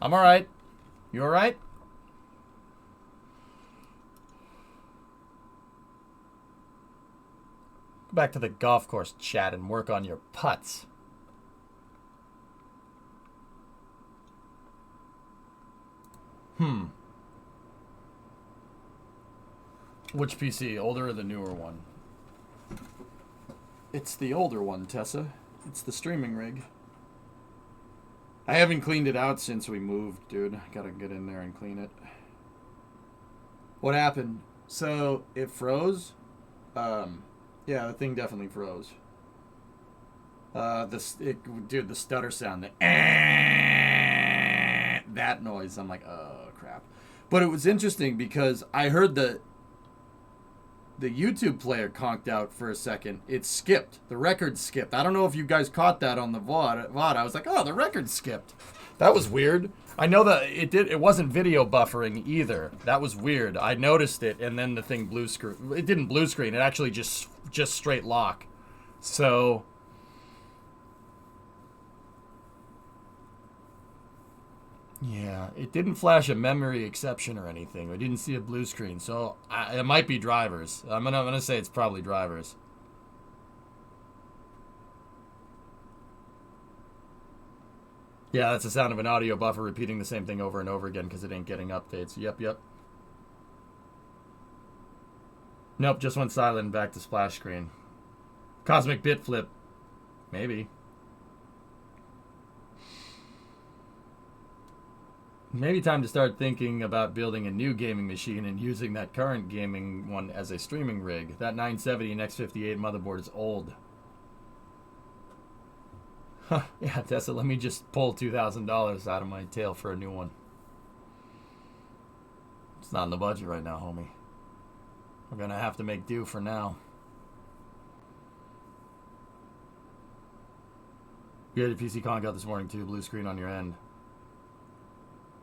I'm alright. You alright? Go back to the golf course chat and work on your putts. Which PC? Older or the newer one? It's the older one, Tessa. It's the streaming rig. I haven't cleaned it out since we moved, dude. I gotta get in there and clean it. What happened? So, it froze. Yeah, the thing definitely froze. Dude, the stutter sound, that noise. I'm like, oh crap. But it was interesting because I heard the YouTube player conked out for a second. It skipped. The record skipped. I don't know if you guys caught that on the VOD. I was like, oh, the record skipped. That was weird. I know that it wasn't video buffering either. That was weird. I noticed it, and then the thing blue screen. It didn't blue screen. It actually just straight lock. So yeah, it didn't flash a memory exception or anything. I didn't see a blue screen, so it might be drivers. I'm gonna say it's probably drivers. Yeah, that's the sound of an audio buffer repeating the same thing over and over again because it ain't getting updates. Yep. Nope, just went silent and back to splash screen. Cosmic bit flip. Maybe. Maybe time to start thinking about building a new gaming machine and using that current gaming one as a streaming rig. That 970 and X58 motherboard is old. Huh, yeah, Tessa, let me just pull $2,000 out of my tail for a new one. It's not in the budget right now, homie. We're gonna have to make do for now. You had a PC con out this morning too, blue screen on your end.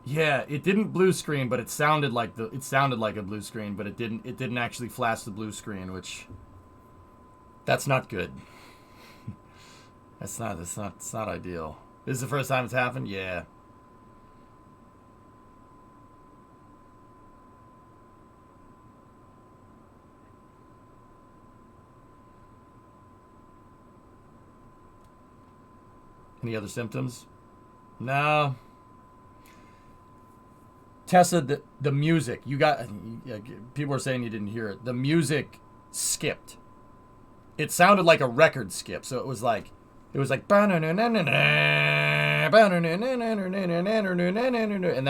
Yeah, it didn't blue screen, but it sounded like a blue screen, but it didn't actually flash the blue screen, which that's not good. It's not ideal. This is the first time it's happened? Yeah. Any other symptoms? No. Tessa, the music, people are saying you didn't hear it. The music skipped. It sounded like a record skip, so it was like and that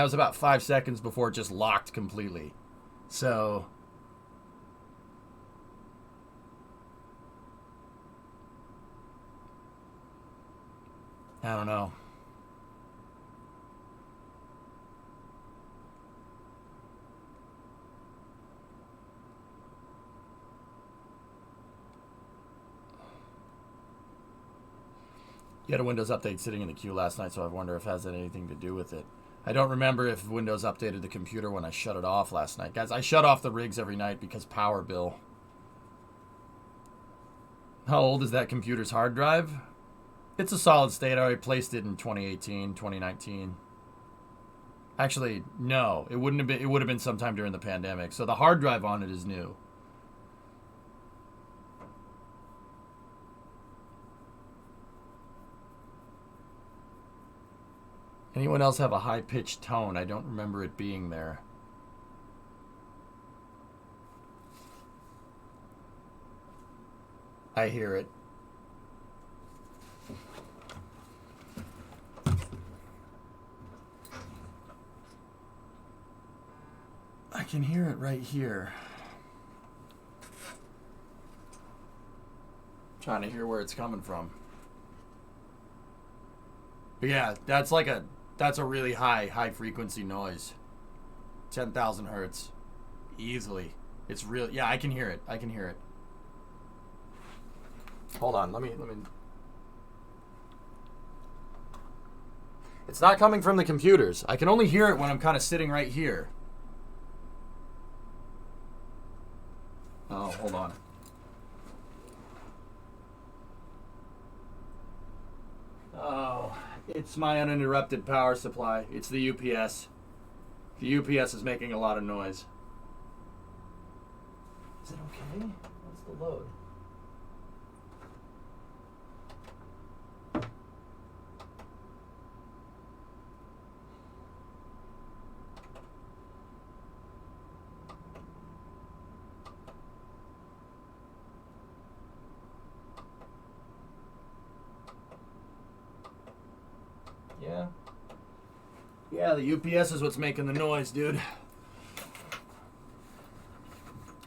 was about 5 seconds before it just locked completely. So I don't know. You had a Windows update sitting in the queue last night, so I wonder if it has anything to do with it. I don't remember if Windows updated the computer when I shut it off last night. Guys, I shut off the rigs every night because power bill. How old is that computer's hard drive? It's a solid state. I already placed it in 2018, 2019. Actually, no. It wouldn't have been. It would have been sometime during the pandemic. So the hard drive on it is new. Anyone else have a high-pitched tone? I don't remember it being there. I hear it. I can hear it right here. I'm trying to hear where it's coming from. But yeah, that's a really high frequency noise. 10,000 hertz. Easily. It's real. Yeah, I can hear it. Hold on, let me. It's not coming from the computers. I can only hear it when I'm kind of sitting right here. Oh, hold on. Oh, It's my uninterrupted power supply. It's the UPS. The UPS is making a lot of noise. Is it okay? What's the load? Yeah. Yeah, the UPS is what's making the noise, dude.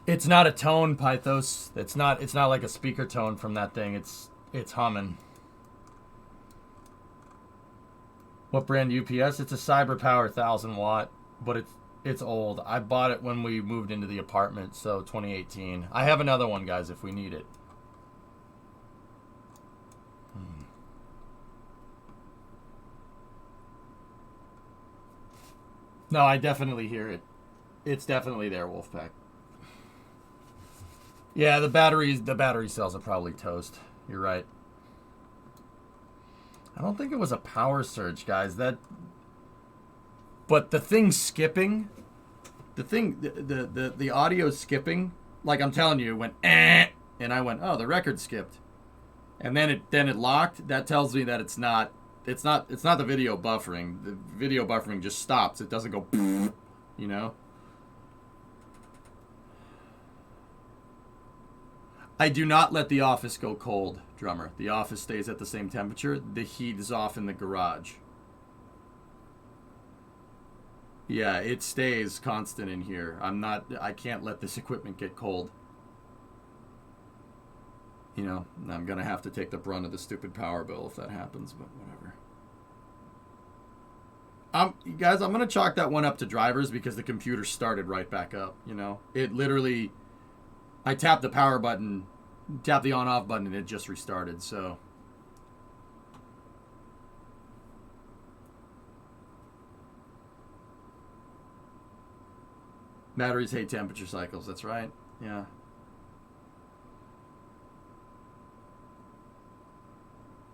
It's not a tone, Pythos. It's not like a speaker tone from that thing. It's humming. What brand UPS? It's a CyberPower 1000 watt, but it's old. I bought it when we moved into the apartment, so 2018. I have another one, guys, if we need it. No, I definitely hear it. It's definitely there, Wolfpack. Yeah, the battery cells are probably toast. You're right. I don't think it was a power surge, guys. But the thing skipping, the audio skipping, like I'm telling you, it went and I went, oh, the record skipped, and then it locked. That tells me that it's not the video buffering. The video buffering just stops. It doesn't go, you know. I do not let the office go cold, drummer. The office stays at the same temperature. The heat is off in the garage. Yeah, it stays constant in here. I can't let this equipment get cold. You know, I'm going to have to take the brunt of the stupid power bill if that happens, but whatever. Guys, I'm going to chalk that one up to drivers because the computer started right back up, you know. It literally, I tapped the power button, tapped the on-off button, and it just restarted, so. Batteries hate temperature cycles, that's right, yeah.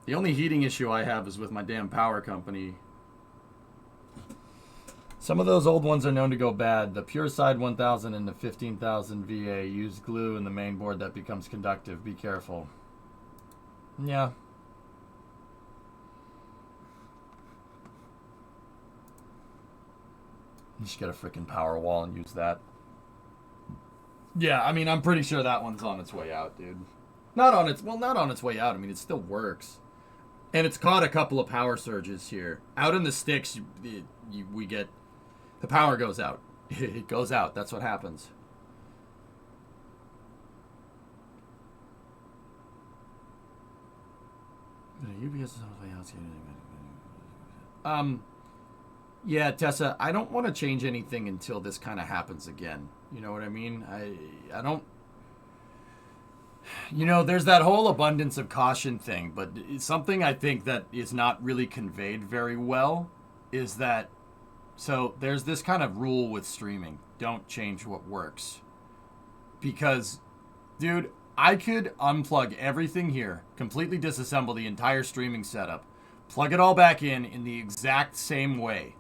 The only heating issue I have is with my damn power company. Some of those old ones are known to go bad. The Pure Side 1000 and the 15,000 VA use glue in the main board that becomes conductive. Be careful. Yeah. You just get a freaking power wall and use that. Yeah, I mean, I'm pretty sure that one's on its way out, dude. Not on its way out. I mean, it still works. And it's caught a couple of power surges here. Out in the sticks, we get... The power goes out. It goes out. That's what happens. Yeah, Tessa, I don't want to change anything until this kind of happens again. You know what I mean? I don't... You know, there's that whole abundance of caution thing, but something I think that is not really conveyed very well is that, so there's this kind of rule with streaming. Don't change what works. Because, dude, I could unplug everything here, completely disassemble the entire streaming setup, plug it all back in the exact same way.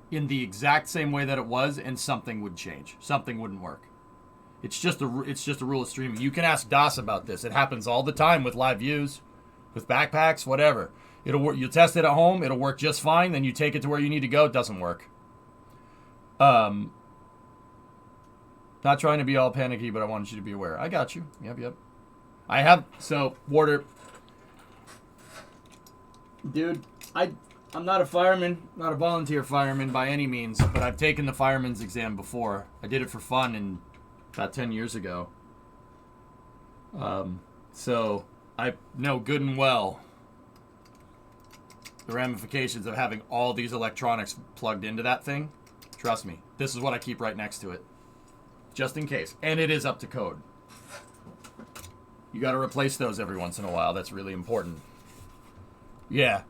In the exact same way that it was, and something would change. Something wouldn't work. It's just a rule of streaming. You can ask DOS about this. It happens all the time with live views, with backpacks, whatever. It'll work. You test it at home. It'll work just fine. Then you take it to where you need to go. It doesn't work. Not trying to be all panicky, but I wanted you to be aware. I got you. Yep. I have, so, Warder. Dude, I'm not a fireman, not a volunteer fireman by any means, but I've taken the fireman's exam before. I did it for fun and about 10 years ago. So I know good and well the ramifications of having all these electronics plugged into that thing. Trust me, this is what I keep right next to it. Just in case. And it is up to code. You got to replace those every once in a while. That's really important. Yeah,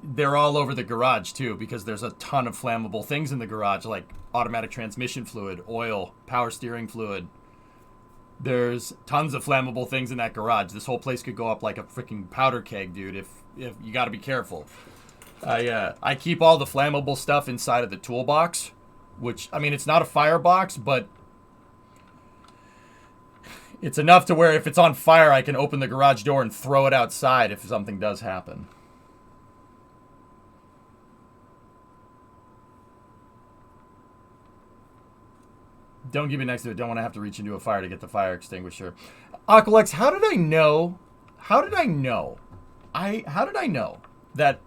they're all over the garage too, because there's a ton of flammable things in the garage, like automatic transmission fluid, oil, power steering fluid. There's tons of flammable things in that garage. This whole place could go up like a freaking powder keg, dude, if you got to be careful. I keep all the flammable stuff inside of the toolbox, which, I mean, it's not a firebox, but it's enough to where if it's on fire, I can open the garage door and throw it outside if something does happen. Don't keep it next to it. Don't want to have to reach into a fire to get the fire extinguisher. Aqualex, how did I know? How did I know? How did I know that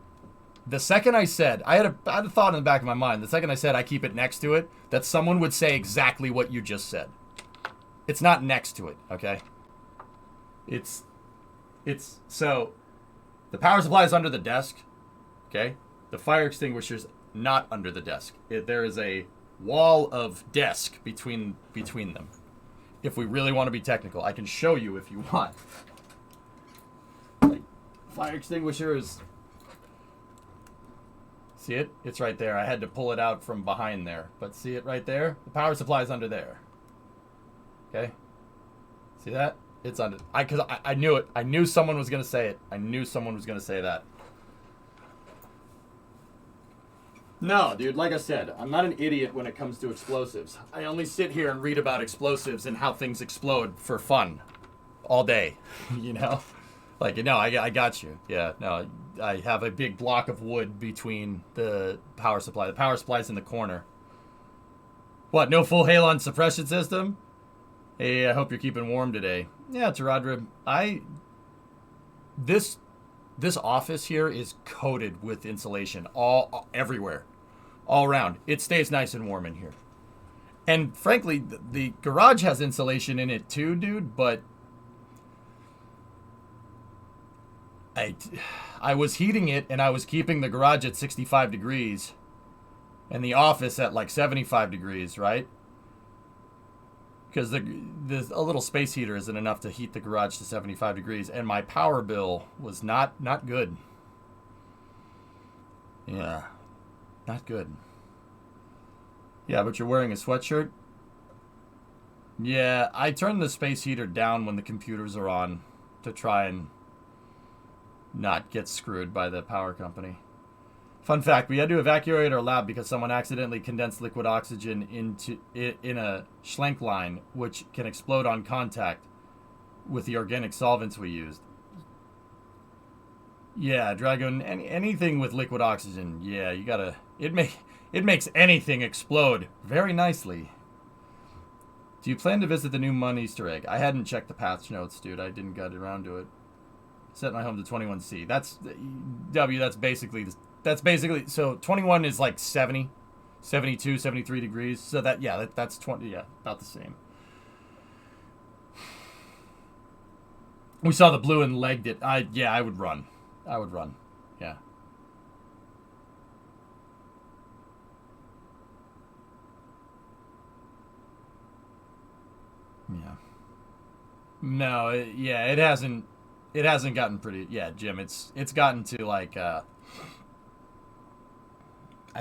the second I said, I had a thought in the back of my mind, the second I said I keep it next to it, that someone would say exactly what you just said. It's not next to it, okay? It's so the power supply is under the desk, okay? The fire extinguisher's not under the desk. There is a wall of desk between them. If we really want to be technical, I can show you if you want. Like, fire extinguisher is, see it? It's right there. I had to pull it out from behind there, but see it right there? The power supply is under there. Okay? See that? It's under. Because I knew it. I knew someone was gonna say it. I knew someone was gonna say that. No, dude, like I said, I'm not an idiot when it comes to explosives. I only sit here and read about explosives and how things explode for fun all day, you know? Like, no, I got you. Yeah, no, I have a big block of wood between the power supply. The power supply's in the corner. What, no full halon suppression system? Hey, I hope you're keeping warm today. Yeah, Taradra, this office here is coated with insulation everywhere. All around. It stays nice and warm in here. And frankly, the garage has insulation in it too, dude, but I was heating it and I was keeping the garage at 65 degrees and the office at like 75 degrees, right? Because a little space heater isn't enough to heat the garage to 75 degrees, and my power bill was not good. Yeah. Not good. Yeah, but you're wearing a sweatshirt? Yeah, I turn the space heater down when the computers are on to try and not get screwed by the power company. Fun fact, we had to evacuate our lab because someone accidentally condensed liquid oxygen in a Schlenk line, which can explode on contact with the organic solvents we used. Yeah, Dragon, anything with liquid oxygen, yeah, you gotta... It makes anything explode very nicely. Do you plan to visit the new Mun Easter egg? I hadn't checked the patch notes, dude. I didn't get around to it. Set my home to 21C. That's... W, that's basically... So 21 is like 70, 72, 73 degrees. So that's 20, yeah, about the same. We saw the blue and legged it. I would run. I would run. Yeah. Yeah. No, it hasn't gotten pretty. Yeah, Jim, it's gotten to like I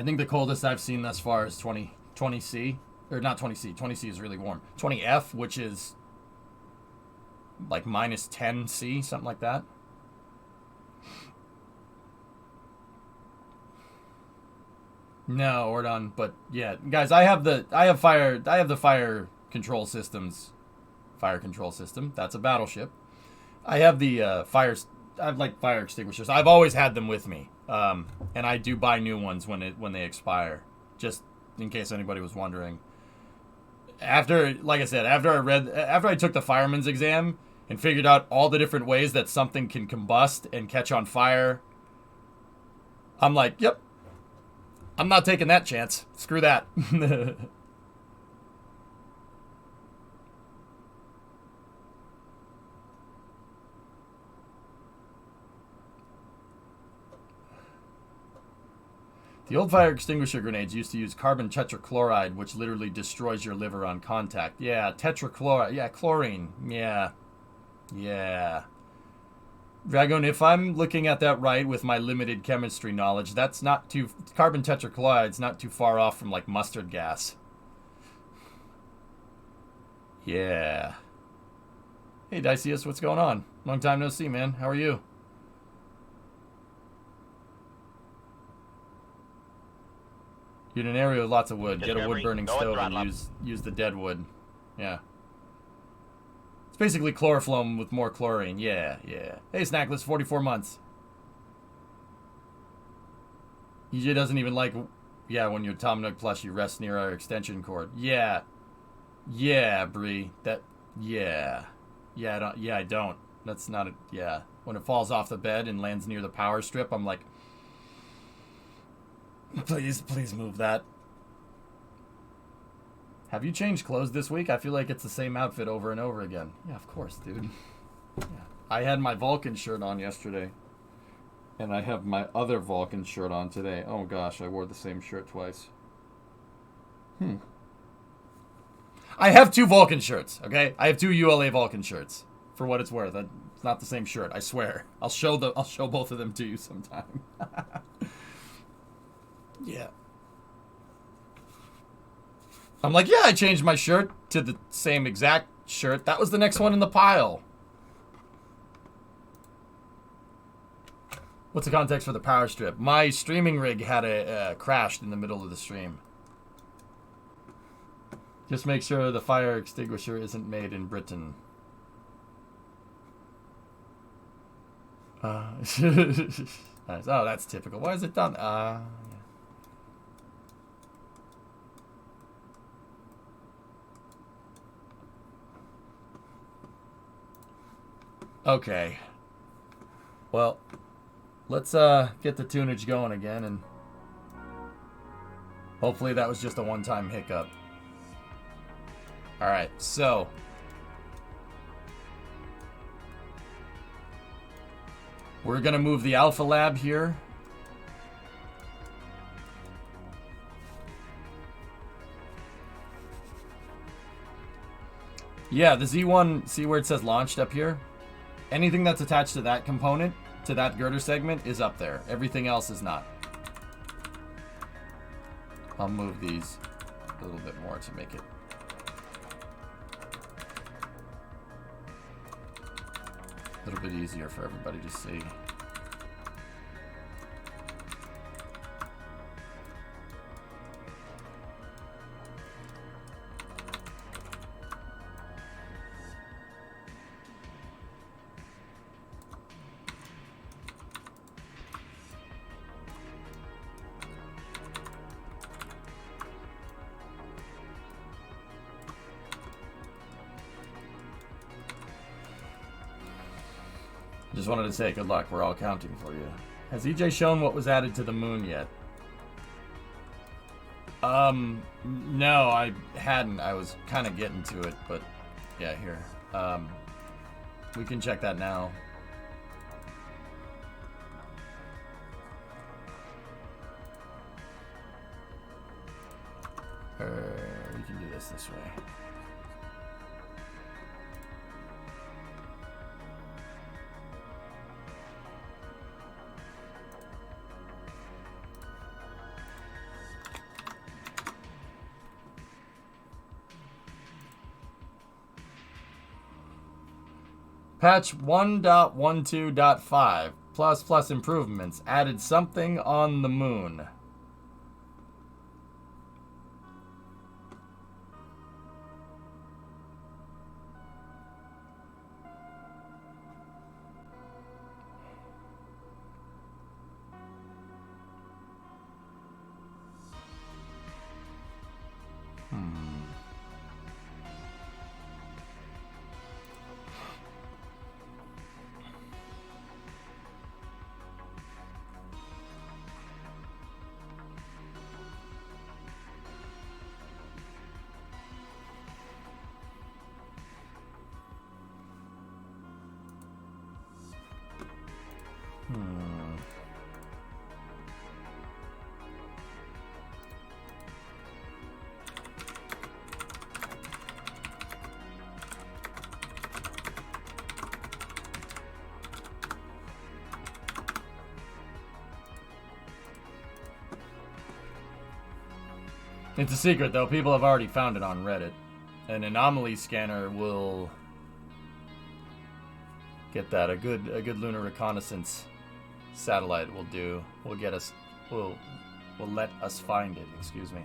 think the coldest I've seen thus far is 20C, or not 20C. 20C is really warm. 20F, which is like minus 10C, something like that. No, we're done. But yeah, guys, I have the fire control systems. Fire control system. That's a battleship. I have the I have like fire extinguishers. I've always had them with me. And I do buy new ones when they expire, just in case anybody was wondering. Like I said, after I took the fireman's exam and figured out all the different ways that something can combust and catch on fire, I'm like, yep, I'm not taking that chance. Screw that. The old fire extinguisher grenades used to use carbon tetrachloride, which literally destroys your liver on contact. Yeah, tetrachloride. Yeah, chlorine. Yeah. Yeah. Dragon, if I'm looking at that right with my limited chemistry knowledge, that's not too... Carbon tetrachloride's not too far off from, like, mustard gas. Yeah. Hey, Diceus, what's going on? Long time no see, man. How are you? You're in an area with lots of wood. Get a Discovery, wood-burning go and stove throttle and up. use the dead wood. Yeah. It's basically chloroform with more chlorine. Yeah, yeah. Hey, Snackless, 44 months. EJ doesn't even like... Yeah, when your Tom Nook plushie rests near our extension cord. Yeah. Yeah, Bree. That... Yeah. Yeah, I don't. That's not a... Yeah. When it falls off the bed and lands near the power strip, I'm like... Please move that. Have you changed clothes this week? I feel like it's the same outfit over and over again. Yeah, of course, dude. Yeah. I had my Vulcan shirt on yesterday. And I have my other Vulcan shirt on today. Oh gosh, I wore the same shirt twice. I have 2 Vulcan shirts, okay? I have 2 ULA Vulcan shirts. For what it's worth. It's not the same shirt, I swear. I'll show both of them to you sometime. Yeah. I'm like, yeah, I changed my shirt to the same exact shirt. That was the next one in the pile. What's the context for the power strip? My streaming rig had a crashed in the middle of the stream. Just make sure the fire extinguisher isn't made in Britain. Oh, that's typical. Why is it done? Yeah. Okay. Well, let's get the tunage going again, and hopefully that was just a one-time hiccup. Alright, so we're gonna move the Alpha Lab here. Yeah, the Z1, see where it says launched up here? Anything that's attached to that component, to that girder segment, is up there. Everything else is not. I'll move these a little bit more to make it a little bit easier for everybody to see. Just wanted to say good luck. We're all counting for you. Has EJ shown what was added to the moon yet? No, I hadn't. I was kind of getting to it, but yeah, here. We can check that now. We can do this way. Patch 1.12.5 plus improvements added something on the moon. It's a secret, though. People have already found it on Reddit. An anomaly scanner will get that. A good lunar reconnaissance satellite will do. Will get us. Will will let us find it. Excuse me.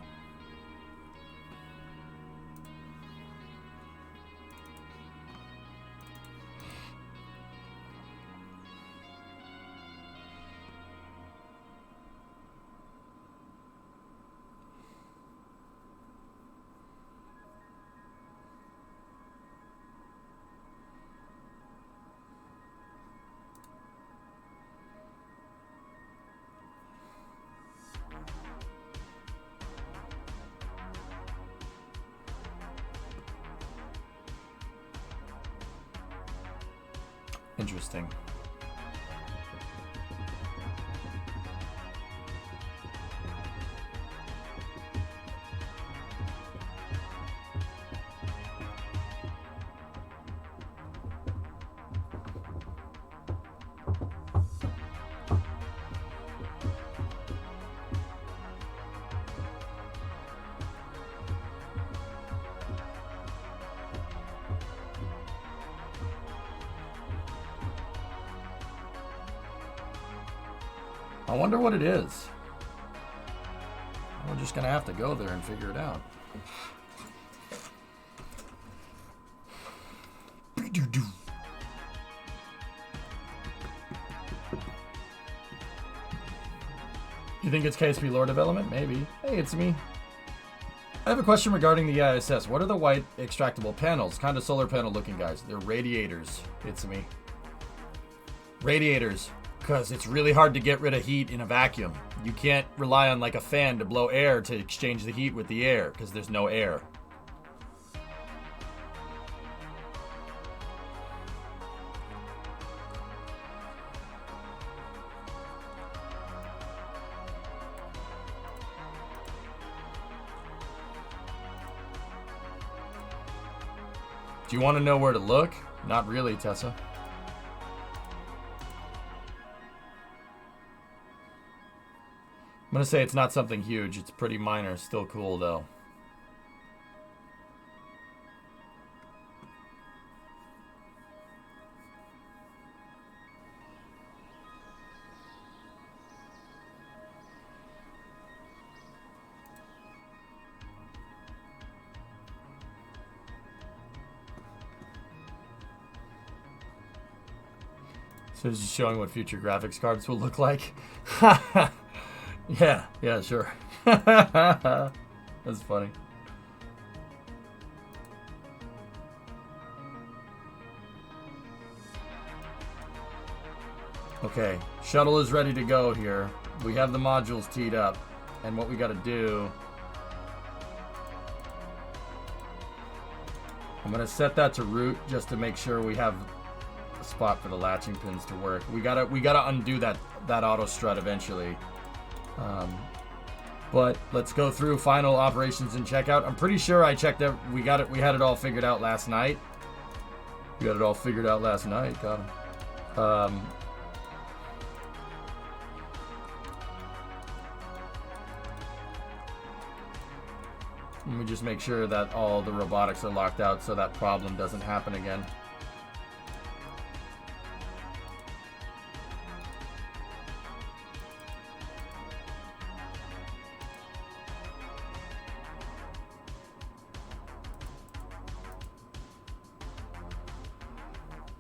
Interesting. I wonder what it is. We're just gonna have to go there and figure it out. You think it's KSP lore development? Maybe. Hey, it's me. I have a question regarding the ISS. What are the white extractable panels? Kind of solar panel looking guys. They're radiators. It's me. Radiators. Because it's really hard to get rid of heat in a vacuum. You can't rely on like a fan to blow air to exchange the heat with the air because there's no air. Do you want to know where to look? Not really, Tessa. I'm going to say it's not something huge. It's pretty minor. Still cool, though. So it's just showing what future graphics cards will look like. Yeah, sure. That's funny. Okay, shuttle is ready to go here. We have the modules teed up. And what we gotta do... I'm gonna set that to root just to make sure we have a spot for the latching pins to work. We gotta undo that auto strut eventually. But let's go through final operations and checkout. I'm pretty sure I checked it. We had it all figured out last night. Got him. Let me just make sure that all the robotics are locked out so that problem doesn't happen again.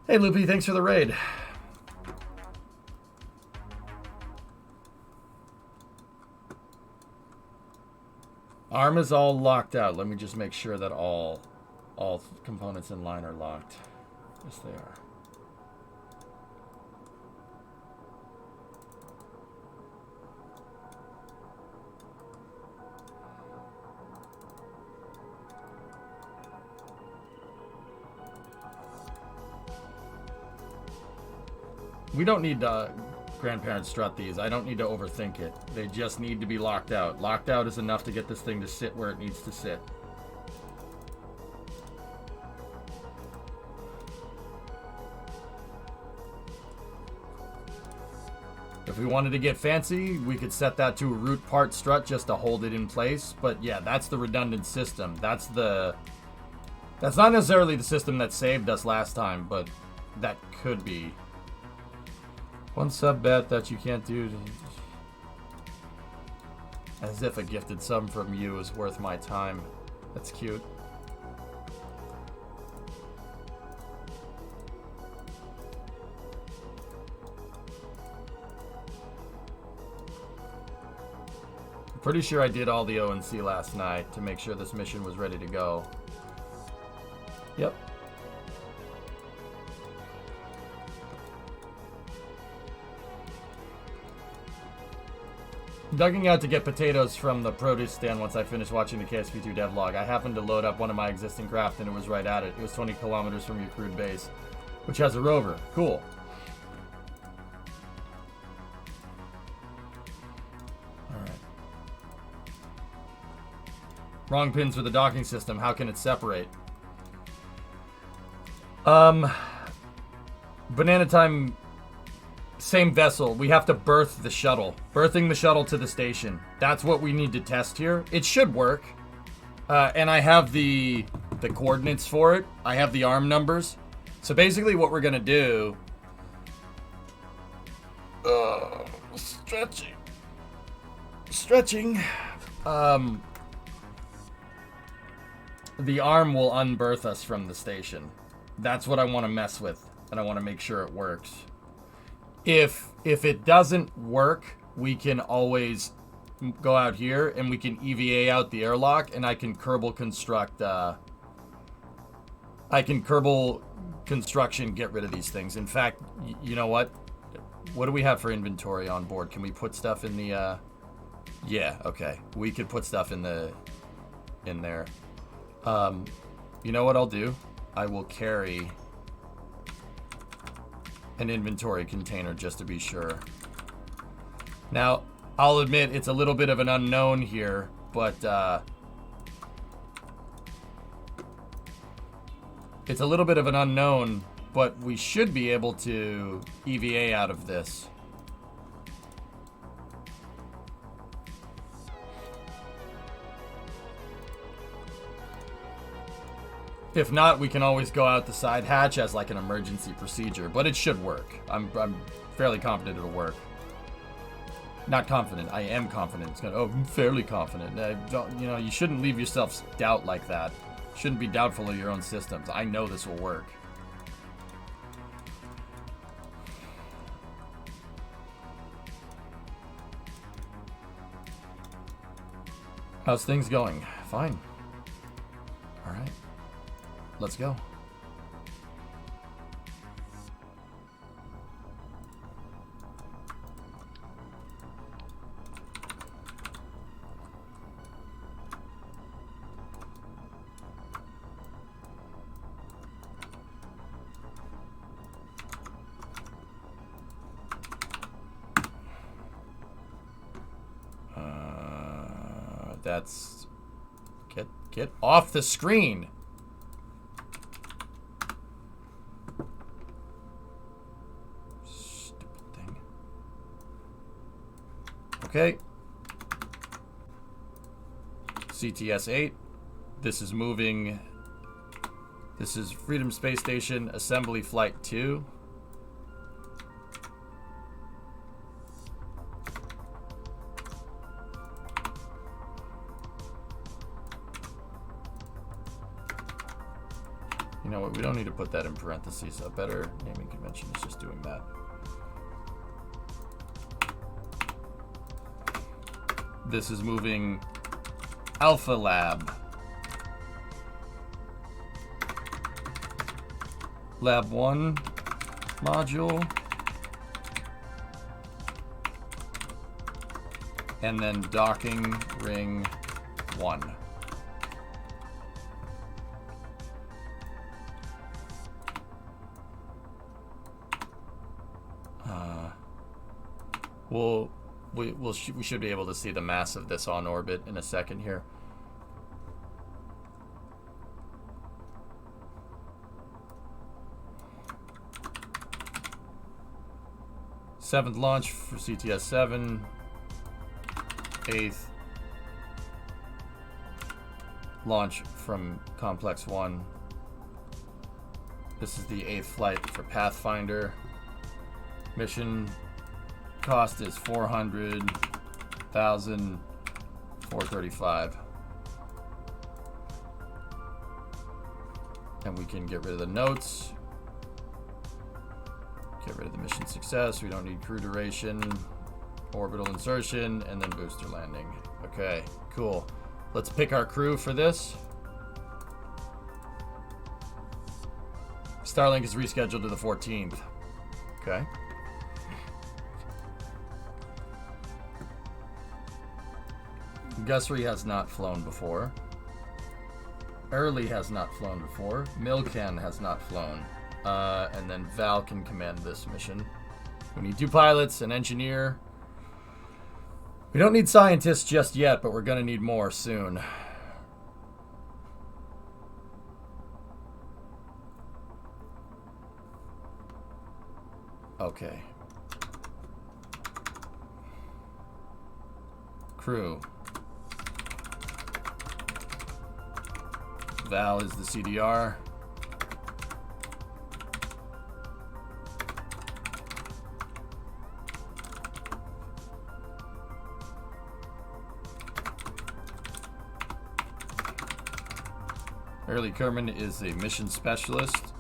Hey, Loopy, thanks for the raid. ARM is all locked out. Let me just make sure that all components in line are locked. Yes, they are. We don't need to grandparent strut these. I don't need to overthink it. They just need to be locked out. Locked out is enough to get this thing to sit where it needs to sit. If we wanted to get fancy, we could set that to a root part strut just to hold it in place. But yeah, that's the redundant system. That's not necessarily the system that saved us last time, but that could be. One sub bet that you can't do. As if a gifted sub from you is worth my time. That's cute. Pretty sure I did all the O&C last night to make sure this mission was ready to go. Yep. Dugging out to get potatoes from the produce stand once I finished watching the KSP2 devlog. I happened to load up one of my existing craft and it was right at it. It was 20 kilometers from your crude base, which has a rover. Cool. Wrong pins for the docking system. How can it separate? Banana time, same vessel. We have to berth the shuttle. Berthing the shuttle to the station. That's what we need to test here. It should work. And I have the coordinates for it. I have the arm numbers. So basically what we're going to do... Stretching. Stretching. The arm will unberth us from the station. That's what I want to mess with, and I want to make sure it works. If it doesn't work, we can always go out here and we can EVA out the airlock, and I can Kerbal construct. I can Kerbal construction get rid of these things. In fact, you know what? What do we have for inventory on board? Can we put stuff in the? Yeah, okay. We could put stuff in there. You know what I'll do? I will carry an inventory container just to be sure. Now, I'll admit it's a little bit of an unknown here, but it's a little bit of an unknown, but we should be able to EVA out of this. If not, we can always go out the side hatch as like an emergency procedure, but it should work. I'm fairly confident it'll work. Not confident. I am confident. It's gonna. Oh, I'm fairly confident. You know, you shouldn't leave yourself doubt like that. Shouldn't be doubtful of your own systems. I know this will work. How's things going? Fine. All right. Let's go. That's get off the screen. Okay. CTS 8. This is moving. This is Freedom Space Station Assembly Flight 2. You know what? We don't need to put that in parentheses. A better naming convention is just doing that. This is moving Alpha Lab. Lab 1 module. And then docking ring 1. We should be able to see the mass of this on orbit in a second here. Seventh launch for CTS 7. 8th launch from Complex 1. This is the 8th flight for Pathfinder. Mission cost is 400,000 435. And we can get rid of the notes. Get rid of the mission success. We don't need crew duration, orbital insertion, and then booster landing. Okay, cool. Let's pick our crew for this. Starlink is rescheduled to the 14th. Okay. Gussery has not flown before. Early has not flown before. Milken has not flown. And then Val can command this mission. We need 2 pilots, an engineer. We don't need scientists just yet, but we're going to need more soon. Okay. Crew. Val is the CDR. Early Kerman is a mission specialist.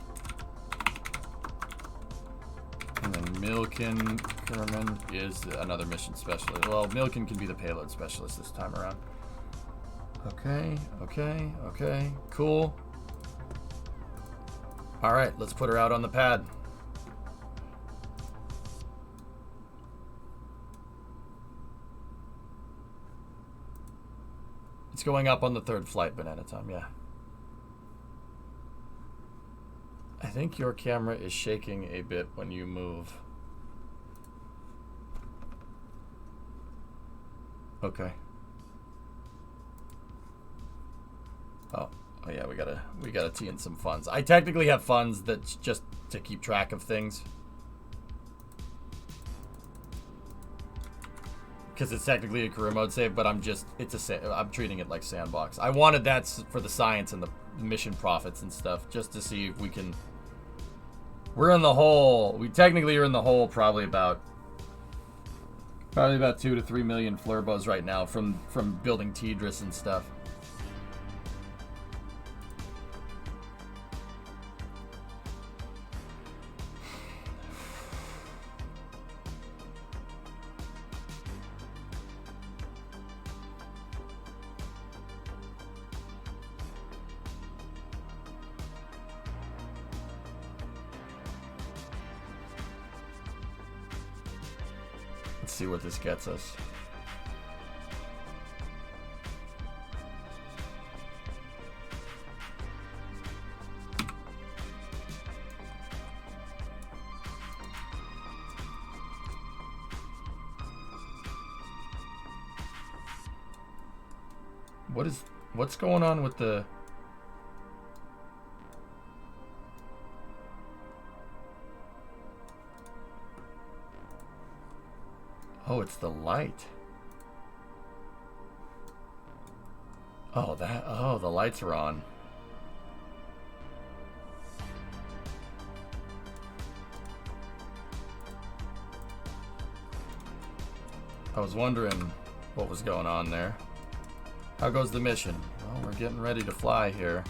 And then Milken Kerman is another mission specialist. Well, Milken can be the payload specialist this time around. Okay, cool. All right, let's put her out on the pad. It's going up on the 3rd flight, Banana Time, yeah. I think your camera is shaking a bit when you move. Okay. Oh yeah, we gotta tee in some funds. I technically have funds that's just to keep track of things. Because it's technically a career mode save, but I'm treating it like sandbox. I wanted that for the science and the mission profits and stuff, just to see if we can. We're in the hole. We technically are in the hole probably about 2 to 3 million flurbos right now from building Tidris and stuff. See what this gets us. What's going on with the Oh, it's the light. Oh, the lights are on. I was wondering what was going on there. How goes the mission? Well, we're getting ready to fly here.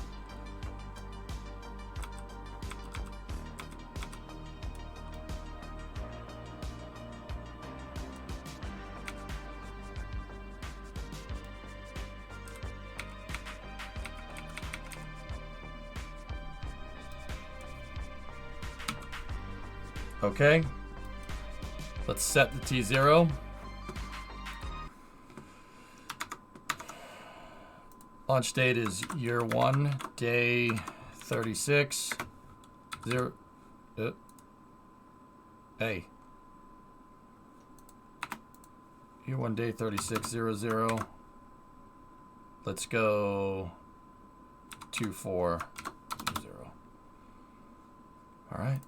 Okay, let's set the T0. Launch date is year 1, day 36. Hey. Year 1, day 3600. Let's go 2420. All right.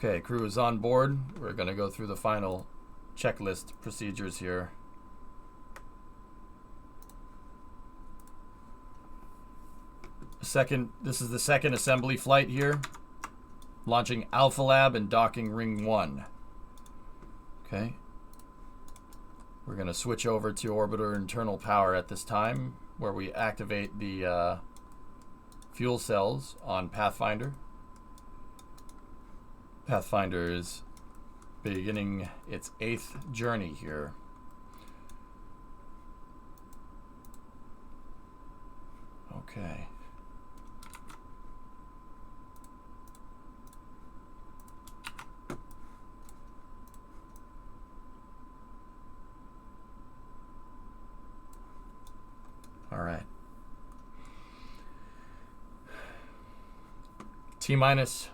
Okay, crew is on board. We're going to go through the final checklist procedures here. This is the second assembly flight here. Launching Alpha Lab and docking Ring 1. Okay. We're going to switch over to orbiter internal power at this time, where we activate the fuel cells on Pathfinder. Pathfinder is beginning its 8th journey here. Okay. All right. T-minus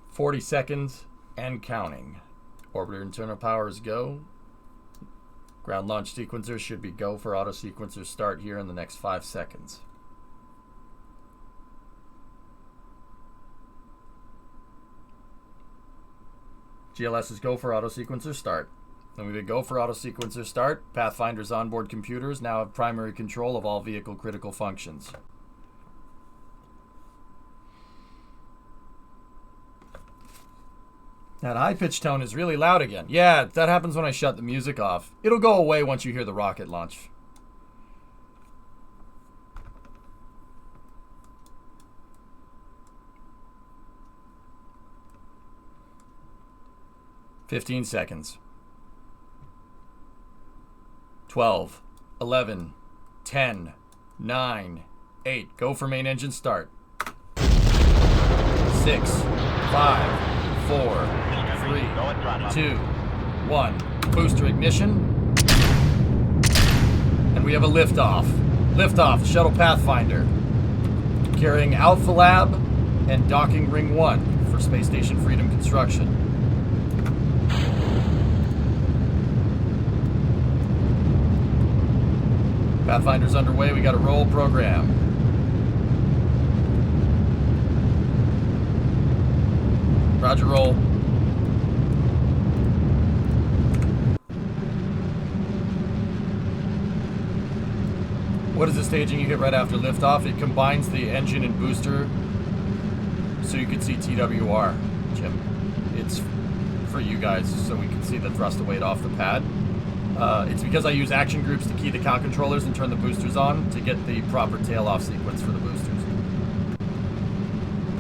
40 seconds and counting. Orbiter internal powers go. Ground launch sequencer should be go for auto sequencer start here in the next 5 seconds. GLS is go for auto sequencer start. Then we would go for auto sequencer start. Pathfinder's onboard computers now have primary control of all vehicle critical functions. That high pitch tone is really loud again. Yeah, that happens when I shut the music off. It'll go away once you hear the rocket launch. "15 seconds. 12, 11, 10, 9, 8. Go for main engine start. 6, 5, 4, 3, 2, 1. Booster ignition. And we have a liftoff. Liftoff, Shuttle Pathfinder. Carrying Alpha Lab and Docking Ring 1 for Space Station Freedom construction. Pathfinder's underway. We got a roll program. Roger, roll. What is the staging you hit right after liftoff? It combines the engine and booster so you can see TWR, Jim. It's for you guys so we can see the thrust of weight off the pad. It's because I use action groups to key the cow controllers and turn the boosters on to get the proper tail-off sequence for the boosters.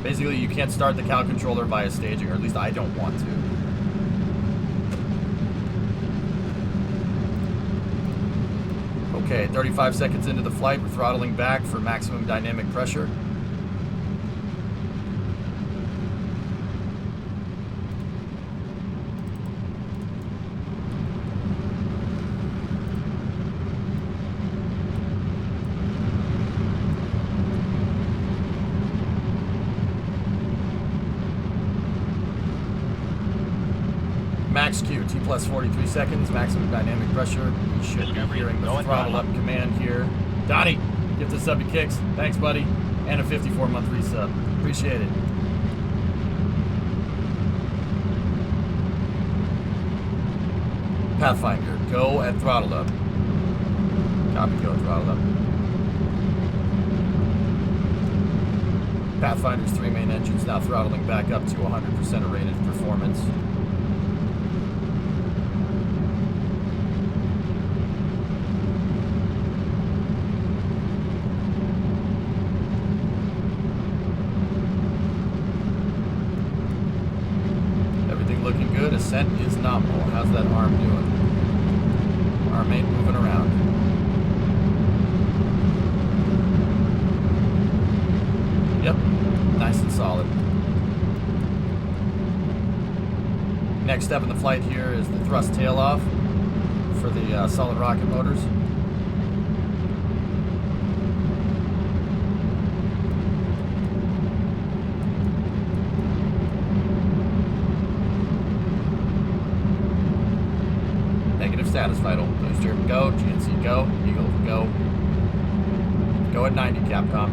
Basically, you can't start the cow controller via staging, or at least I don't want to. Okay, 35 seconds into the flight, we're throttling back for maximum dynamic pressure. Max Q, T plus 43 seconds, maximum dynamic pressure. You should be hearing the throttle up command here. Donnie, gift us sub to Kicks. Thanks, buddy. And a 54-month resub. Appreciate it. Pathfinder, go at throttle up. Copy, go at throttle up. Pathfinder's 3 main engines now throttling back up to 100% of rated performance. Ascent is nominal. How's that arm doing? Arm ain't moving around. Yep, nice and solid. Next step in the flight here is the thrust tail off for the solid rocket motors. Status vital. Booster, go. GNC, go. Eagle, go. Go at 90, Capcom.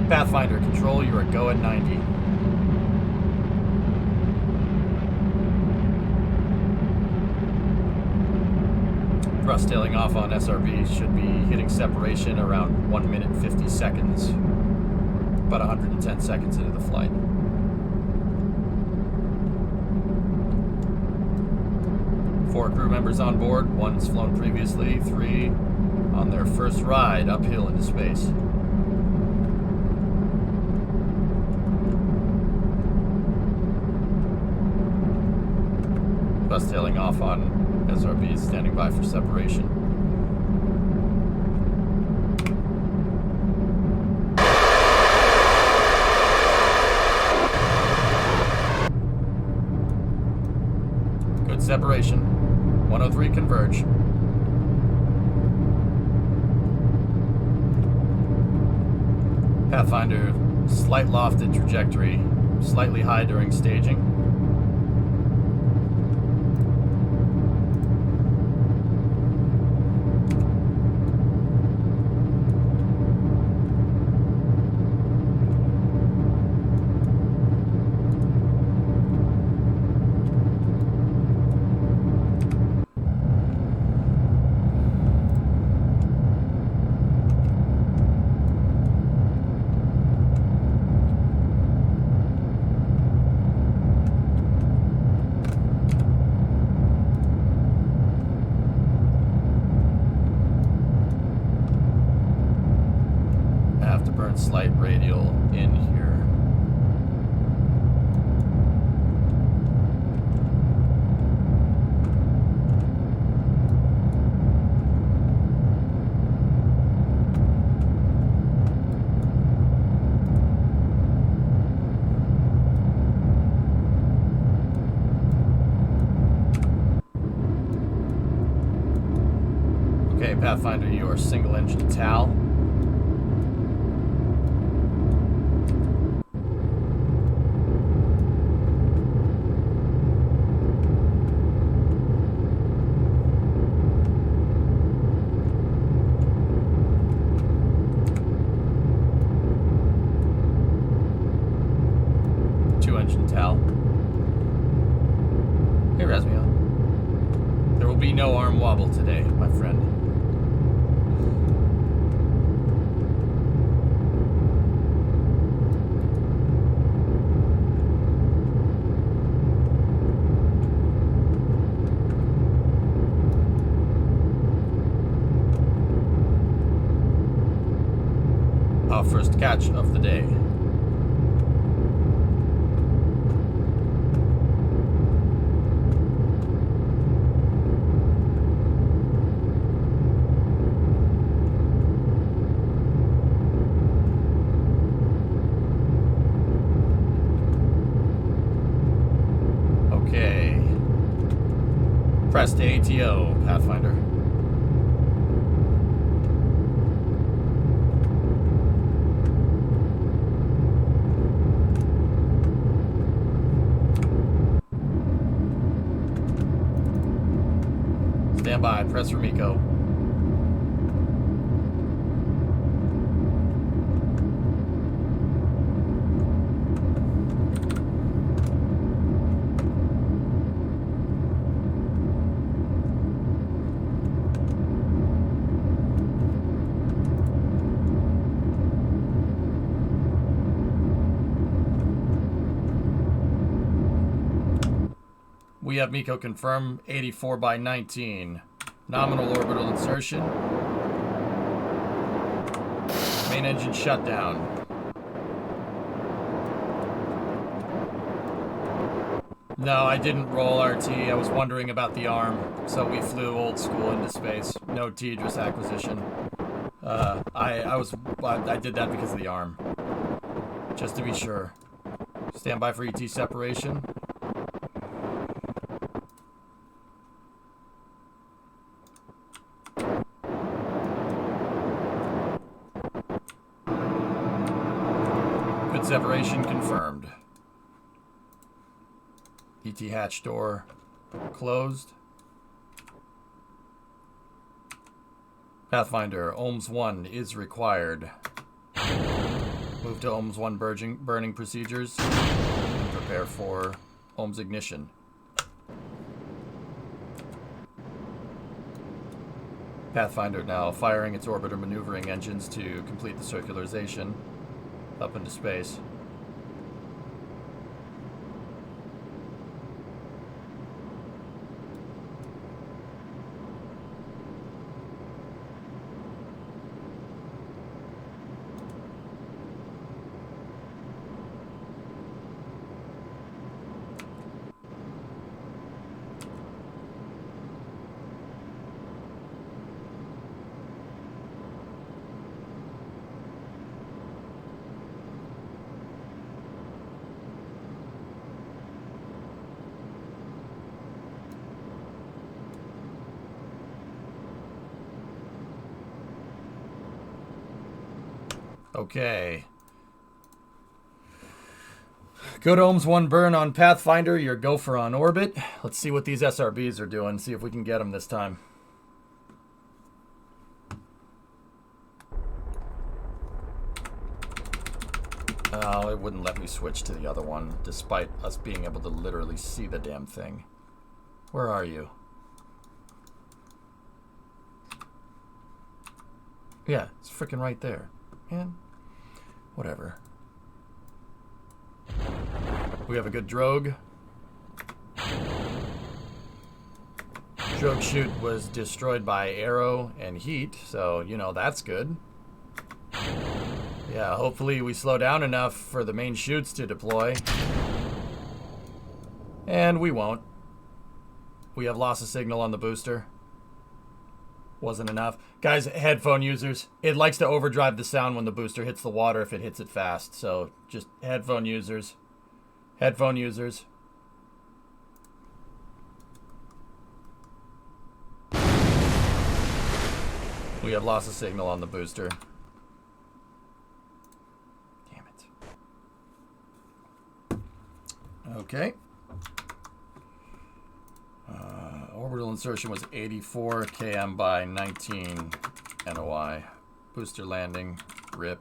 Pathfinder, control, you are go at 90. Thrust tailing off on SRB should be hitting separation around 1 minute 50 seconds. About 110 seconds into the flight. 4 crew members on board. 1's flown previously. 3 on their first ride uphill into space. Bus tailing off on SRBs, standing by for separation. Good separation. 103 converge. Pathfinder, slight lofted trajectory, slightly high during staging. Slight radial in here. Okay, Pathfinder, you are single engine TAL. Hey, Rasmiel. There will be no arm wobble today, my friend. Our first catch of the day. Press to ATO, Pathfinder. Stand by, press for MECO. We have MECO confirmed, 84 by 19. Nominal orbital insertion. Main engine shutdown. No, I didn't roll RT. I was wondering about the arm, so we flew old school into space. No TDRS acquisition. I did that because of the arm. Just to be sure. Stand by for ET separation. Separation confirmed. ET hatch door closed. Pathfinder, OHMS 1 is required. Move to OHMS 1 burning procedures. And prepare for OHMS ignition. Pathfinder now firing its orbiter maneuvering engines to complete the circularization up into space. Okay. Good ohms, 1 burn on Pathfinder. Your gopher on orbit. Let's see what these SRBs are doing. See if we can get them this time. Oh, it wouldn't let me switch to the other one, despite us being able to literally see the damn thing. Where are you? Yeah, it's freaking right there. Man, whatever. We have a good drogue. Drogue chute was destroyed by arrow and heat, so, you know, that's good. Yeah, hopefully we slow down enough for the main chutes to deploy. And we won't. We have loss of signal on the booster. Wasn't enough. Guys, headphone users, it likes to overdrive the sound when the booster hits the water if it hits it fast. So just headphone users. Headphone users. We have loss of signal on the booster. Damn it. Okay. Orbital insertion was 84 km by 19 NOI. Booster landing, rip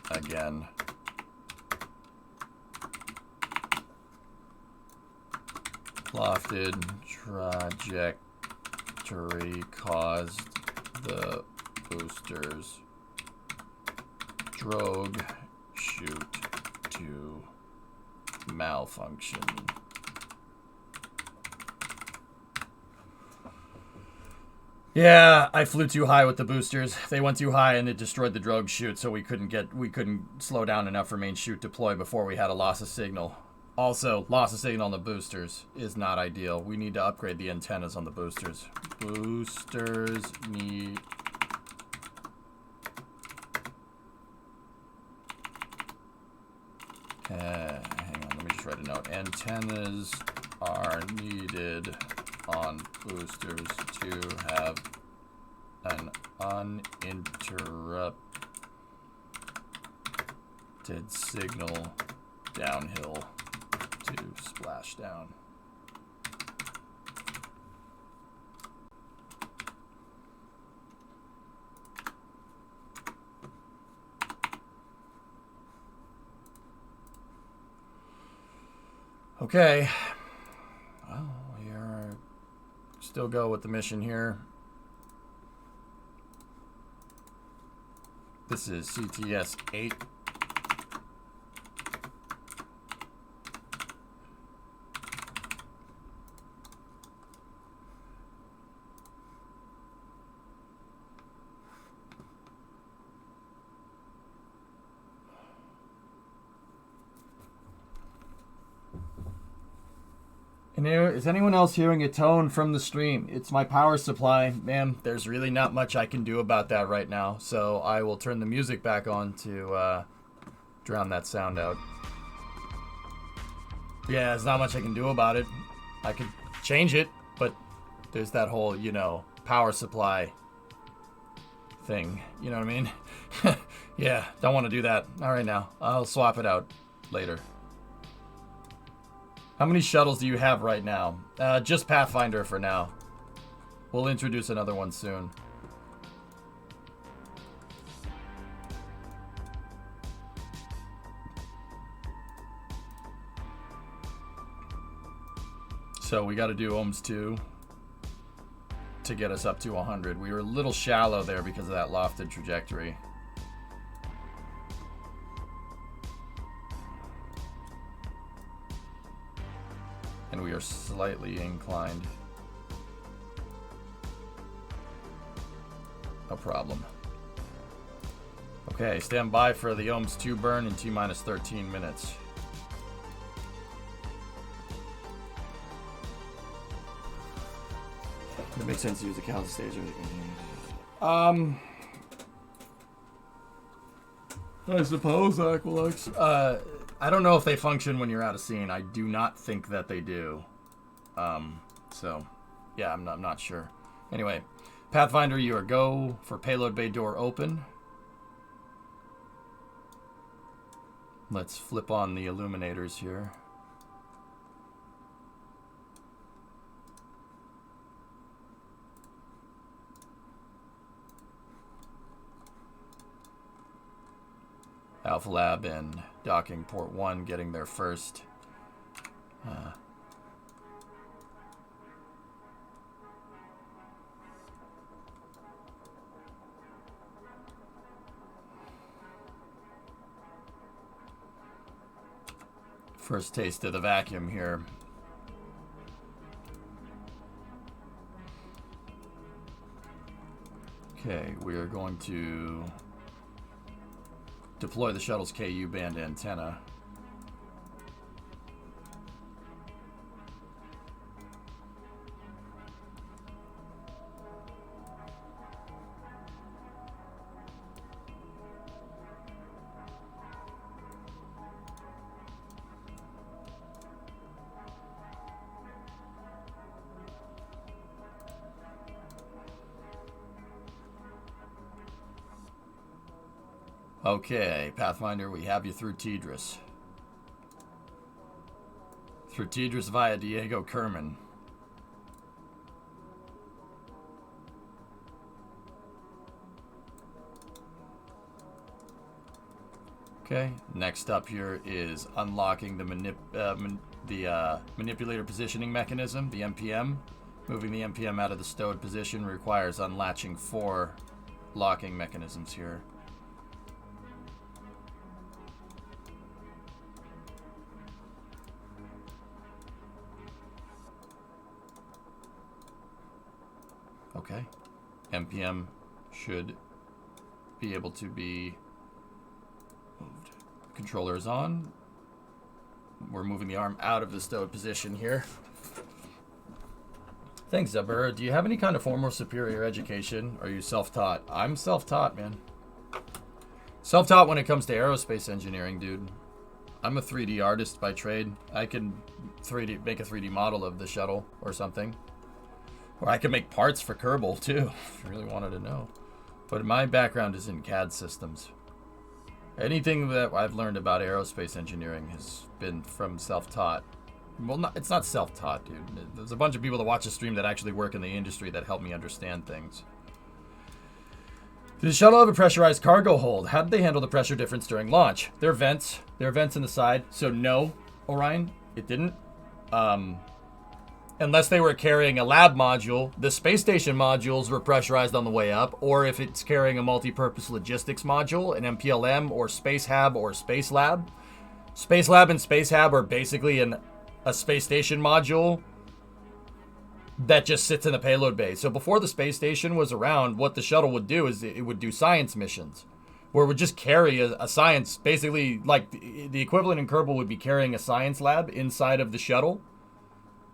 again. Lofted trajectory caused the booster's drogue chute to malfunction. Yeah, I flew too high with the boosters. They went too high and it destroyed the drogue chute, so we couldn't slow down enough for main chute deploy before we had a loss of signal. Also, loss of signal on the boosters is not ideal. We need to upgrade the antennas on the boosters. Boosters need... hang on, let me just write a note. Antennas are needed on boosters to have an uninterrupted signal downhill to splashdown. Okay. Well, we are still go with the mission here. This is CTS 8. Is anyone else hearing a tone from the stream? It's my power supply. Man, there's really not much I can do about that right now. So I will turn the music back on to drown that sound out. Yeah, there's not much I can do about it. I could change it, but there's that whole, you know, power supply thing. You know what I mean? Yeah, don't want to do that. All right now. I'll swap it out later. How many shuttles do you have right now? Just Pathfinder for now. We'll introduce another one soon. So we got to do ohms 2 to get us up to 100. We were a little shallow there because of that lofted trajectory. And we are slightly inclined. No problem. Okay, stand by for the ohms 2 burn in T-minus 13 minutes. It makes sense to use the count stage. I suppose, Aquilux. I don't know if they function when you're out of scene. I do not think that they do. So, yeah, I'm not sure. Anyway, Pathfinder, you are go for payload bay door open. Let's flip on the illuminators here. Alpha Lab and docking port 1 getting there first. First taste of the vacuum here. Okay, we are going to deploy the shuttle's KU band antenna. Okay, Pathfinder, we have you through Tidris. Through Tidris via Diego Kerman. Okay, next up here is unlocking the manipulator positioning mechanism, the MPM. Moving the MPM out of the stowed position requires unlatching 4 locking mechanisms here. Okay, MPM should be able to be moved. Controller is on. We're moving the arm out of the stowed position here. Thanks, Zebra. Do you have any kind of formal superior education? Or are you self-taught? I'm self-taught, man. Self-taught when it comes to aerospace engineering, dude. I'm a 3D artist by trade. I can make a 3D model of the shuttle or something. Or I can make parts for Kerbal, too, if you really wanted to know. But my background is in CAD systems. Anything that I've learned about aerospace engineering has been from self-taught. Well, it's not self-taught, dude. There's a bunch of people that watch the stream that actually work in the industry that help me understand things. Did the shuttle have a pressurized cargo hold? How did they handle the pressure difference during launch? There are vents. There are vents in the side. So no, Orion, it didn't. Unless they were carrying a lab module, the space station modules were pressurized on the way up, or if it's carrying a multi-purpose logistics module, an MPLM, or Space Hab, or Space Lab. Space Lab and Space Hab are basically a space station module that just sits in the payload bay. So before the space station was around, what the shuttle would do is it would do science missions, where it would just carry a science, basically like the equivalent in Kerbal would be carrying a science lab inside of the shuttle,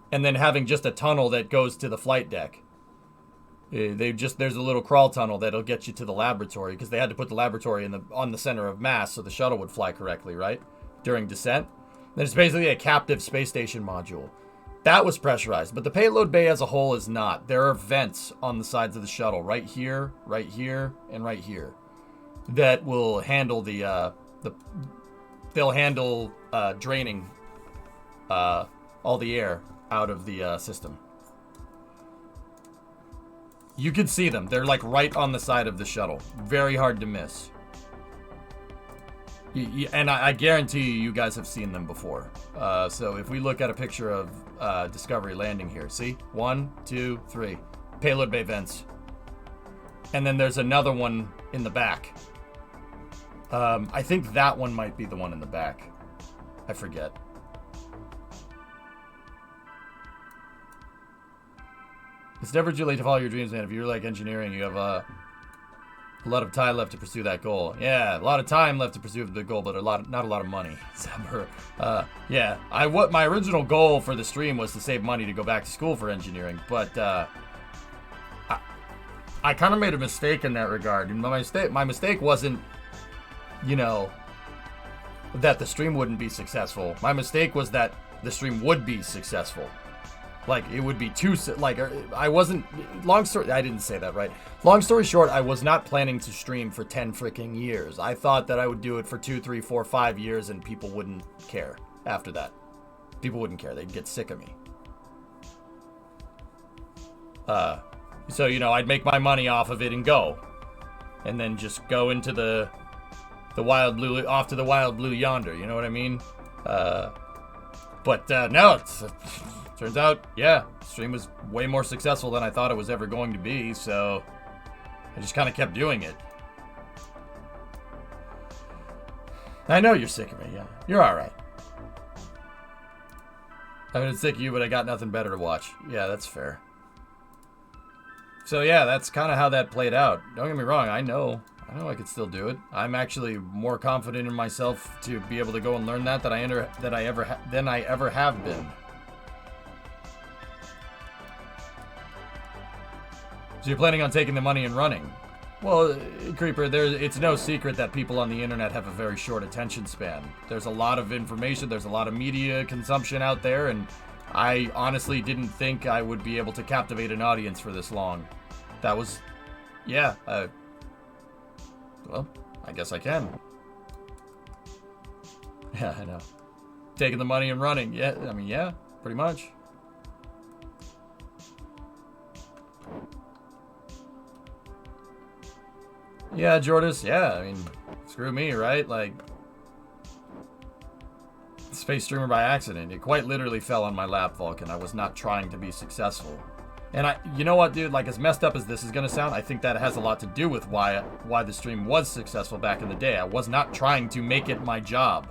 and then having just a tunnel that goes to the flight deck. There's a little crawl tunnel that'll get you to the laboratory, because they had to put the laboratory on the center of mass so the shuttle would fly correctly, right? During descent. Then it's basically a captive space station module. That was pressurized, but the payload bay as a whole is not. There are vents on the sides of the shuttle, right here, and right here, that will handle they'll handle draining all the air out of the system. You can see them. They're like right on the side of the shuttle. Very hard to miss. And I guarantee you guys have seen them before. So if we look at a picture of Discovery landing here, see? 1, 2, 3. Payload bay vents. And then there's another one in the back. I think that one might be the one in the back. I forget. It's never too late to follow your dreams, man. If you like engineering, you have a lot of time left to pursue that goal. Yeah, a lot of time left to pursue the goal, but not a lot of money. Yeah, my original goal for the stream was to save money to go back to school for engineering, but I kind of made a mistake in that regard. And my mistake wasn't, that the stream wouldn't be successful. My mistake was that the stream would be successful. Like, it would be too, like, I wasn't, I didn't say that right. Long story short, I was not planning to stream for 10 freaking years. I thought that I would do it for 2, 3, 4, 5 years and people wouldn't care after that. People wouldn't care. They'd get sick of me. So, you know, I'd make my money off of it and go. And then just go into the wild blue, off to the wild blue yonder, you know what I mean? But no, it's... Turns out, yeah, the stream was way more successful than I thought it was ever going to be, so I just kind of kept doing it. I know you're sick of me, yeah. You're alright. I've been sick of you, but I got nothing better to watch. Yeah, that's fair. So yeah, that's kind of how that played out. Don't get me wrong, I know I could still do it. I'm actually more confident in myself to be able to go and learn that than I ever have been. So you're planning on taking the money and running? Well, Creeper, it's no secret that people on the internet have a very short attention span. There's a lot of information, there's a lot of media consumption out there, and I honestly didn't think I would be able to captivate an audience for this long. That was... yeah, well, I guess I can. Yeah, I know. Taking the money and running. Yeah, I mean, yeah, pretty much. Yeah, Jordis, yeah, I mean, screw me, right? Like, space streamer by accident. It quite literally fell on my lap, Vulcan. I was not trying to be successful. And you know what, dude? Like, as messed up as this is gonna sound, I think that has a lot to do with why the stream was successful back in the day. I was not trying to make it my job.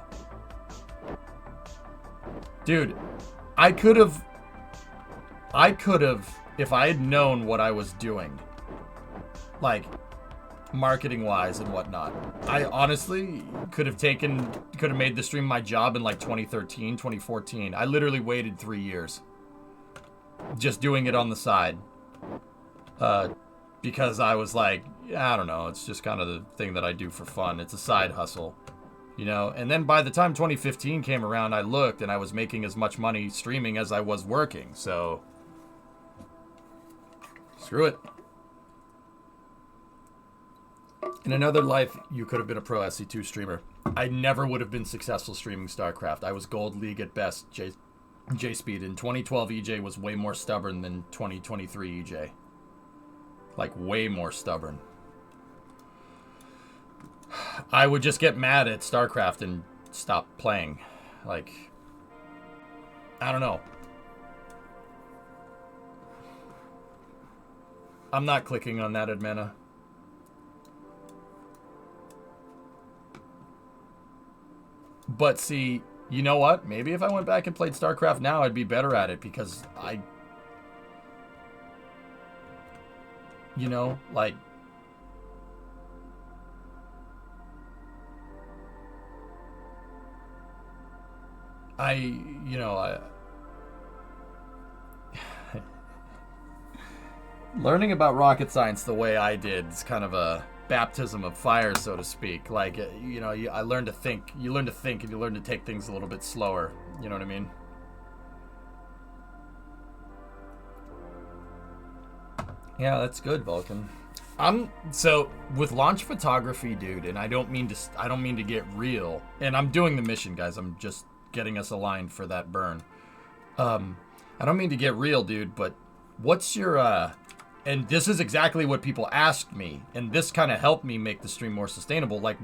Dude, I could have, if I had known what I was doing, like, marketing-wise and whatnot, I honestly could have made the stream my job in, like, 2013, 2014. I literally waited 3 years. Just doing it on the side. Because I was like, I don't know, it's just kind of the thing that I do for fun. It's a side hustle, you know? And then by the time 2015 came around, I looked and I was making as much money streaming as I was working, so... screw it. In another life, you could have been a pro SC2 streamer. I never would have been successful streaming StarCraft. I was Gold League at best, J-Speed. In 2012, EJ was way more stubborn than 2023 EJ. Like, way more stubborn. I would just get mad at StarCraft and stop playing. Like, I don't know. I'm not clicking on that, Admena. But see, you know what? Maybe if I went back and played StarCraft now, I'd be better at it because you know, like... learning about rocket science the way I did is kind of a baptism of fire, so to speak. Like, you know, I learned to think. You learn to think and you learn to take things a little bit slower. You know what I mean? Yeah, that's good, Vulcan. So with launch photography, dude, and I don't mean to get real. And I'm doing the mission, guys. I'm just getting us aligned for that burn. I don't mean to get real, dude, but what's your and this is exactly what people asked me, and this kind of helped me make the stream more sustainable. Like,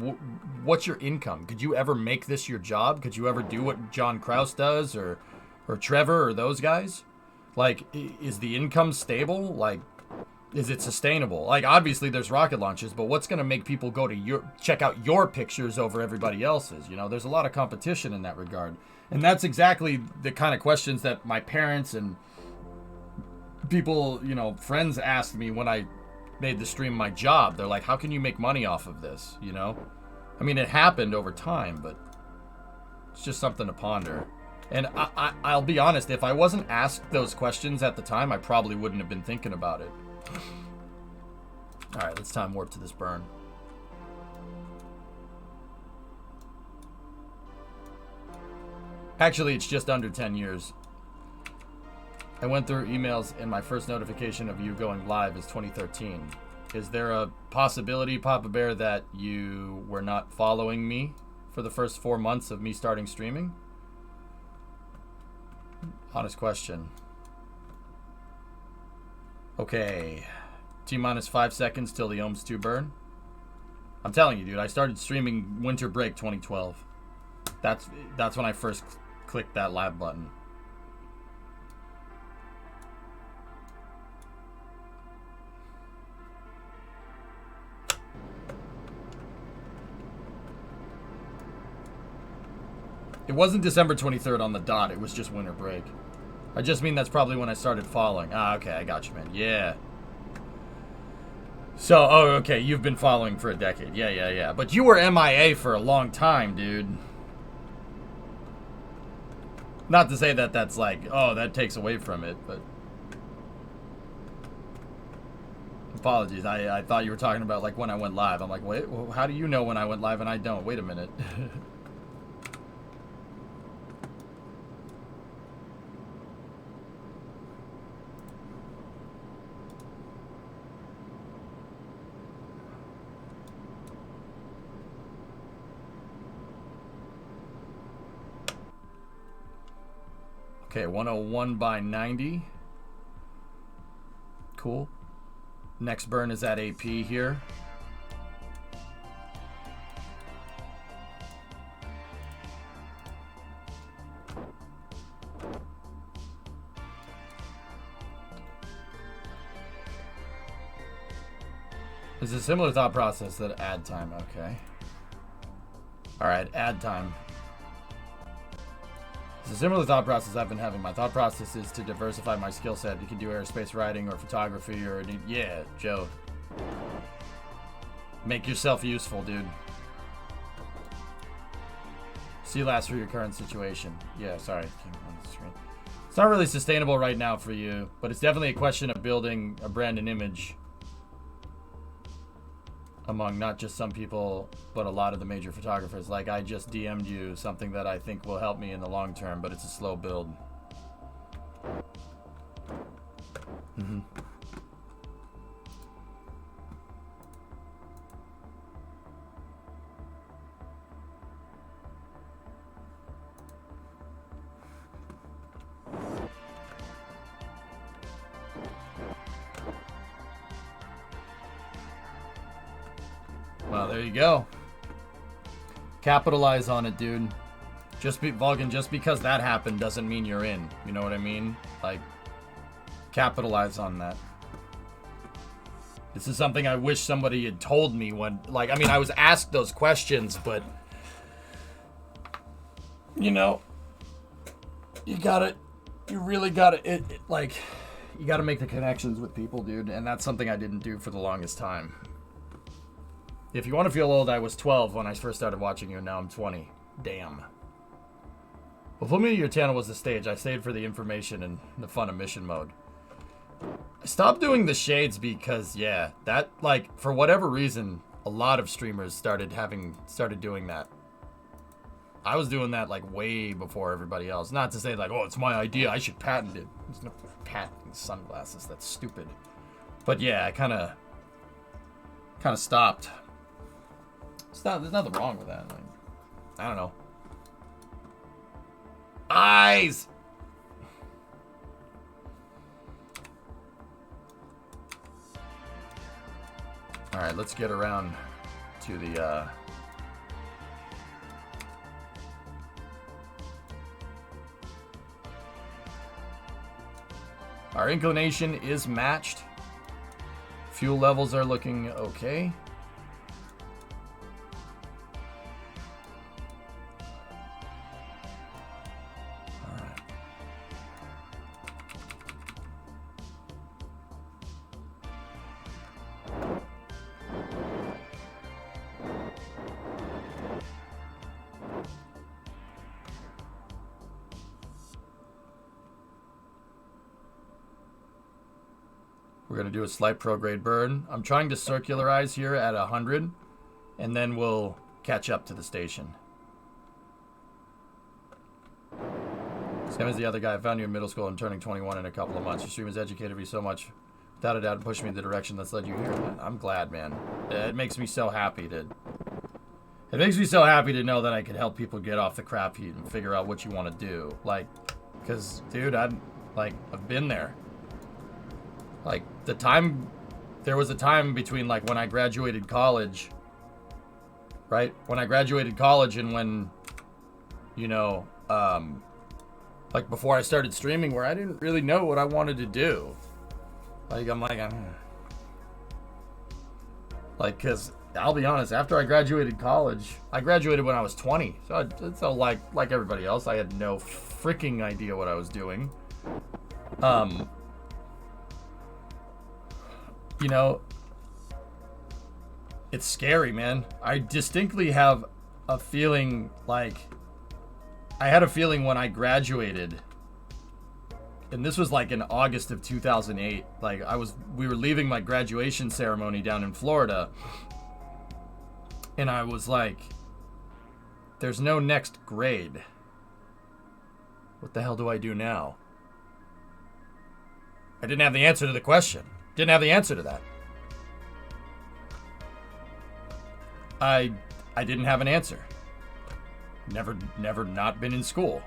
what's your income? Could you ever make this your job? Could you ever do what John Krause does, or Trevor, or those guys? Like, is the income stable? Like, is it sustainable? Like, obviously there's rocket launches, but what's going to make people go to check out your pictures over everybody else's? You know, there's a lot of competition in that regard. And that's exactly the kind of questions that my parents and people, you know, friends asked me when I made the stream my job. They're like, how can you make money off of this, you know? I mean, it happened over time, but it's just something to ponder. And I'll be honest, if I wasn't asked those questions at the time, I probably wouldn't have been thinking about it. Alright, let's time warp to this burn. Actually, it's just under 10 years. I went through emails and my first notification of you going live is 2013. Is there a possibility, Papa Bear, that you were not following me for the first 4 months of me starting streaming? Honest question. Okay. T-minus 5 seconds till the ohms 2 burn. I'm telling you, dude, I started streaming winter break 2012. That's when I first clicked that live button. It wasn't December 23rd on the dot. It was just winter break. I just mean that's probably when I started following. Ah, okay, I got you, man. Yeah. So, oh, okay, you've been following for a decade. Yeah. But you were MIA for a long time, dude. Not to say that that's like, oh, that takes away from it, but... Apologies, I thought you were talking about, like, when I went live. I'm like, wait, well, how do you know when I went live and I don't? Wait a minute. Okay, 101 by 90. Cool. Next burn is at AP here. It's a similar thought process that add time, okay. Alright, add time. It's a similar thought process I've been having. My thought process is to diversify my skill set. You can do aerospace writing or photography or... Yeah, Joe. Make yourself useful, dude. See last for your current situation. Yeah, sorry. It's not really sustainable right now for you, but it's definitely a question of building a brand and image among not just some people, but a lot of the major photographers. Like, I just DM'd you something that I think will help me in the long term, but it's a slow build. Mm-hmm. Well, there you go. Capitalize on it, dude. Vulcan, just because that happened doesn't mean you're in. You know what I mean? Like, capitalize on that. This is something I wish somebody had told me when, like, I mean, I was asked those questions, but, you know, you really gotta, like, you gotta make the connections with people, dude, and that's something I didn't do for the longest time. If you want to feel old, I was 12 when I first started watching you, and now I'm 20. Damn. Well, put me to your channel was the stage. I stayed for the information and the fun of mission mode. I stopped doing the shades because, yeah, that, like, for whatever reason, a lot of streamers started doing that. I was doing that, like, way before everybody else. Not to say, like, oh, it's my idea, I should patent it. There's no patenting sunglasses. That's stupid. But, yeah, I kind of stopped. There's nothing wrong with that. Like, I don't know. Eyes! Alright, let's get around to the, Our inclination is matched. Fuel levels are looking okay. We're going to do a slight prograde burn. I'm trying to circularize here at 100, and then we'll catch up to the station. Same as the other guy. I found you in middle school and turning 21 in a couple of months. Your stream has educated me so much. Without a doubt, and pushed me in the direction that's led you here. Man. I'm glad, man. It makes me so happy to... It makes me so happy to know that I can help people get off the crap heap and figure out what you want to do. Like, because, dude, I've been there. Like, there was a time between, like, when I graduated college, right? When I graduated college and when, you know, like, before I started streaming, where I didn't really know what I wanted to do. Like, because I'll be honest, after I graduated college, I graduated when I was 20. So like everybody else, I had no freaking idea what I was doing. You know, it's scary, man. I distinctly have a feeling like, I had a feeling when I graduated, and this was like in August of 2008, like we were leaving my graduation ceremony down in Florida, and I was like, there's no next grade. What the hell do I do now? I didn't have the answer to the question. Didn't have the answer to that. I didn't have an answer. Never not been in school.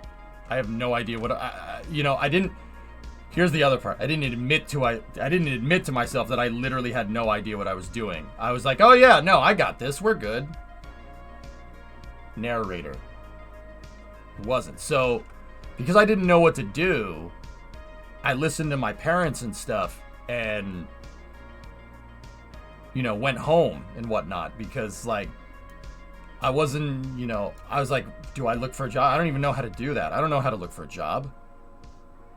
I have no idea what I didn't. Here's the other part. I didn't admit to myself that I literally had no idea what I was doing. I was like, oh yeah, no, I got this. We're good. Narrator. It wasn't. So, because I didn't know what to do, I listened to my parents and stuff and, you know, went home and whatnot because, like, I wasn't, you know, I was like, do I look for a job? I don't even know how to do that. I don't know how to look for a job.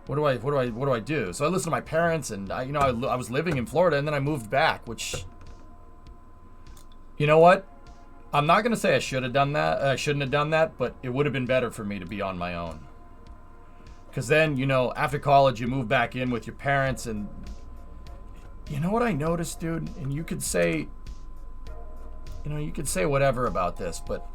What do I do? So I listened to my parents, and I was living in Florida, and then I moved back, which, you know what? I'm not going to say I should have done that. I shouldn't have done that, but it would have been better for me to be on my own. Because then, you know, after college, you move back in with your parents, and you know what I noticed, dude? And you could say, you know, you could say whatever about this, but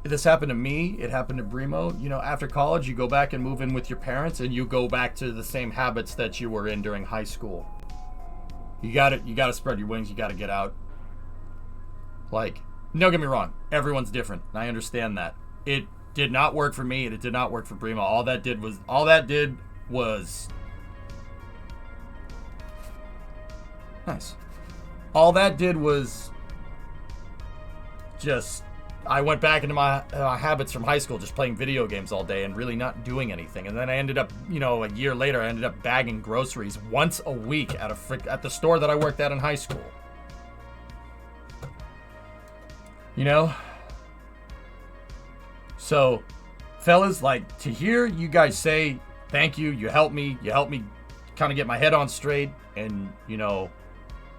this happened to me. It happened to Brimo. You know, after college, you go back and move in with your parents, and you go back to the same habits that you were in during high school. You gotta spread your wings. You gotta get out. Like, don't get me wrong. Everyone's different, and I understand that. It did not work for me, and it did not work for Brimo. All that did was nice. All that did was just, I went back into my habits from high school, just playing video games all day and really not doing anything. And then I ended up, you know, a year later, I ended up bagging groceries once a week at the store that I worked at in high school. You know? So, fellas, like, to hear you guys say, thank you, you helped me kind of get my head on straight, and, you know,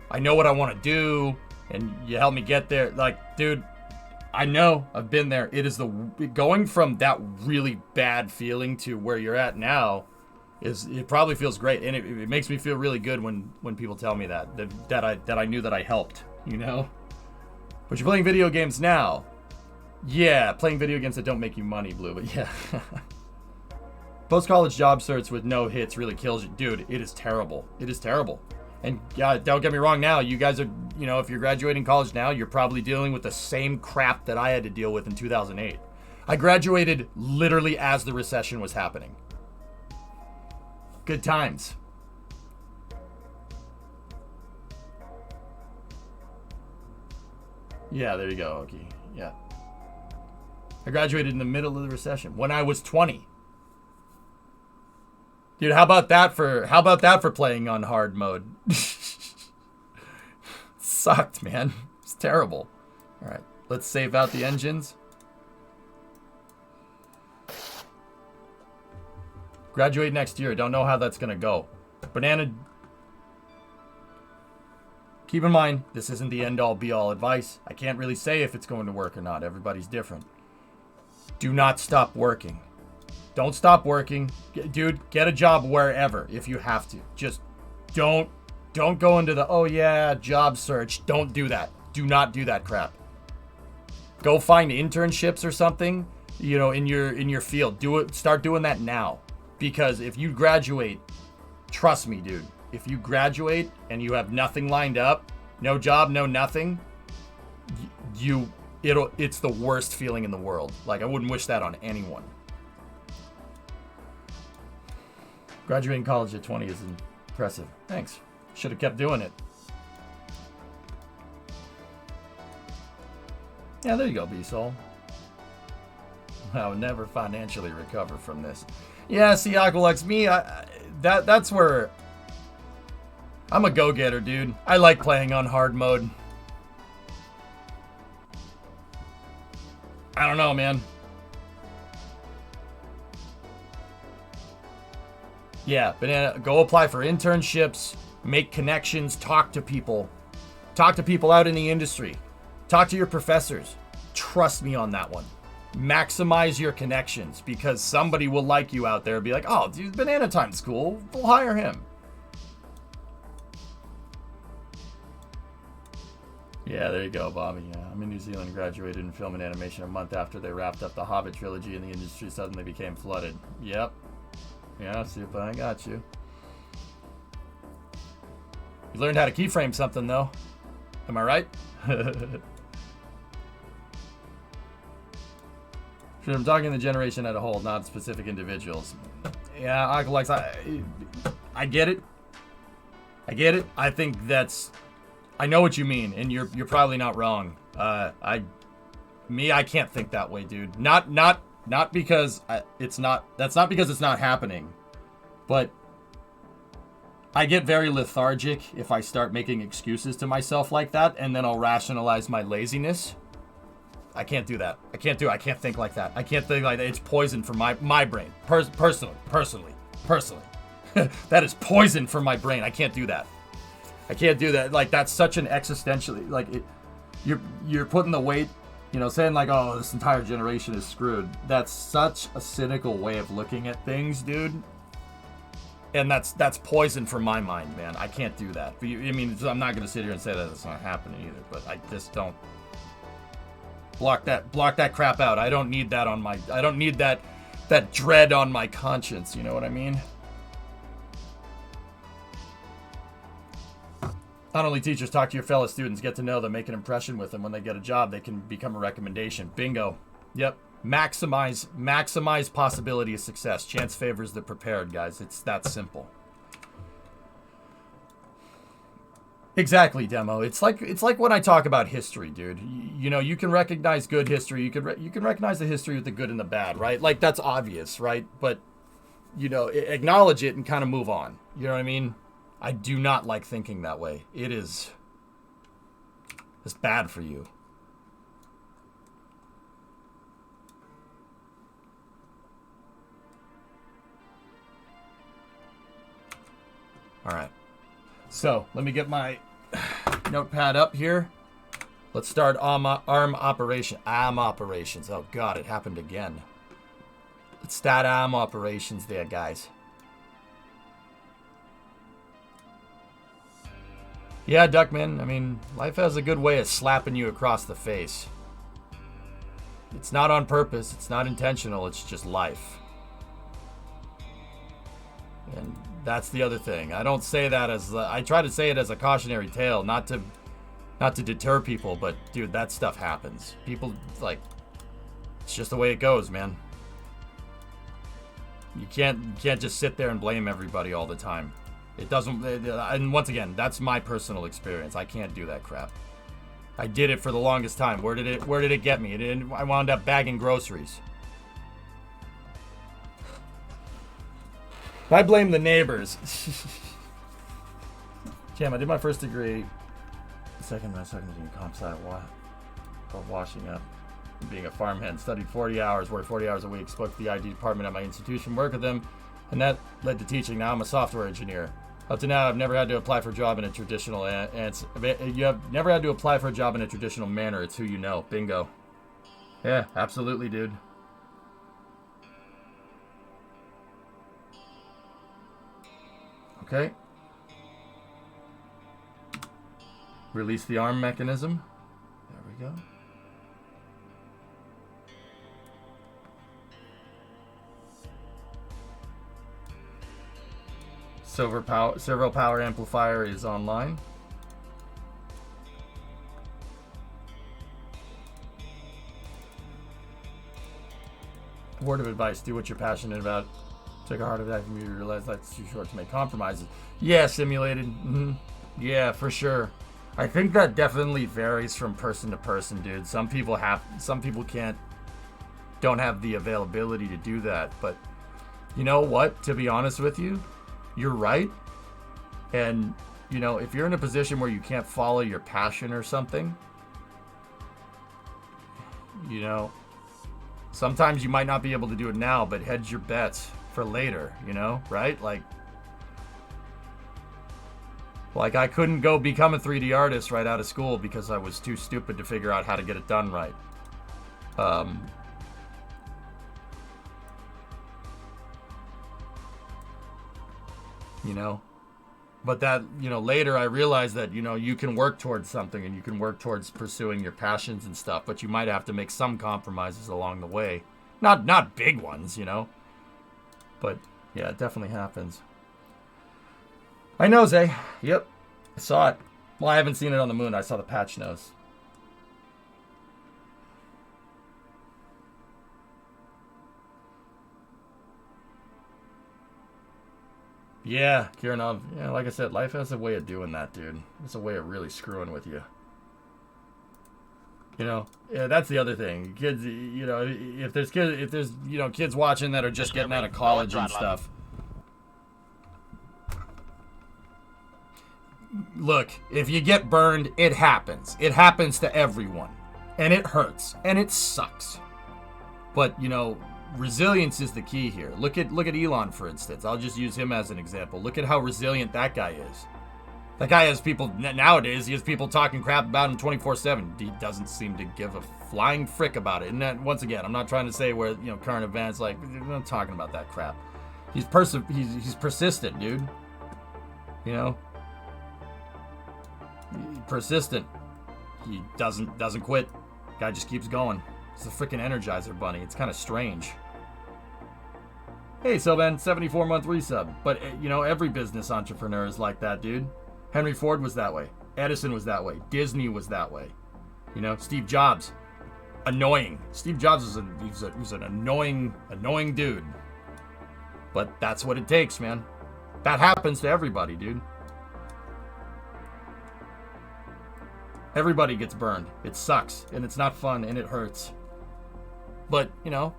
I know what I want to do, and you helped me get there. Like, dude, I know, I've been there. It is going from that really bad feeling to where you're at now, it probably feels great, and it makes me feel really good when people tell me that I knew that I helped, you know. But you're playing video games now. Yeah, playing video games that don't make you money, Blue. But yeah, post-college job search with no hits really kills you, dude. It is terrible. It is terrible. And yeah, don't get me wrong. Now you guys are, you know, if you're graduating college now, you're probably dealing with the same crap that I had to deal with in 2008. I graduated literally as the recession was happening. Good times. Yeah, there you go, Oki. Yeah. I graduated in the middle of the recession when I was 20. Dude, how about that for playing on hard mode? Sucked, man. It's terrible. All right, let's save out the engines. Graduate next year. Don't know how that's gonna go. Banana. Keep in mind, this isn't the end-all be-all advice. I can't really say if it's going to work or not. Everybody's different. Do not stop working. Don't stop working. Dude, get a job wherever if you have to. Just don't go into the, oh yeah, job search. Don't do that. Do not do that crap. Go find internships or something, you know, in your field. Do it. Start doing that now. Because if you graduate, trust me, dude, if you graduate and you have nothing lined up, no job, no nothing, it's the worst feeling in the world. Like, I wouldn't wish that on anyone. Graduating college at 20 is impressive. Thanks. Should have kept doing it. Yeah, there you go, B-Soul. I would never financially recover from this. Yeah, see, Aqualex, me, that's where I'm a go-getter, dude. I like playing on hard mode. I don't know, man. Yeah, Banana, go apply for internships, make connections, talk to people. Talk to people out in the industry. Talk to your professors. Trust me on that one. Maximize your connections, because somebody will like you out there and be like, oh, dude, Banana Time's cool. We'll hire him. Yeah, there you go, Bobby. Yeah, I'm in New Zealand, graduated in film and animation a month after they wrapped up the Hobbit trilogy and the industry suddenly became flooded. Yep. Yeah, super, I got you. You learned how to keyframe something, though. Am I right? Sure, I'm talking the generation as a whole, not specific individuals. Yeah, Aqualex, I get it. I get it. I think I know what you mean, and you're probably not wrong. I can't think that way, dude. Not because that's not because it's not happening, but I get very lethargic if I start making excuses to myself like that, and then I'll rationalize my laziness. I can't do that. I can't think like that. I can't think like that. It's poison for my brain. Personally. That is poison for my brain. I can't do that. I can't do that. Like, that's such an existentially, like, you're putting the weight, you know, saying like, oh, this entire generation is screwed. That's such a cynical way of looking at things, dude. And that's poison for my mind, man. I can't do that. But I mean, I'm not going to sit here and say that it's not happening either, but I just don't. Block that crap out. I don't need that I don't need that dread on my conscience, you know what I mean? Not only teachers, talk to your fellow students, get to know them, make an impression with them. When they get a job, they can become a recommendation. Bingo. Yep. Maximize possibility of success. Chance favors the prepared, guys. It's that simple. Exactly, Demo. It's like when I talk about history, dude. You know, you can recognize good history. You can recognize the history with the good and the bad, right? Like, that's obvious, right? But, you know, acknowledge it and kind of move on. You know what I mean? I do not like thinking that way. It's bad for you. All right. So, let me get my notepad up here. Let's start ARM operations. Oh, God, it happened again. Let's start ARM operations there, guys. Yeah, Duckman, I mean, life has a good way of slapping you across the face. It's not on purpose. It's not intentional. It's just life. And that's the other thing. I don't say that as I try to say it as a cautionary tale, not to deter people, but dude, that stuff happens. People, like, it's just the way it goes, man. You can't just sit there and blame everybody all the time. It doesn't, and once again, that's my personal experience. I can't do that crap. I did it for the longest time. Where did it get me? I wound up bagging groceries. I blame the neighbors. Jam, I did my first degree. Second in comp sci while washing up. Being a farmhand, studied 40 hours, worked 40 hours a week, spoke to the ID department at my institution, worked with them, and that led to teaching. Now I'm a software engineer. Up to now, I've never had to apply for a job in a traditional. You have never had to apply for a job in a traditional manner. It's who you know. Bingo. Yeah, absolutely, dude. Okay. Release the arm mechanism. There we go. Servo power amplifier is online. Word of advice: do what you're passionate about. Take a heart attack from you to realize that's too short to make compromises. Yeah, simulated. Yeah, for sure. I think that definitely varies from person to person, dude. Some people don't have the availability to do that. But you know what? To be honest with you, you're right. And you know, if you're in a position where you can't follow your passion or something, you know, sometimes you might not be able to do it now, but hedge your bets for later, you know, right? Like I couldn't go become a 3D artist right out of school because I was too stupid to figure out how to get it done right. You know, but that, you know, later I realized that, you know, you can work towards something and you can work towards pursuing your passions and stuff, but you might have to make some compromises along the way. Not big ones, you know, but yeah, it definitely happens. I know, Zay. Yep. I saw it. Well, I haven't seen it on the moon. I saw the patch nose. Yeah, Kiranov. Yeah, like I said, life has a way of doing that, dude. It's a way of really screwing with you. You know, yeah, that's the other thing. Kids, you know, if there's you know, kids watching that are just getting out of college and stuff. Look, if you get burned, it happens. It happens to everyone. And it hurts. And it sucks. But, you know, resilience is the key here. Look at Elon, for instance. I'll just use him as an example. Look at how resilient that guy is. That guy has people, nowadays, he has people talking crap about him 24/7. He doesn't seem to give a flying frick about it. And that, once again, I'm not trying to say where, you know, current events, like, I'm not talking about that crap. He's persistent, dude. You know? Persistent. He doesn't quit. Guy just keeps going. It's a freaking Energizer bunny. It's kind of strange. Hey, Sylvan, 74-month resub. But, you know, every business entrepreneur is like that, dude. Henry Ford was that way. Edison was that way. Disney was that way. You know, Steve Jobs. Annoying. Steve Jobs was an annoying dude. But that's what it takes, man. That happens to everybody, dude. Everybody gets burned. It sucks, and it's not fun, and it hurts. But, you know,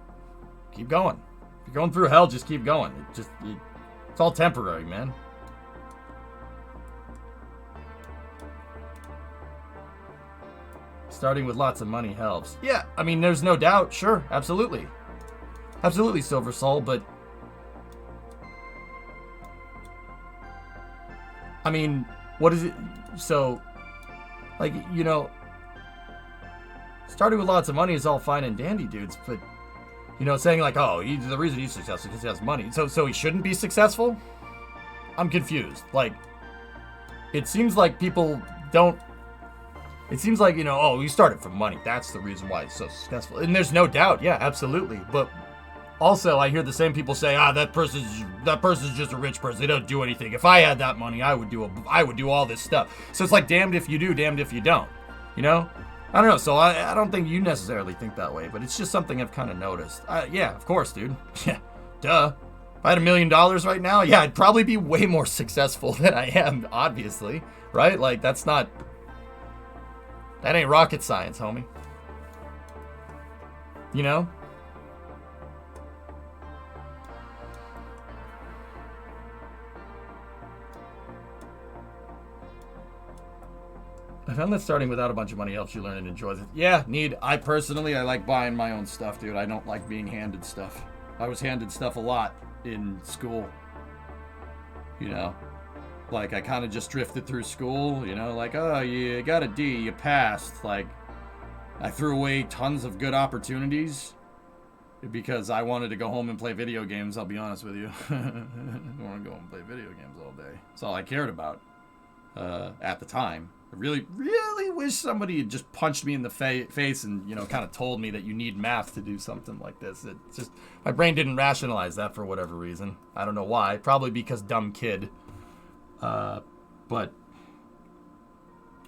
keep going. If you're going through hell, just keep going. It's all temporary, man. Starting with lots of money helps. Yeah, I mean, there's no doubt. Sure, absolutely. Absolutely, Silver Soul, but... I mean, what is it? So... Like, you know, starting with lots of money is all fine and dandy, dudes, but, you know, saying like, oh, the reason he's successful is because he has money. So he shouldn't be successful? I'm confused. Like, it seems like people don't, it seems like, you know, oh, he started from money. That's the reason why he's so successful. And there's no doubt. Yeah, absolutely. But also, I hear the same people say, that person's just a rich person. They don't do anything. If I had that money, I would do all this stuff. So it's like damned if you do, damned if you don't. You know? I don't know. So I don't think you necessarily think that way, but it's just something I've kind of noticed. Yeah, of course, dude. Yeah, duh. If I had $1 million right now, yeah, I'd probably be way more successful than I am, obviously. Right? Like, that ain't rocket science, homie. You know? I found that starting without a bunch of money helps you learn and enjoy it. Yeah, I personally like buying my own stuff, dude. I don't like being handed stuff. I was handed stuff a lot in school. You know? Like, I kind of just drifted through school, you know? Like, oh, you got a D, you passed. Like, I threw away tons of good opportunities because I wanted to go home and play video games, I'll be honest with you. I want to go and play video games all day. That's all I cared about at the time. I really, really wish somebody had just punched me in the face and, you know, kind of told me that you need math to do something like this. It just, my brain didn't rationalize that for whatever reason. I don't know why. Probably because dumb kid. But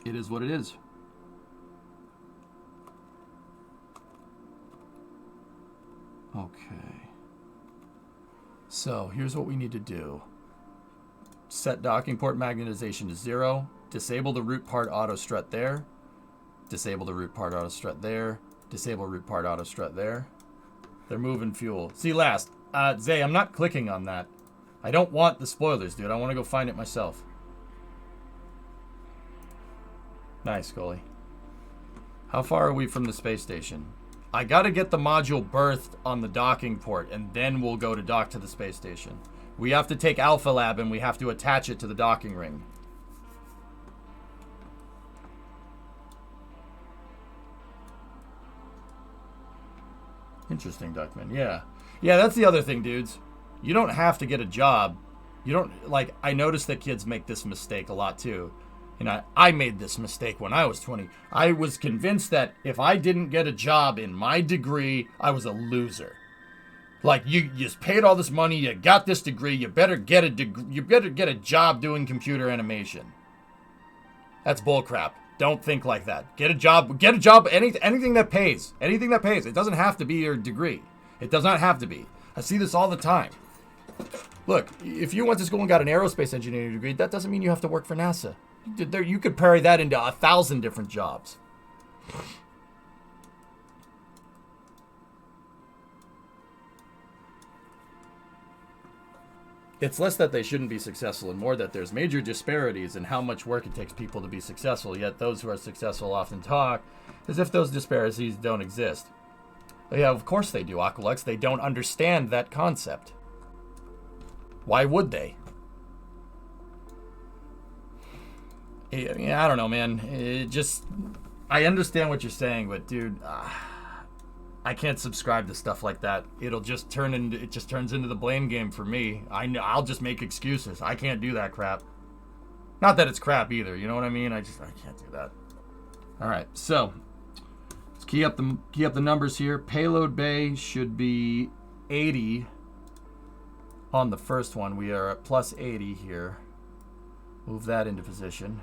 it is what it is. Okay. So here's what we need to do. Set docking port magnetization to 0. Disable the root part auto strut there. Disable the root part auto strut there. Disable root part auto strut there. They're moving fuel. See last. Zay, I'm not clicking on that. I don't want the spoilers, dude. I want to go find it myself. Nice, Scully. How far are we from the space station? I gotta get the module berthed on the docking port, and then we'll go to dock to the space station. We have to take Alpha Lab, and we have to attach it to the docking ring. Interesting, Duckman. Yeah. Yeah, that's the other thing, dudes. You don't have to get a job. You don't, like, I noticed that kids make this mistake a lot, too. And I made this mistake when I was 20. I was convinced that if I didn't get a job in my degree, I was a loser. Like, you just paid all this money, you got this degree, you better get a degree, you better get a job doing computer animation. That's bullcrap. Don't think like that. Get a job, anything that pays. Anything that pays. It doesn't have to be your degree. It does not have to be. I see this all the time. Look, if you went to school and got an aerospace engineering degree, that doesn't mean you have to work for NASA. You could parry that into 1,000 different jobs. It's less that they shouldn't be successful and more that there's major disparities in how much work it takes people to be successful, yet those who are successful often talk as if those disparities don't exist. But yeah, of course they do, Aqualex. They don't understand that concept. Why would they? Yeah, I don't know, man. I understand what you're saying, but dude, I can't subscribe to stuff like that. It just turns into the blame game for me. I'll just make excuses. I can't do that crap. Not that it's crap either. You know what I mean? I can't do that. All right, so let's key up the numbers here. Payload bay should be 80 on the first one. We are at plus 80 here. Move that into position.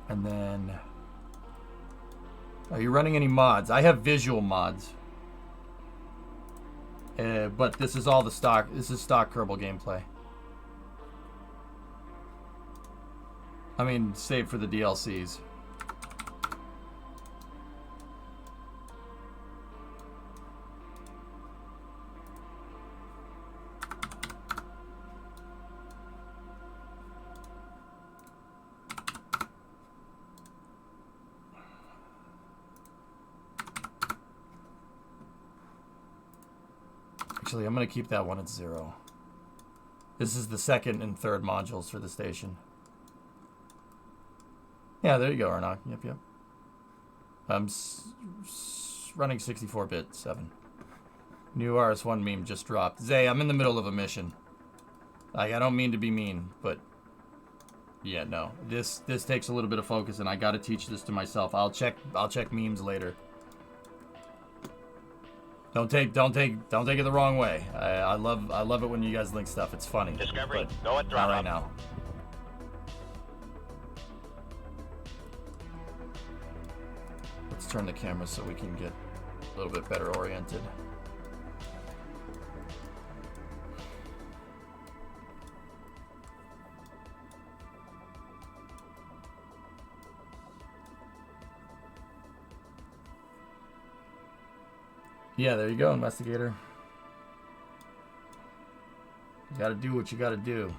And then, are you running any mods? I have visual mods. But this is all the stock. This is stock Kerbal gameplay. I mean, save for the DLCs. Actually, I'm going to keep that one at 0. This is the second and third modules for the station. Yeah, there you go, Arnok. Yep. I'm running 64-bit 7. New RS1 meme just dropped. Zay, I'm in the middle of a mission. I don't mean to be mean, but yeah, no. This takes a little bit of focus, and I got to teach this to myself. I'll check memes later. Don't take it the wrong way. I love it when you guys link stuff. It's funny. Discovery, go at throttle. Not right now. Let's turn the camera so we can get a little bit better oriented. Yeah, there you go, investigator. You gotta do what you gotta do.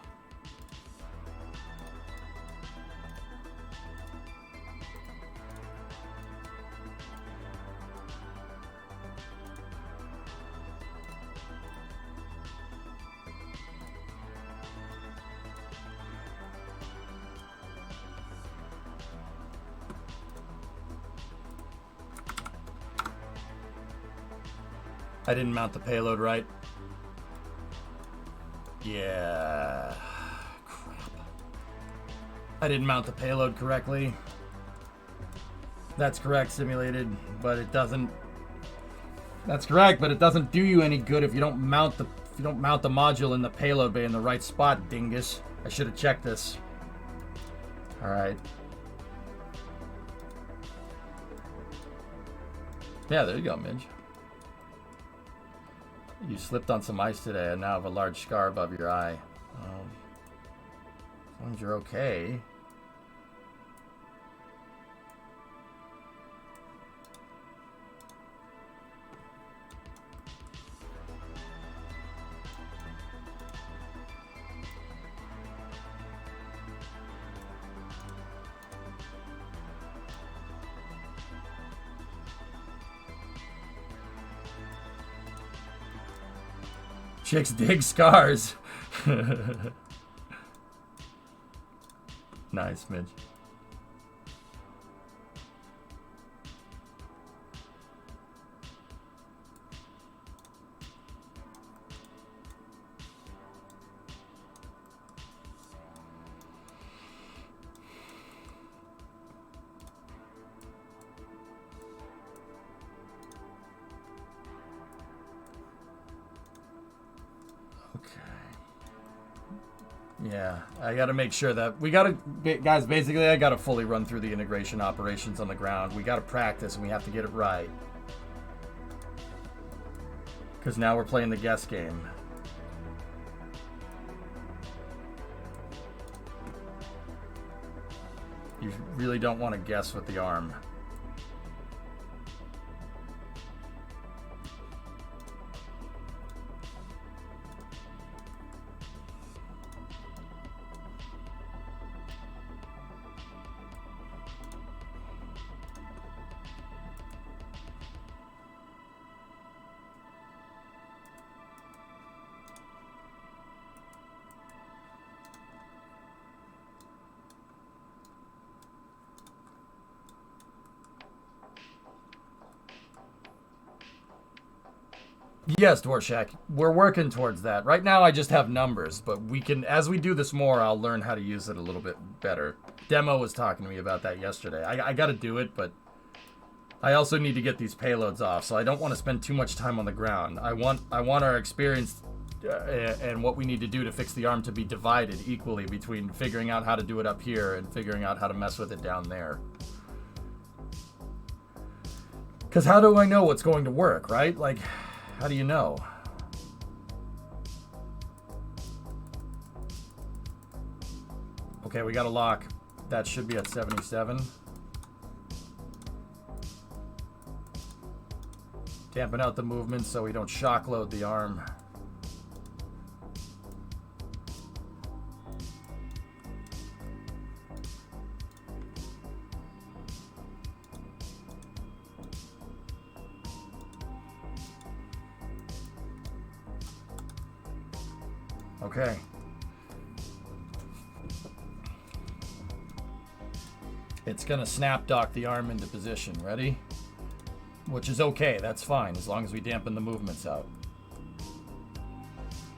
I didn't mount the payload right. Yeah. Crap. I didn't mount the payload correctly. That's correct, simulated, but it doesn't. That's correct, but it doesn't do you any good if you don't mount the module in the payload bay in the right spot, dingus. I should have checked this. All right. Yeah, there you go, Midge. You slipped on some ice today and now have a large scar above your eye. As long as you're okay. Chicks dig scars. Nice, Midge. Yeah, I got to make sure that we got to, guys, basically I got to fully run through the integration operations on the ground. We got to practice and we have to get it right. Because now we're playing the guess game. You really don't want to guess with the arm. Yes, Dvorshak, we're working towards that. Right now I just have numbers, but we can, as we do this more, I'll learn how to use it a little bit better. Demo was talking to me about that yesterday. I got to do it, but I also need to get these payloads off, so I don't want to spend too much time on the ground. I want our experience and what we need to do to fix the arm to be divided equally between figuring out how to do it up here and figuring out how to mess with it down there. Because how do I know what's going to work, right? Like, how do you know? Okay, we got a lock. That should be at 77. Dampen out the movement so we don't shock load the arm. Okay. It's gonna snap dock the arm into position. Ready? Which is okay, that's fine, as long as we dampen the movements out.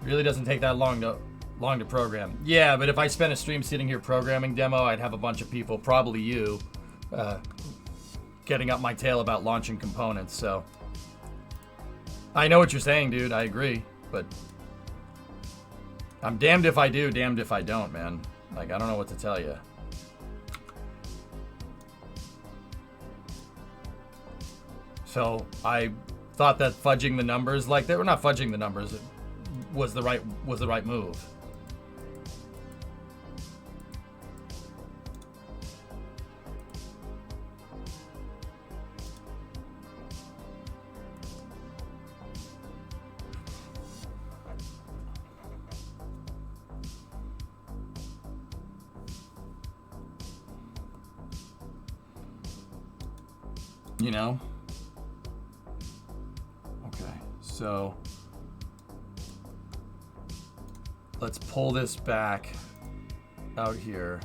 Really doesn't take that long to program. Yeah, but if I spent a stream sitting here programming demo, I'd have a bunch of people, probably you, getting up my tail about launching components, so. I know what you're saying, dude, I agree, but I'm damned if I do, damned if I don't, man. Like, I don't know what to tell you. So I thought that fudging the numbers, like they were not fudging the numbers, was the right move. You know? So let's pull this back out here.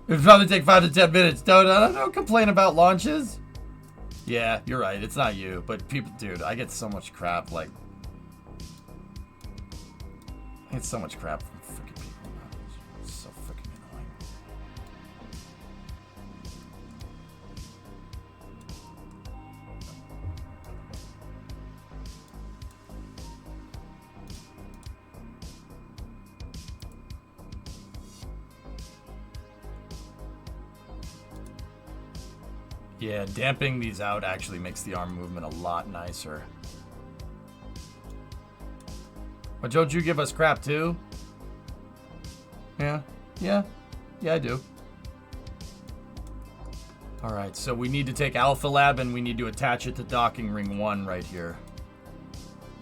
It'd probably take 5 to 10 minutes. Don't complain about launches. Yeah, you're right. It's not you, but people, dude, I get so much crap. Like, I get so much crap from freaking people. It's so freaking annoying. Yeah, damping these out actually makes the arm movement a lot nicer. But don't you give us crap too? Yeah, yeah, yeah, I do. All right, so we need to take Alpha Lab and we need to attach it to docking ring 1 right here.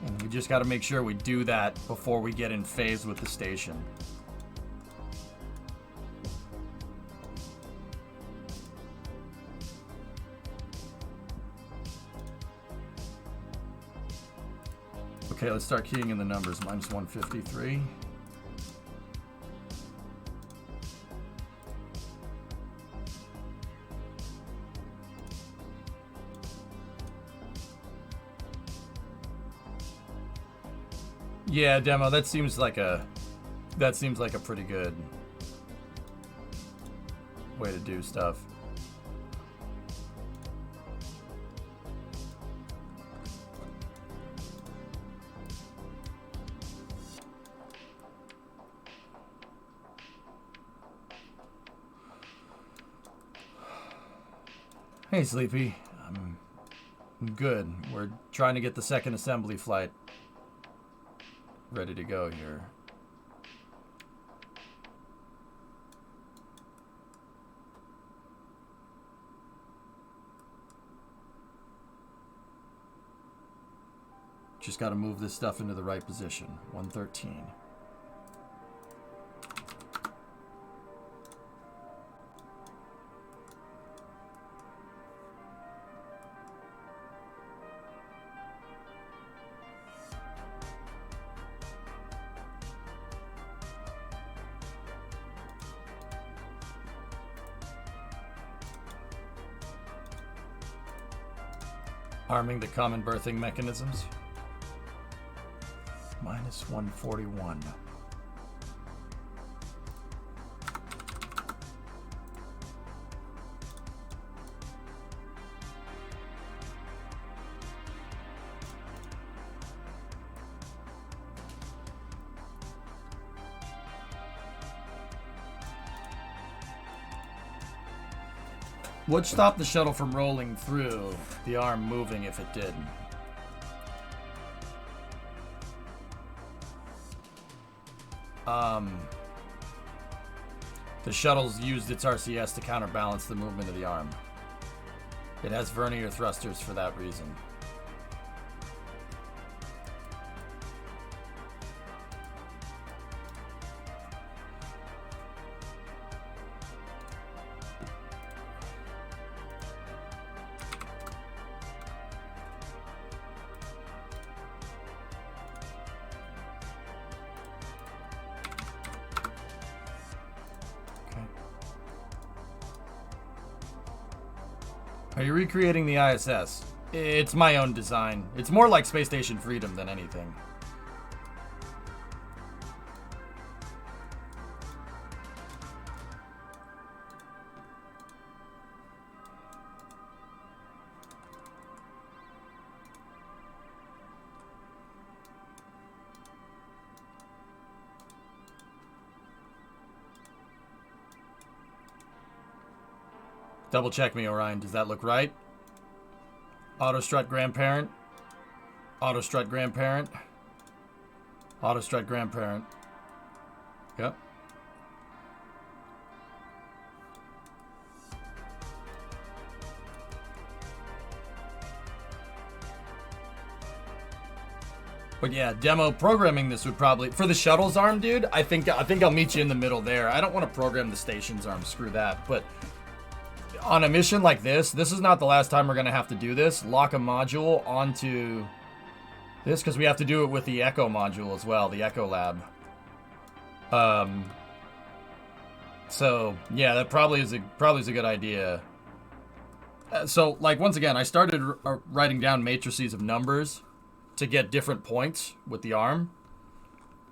And we just got to make sure we do that before we get in phase with the station. Okay, let's start keying in the numbers. Minus 153. Yeah, demo. That seems like a pretty good way to do stuff. Hey, Sleepy. I'm good. We're trying to get the second assembly flight ready to go here. Just got to move this stuff into the right position. 113. Arming the common berthing mechanisms. Minus 141. Would stop the shuttle from rolling through, the arm moving if it did. The shuttle's used its RCS to counterbalance the movement of the arm. It has vernier thrusters for that reason. Are you recreating the ISS? It's my own design. It's more like Space Station Freedom than anything. Double check me, Orion. Does that look right? Auto strut grandparent. Auto strut grandparent. Auto strut grandparent. Yep. But yeah, demo programming this would probably for the shuttle's arm, dude. I think I'll meet you in the middle there. I don't want to program the station's arm. Screw that. But on a mission like this is not the last time we're going to have to do this. Lock a module onto this, because we have to do it with the Echo module as well, the Echo Lab. So, yeah, that probably is a good idea. So, like, once again, I started writing down matrices of numbers to get different points with the arm,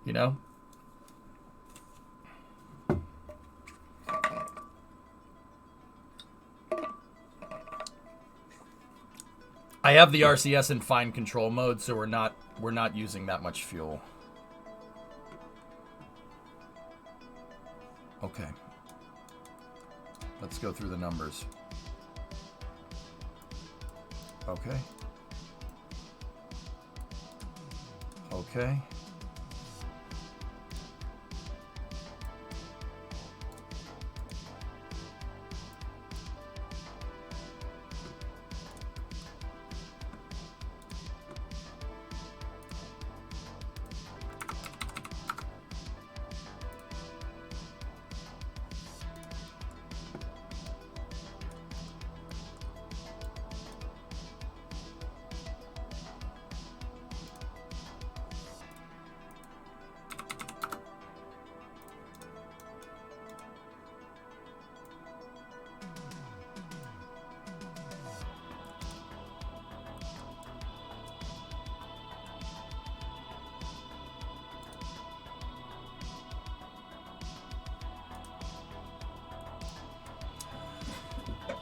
you know? I have the RCS in fine control mode, so we're not using that much fuel. Okay. Let's go through the numbers. Okay. Okay.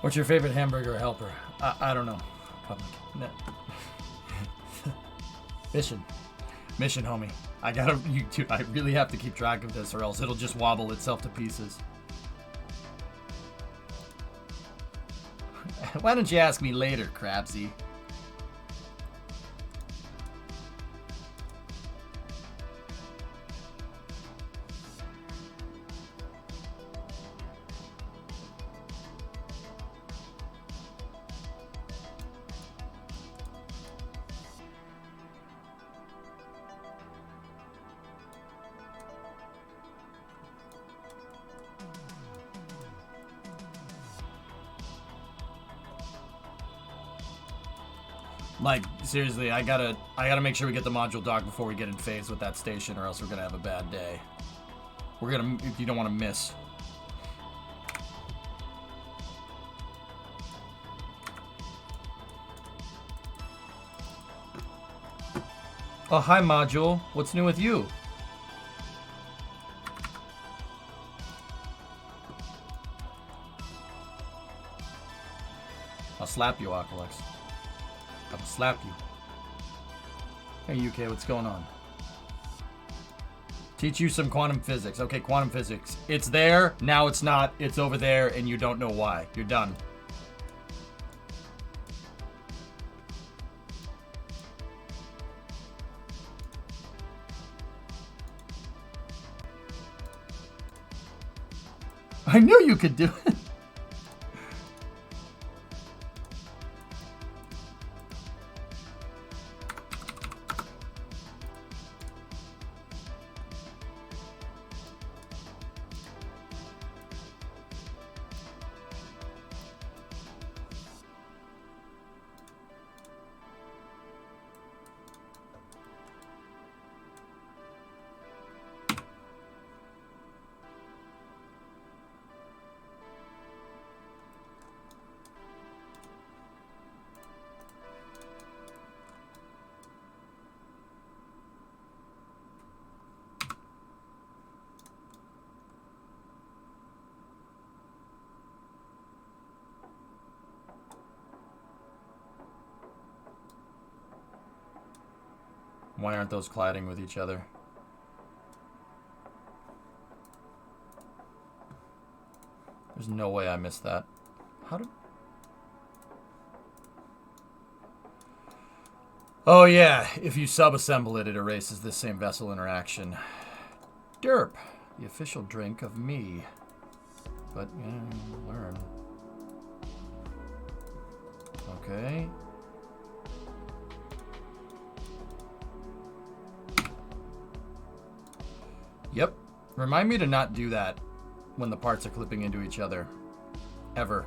What's your favorite hamburger helper? I don't know. Public. No. Mission, homie. I gotta, I really have to keep track of this or else it'll just wobble itself to pieces. Why don't you ask me later, Crabsy? Like, seriously, I gotta make sure we get the module dock before we get in phase with that station, or else we're gonna have a bad day. You don't want to miss. Oh, hi, module. What's new with you? I'll slap you, Aqualex. I'll slap you. Hey, UK, what's going on? Teach you some quantum physics. Okay, quantum physics. It's there, now it's not. It's over there, and you don't know why. You're done. I knew you could do it. Why aren't those colliding with each other? There's no way I missed that. How did... Oh yeah, if you sub-assemble it, it erases this same vessel interaction. Derp, the official drink of me. But, yeah, learn. Okay. Yep. Remind me to not do that when the parts are clipping into each other. Ever.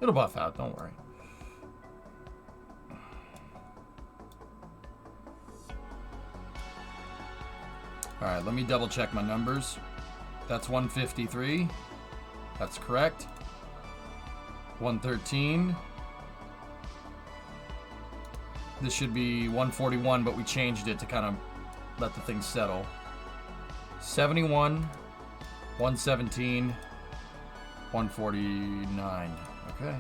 It'll buff out, don't worry. Alright, let me double check my numbers. That's 153. That's correct. 113. This should be 141, but we changed it to kind of let the thing settle. 71, 117, 149. Okay.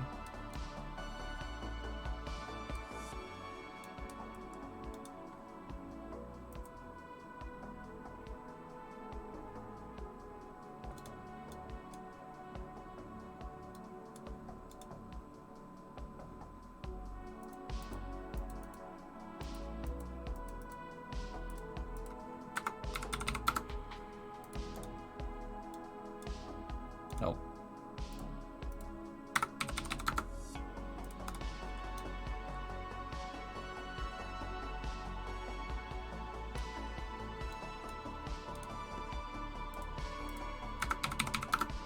Nope.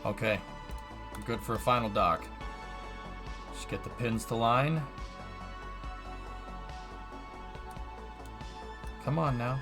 Okay. Good for a final dock. Just get the pins to line. Come on now.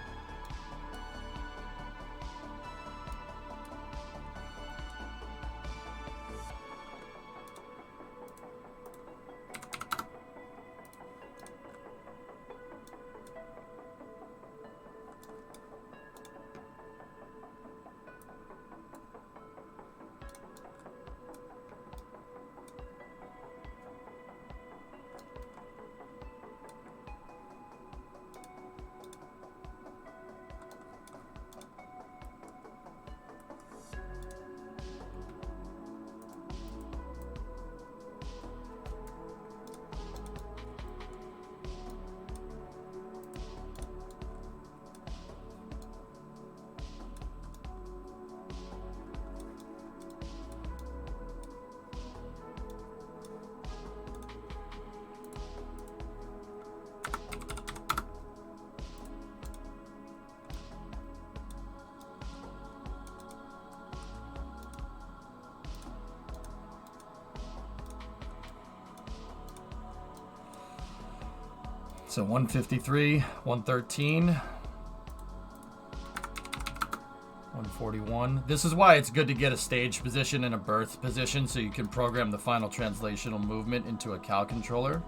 So 153, 113, 141. This is why it's good to get a stage position and a berth position so you can program the final translational movement into a Cal controller.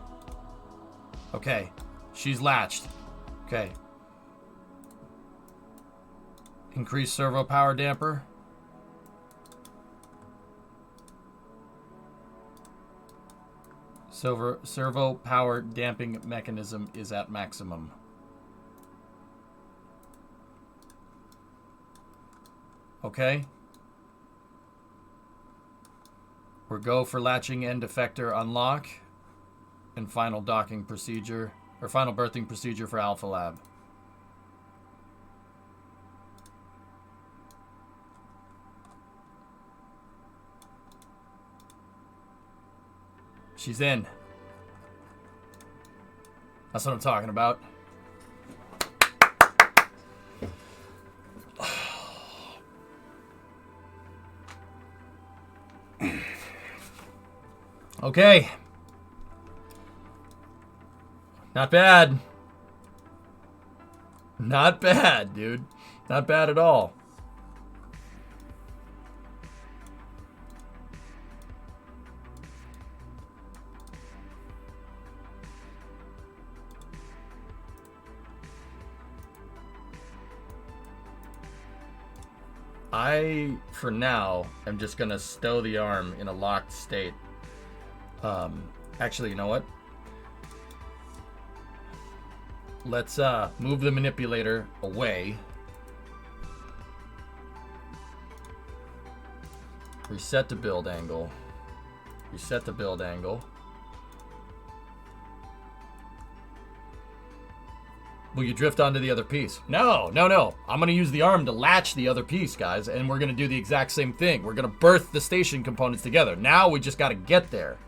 Okay, she's latched. Okay. Increase servo power damper. Servo power damping mechanism is at maximum. Okay. We're go for latching end effector unlock and final docking procedure or final berthing procedure for Alpha Lab. She's in. That's what I'm talking about. Okay. Not bad. Not bad, dude. Not bad at all. I, for now, am just going to stow the arm in a locked state. Actually, you know what? Let's move the manipulator away. Reset the build angle. Reset the build angle. Will you drift onto the other piece? No, no, no. I'm going to use the arm to latch the other piece, guys, and we're going to do the exact same thing. We're going to berth the station components together. Now we just got to get there.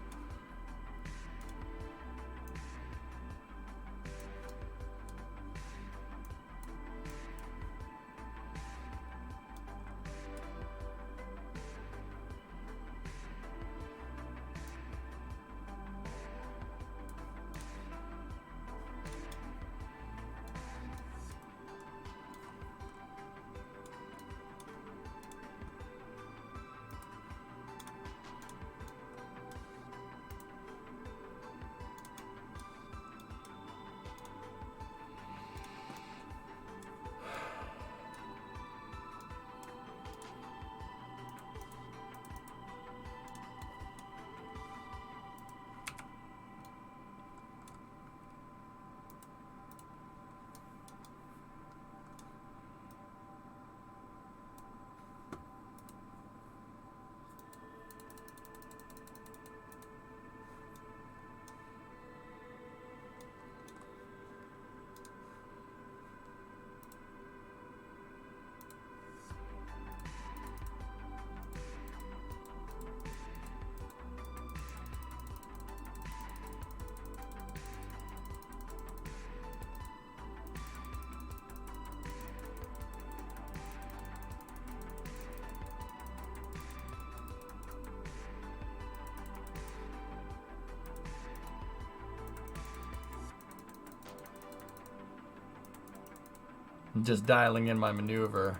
I'm just dialing in my maneuver.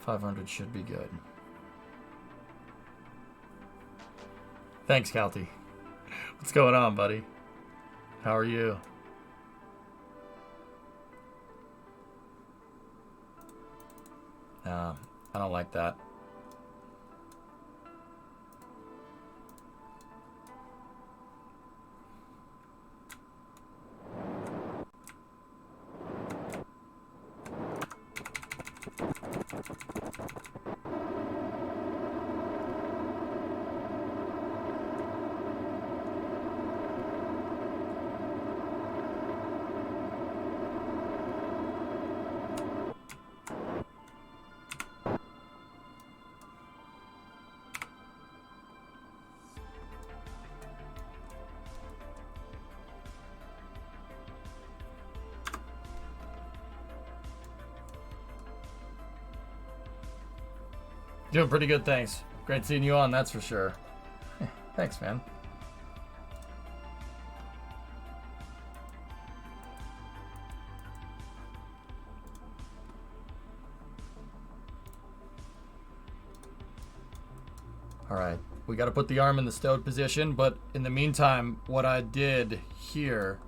$500 should be good. Thanks, Calty. What's going on, buddy? How are you? I don't like that. Doing pretty good, thanks. Great seeing you on, that's for sure. Thanks, man. All right, we got to put the arm in the stowed position, but in the meantime, what I did here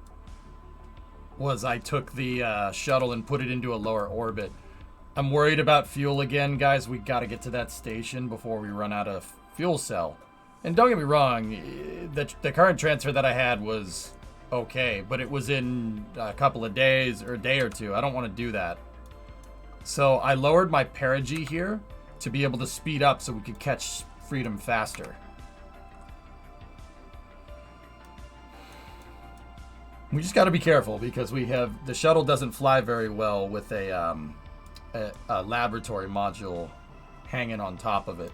was I took the shuttle and put it into a lower orbit. I'm worried about fuel again, guys. We got to get to that station before we run out of fuel cell. And don't get me wrong, the current transfer that I had was okay, but it was in a couple of days or a day or two. I don't want to do that. So I lowered my perigee here to be able to speed up so we could catch Freedom faster. We just got to be careful because the shuttle doesn't fly very well with a laboratory module hanging on top of it.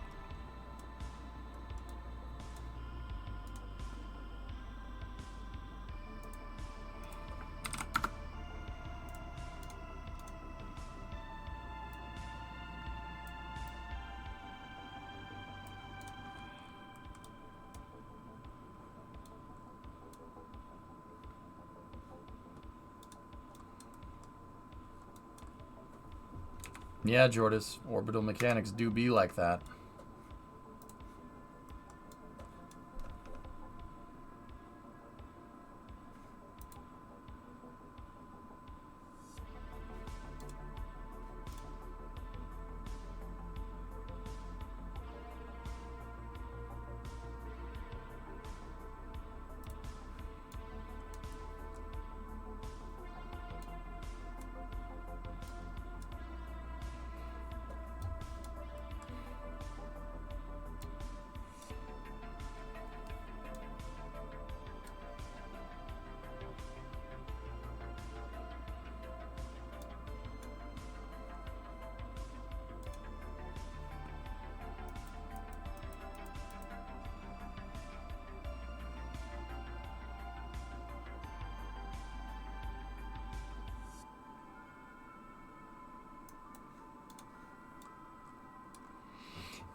Yeah, Jordis, orbital mechanics do be like that.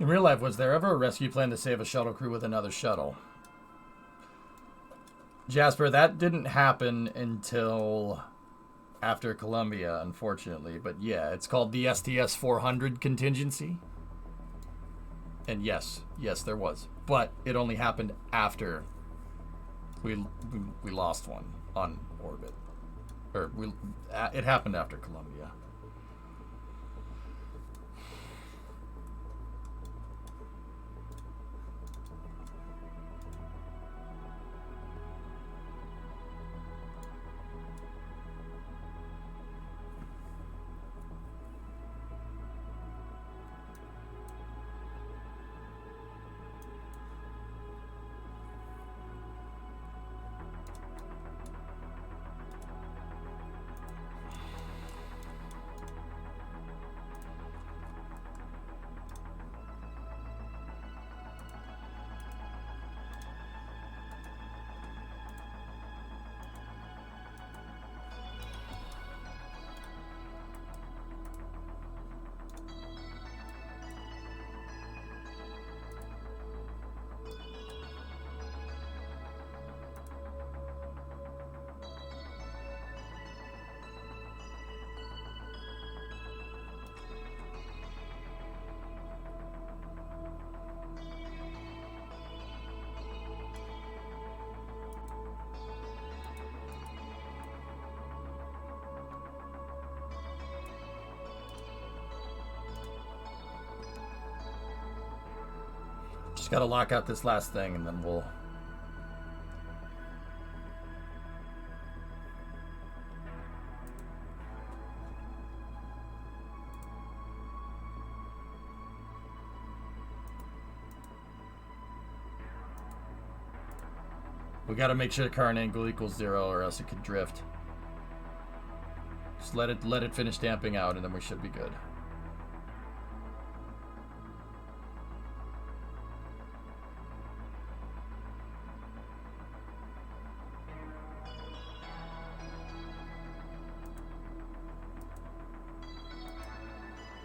In real life, was there ever a rescue plan to save a shuttle crew with another shuttle? Jasper, that didn't happen until after Columbia, unfortunately. But yeah, it's called the STS-400 contingency. And yes, there was. But it only happened after we lost one on orbit. Or it happened after Columbia. Just gotta lock out this last thing and then we'll... We gotta make sure the current angle equals 0 or else it could drift. Just let it finish damping out and then we should be good.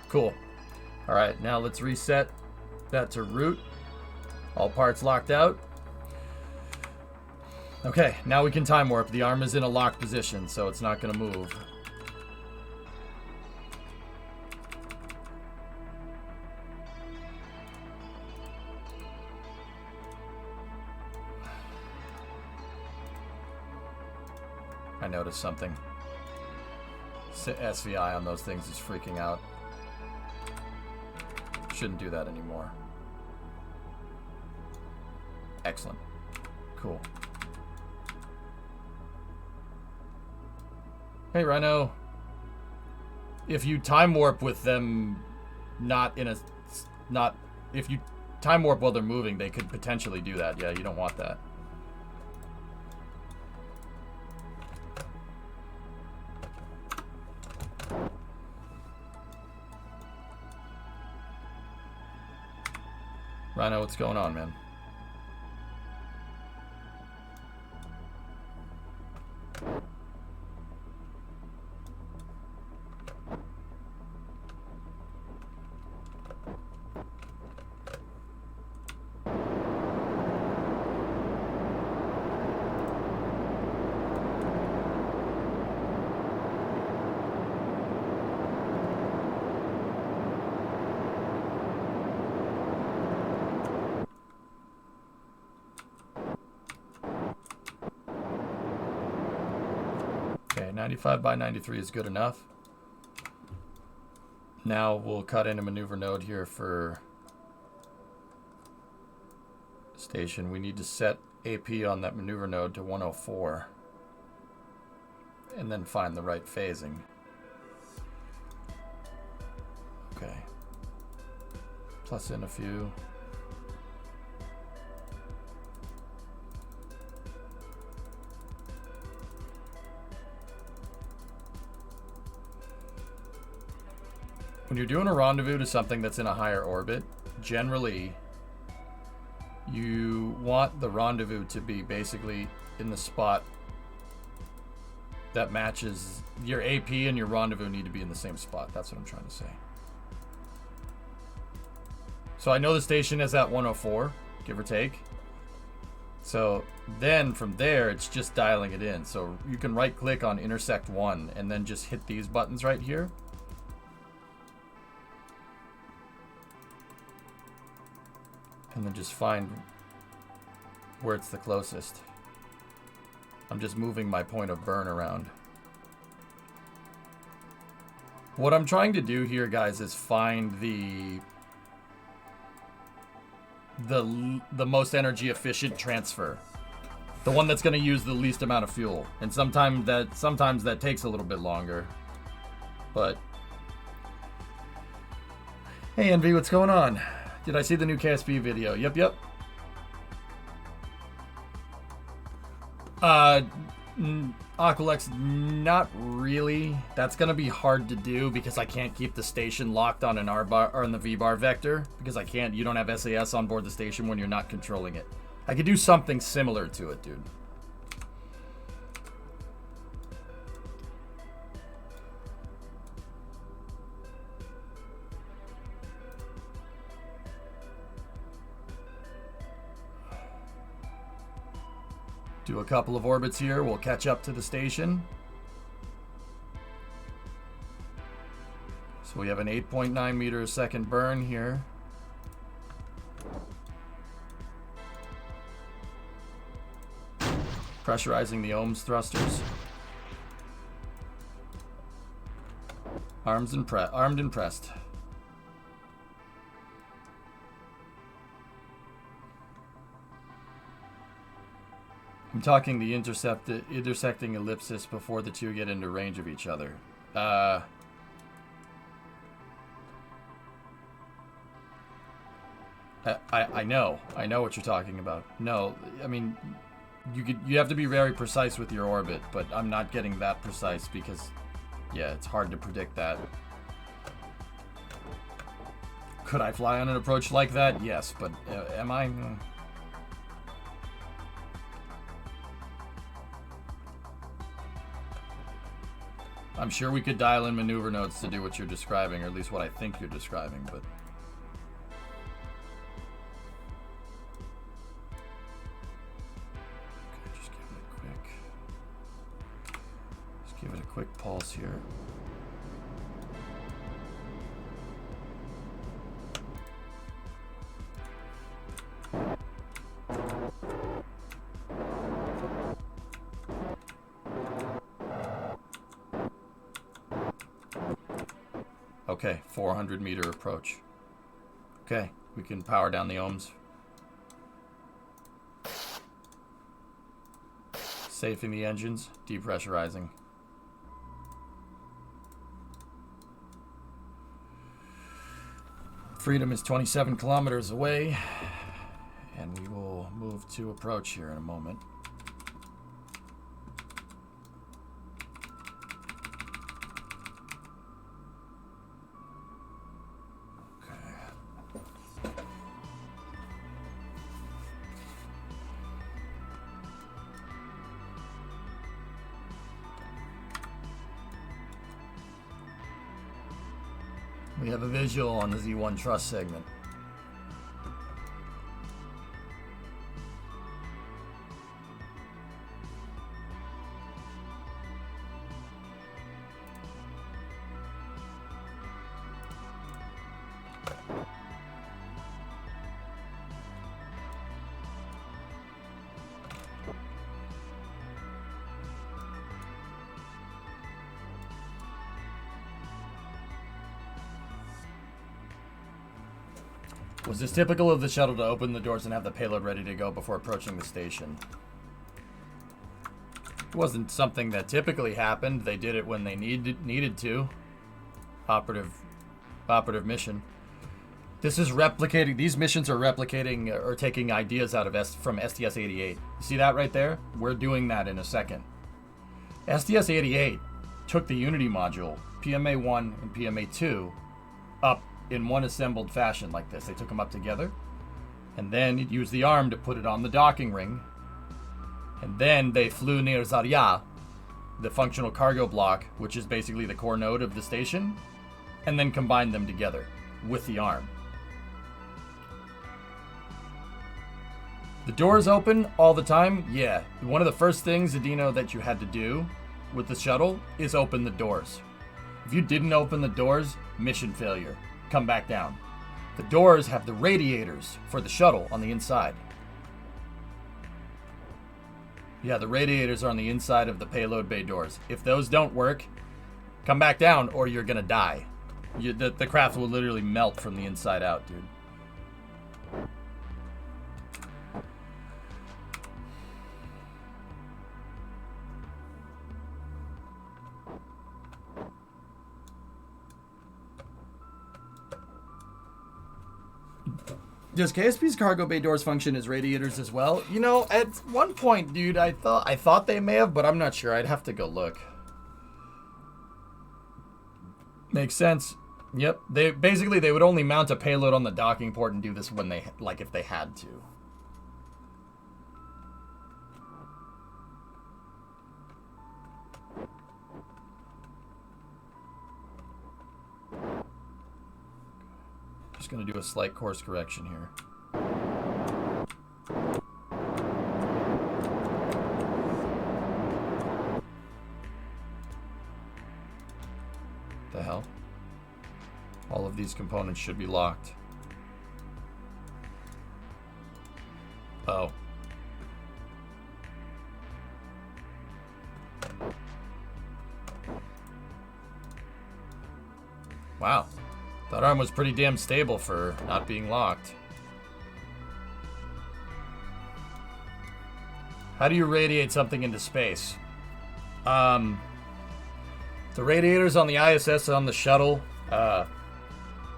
Cool. All right, now let's reset that to root. All parts locked out. Okay, now we can time warp. The arm is in a locked position, so it's not going to move. I noticed something. SVI on those things is freaking out. Shouldn't do that anymore. Excellent. Cool. Hey, Rhino. If you time warp with them if you time warp while they're moving, they could potentially do that. Yeah, you don't want that. Rhino, what's going on, man? Okay, 95 by 93 is good enough. Now we'll cut in a maneuver node here for station. We need to set AP on that maneuver node to 104 and then find the right phasing. Okay. Plus in a few. When you're doing a rendezvous to something that's in a higher orbit, generally you want the rendezvous to be basically in the spot that matches your AP, and your rendezvous need to be in the same spot. That's what I'm trying to say. So I know the station is at 104, give or take. So then from there, it's just dialing it in. So you can right click on intersect 1 and then just hit these buttons right here. And then just find where it's the closest. I'm just moving my point of burn around. What I'm trying to do here, guys, is find the most energy efficient transfer. The one that's going to use the least amount of fuel. And sometimes that takes a little bit longer. But hey, Envy, what's going on? Did I see the new KSP video? Yep. Aqualex, not really. That's gonna be hard to do because I can't keep the station locked on an R bar or on the V bar vector because I can't. You don't have SAS on board the station when you're not controlling it. I could do something similar to it, dude. Do a couple of orbits here. We'll catch up to the station. So we have an 8.9 meters a second burn here. Pressurizing the ohms thrusters. Armed and pressed. I'm talking the intersecting ellipsis before the two get into range of each other. I know what you're talking about. No, I mean, you have to be very precise with your orbit, but I'm not getting that precise because, yeah, it's hard to predict that. Could I fly on an approach like that? Yes, but am I? I'm sure we could dial in maneuver nodes to do what you're describing, or at least what I think you're describing, but... Okay, just give it a quick pulse here. Okay, 400 meter approach. Okay, we can power down the ohms. Safing the engines, depressurizing. Freedom is 27 kilometers away, and we will move to approach here in a moment. We have a visual on the Z1 Trust segment. Was this typical of the shuttle to open the doors and have the payload ready to go before approaching the station? It wasn't something that typically happened. They did it when they needed to. Operative mission. This is replicating. These missions are replicating or taking ideas out of from STS-88. You see that right there? We're doing that in a second. STS-88 took the Unity module, PMA-1 and PMA-2, up in one assembled fashion like this. They took them up together, and then it used the arm to put it on the docking ring, and then they flew near Zarya, the functional cargo block, which is basically the core node of the station, and then combined them together with the arm. The doors open all the time? Yeah. One of the first things, Adino, that you had to do with the shuttle is open the doors. If you didn't open the doors, mission failure. Come back down. The doors have the radiators for the shuttle on the inside. Yeah, the radiators are on the inside of the payload bay doors. If those don't work, come back down or you're gonna die. The craft will literally melt from the inside out, dude. Does KSP's cargo bay doors function as radiators as well? You know, at one point, dude, I thought they may have, but I'm not sure. I'd have to go look. Makes sense. Yep. They would only mount a payload on the docking port and do this when they if they had to. Just gonna do a slight course correction here. The hell? All of these components should be locked. Oh. Wow. That arm was pretty damn stable for not being locked. How do you radiate something into space? The radiators on the ISS on the shuttle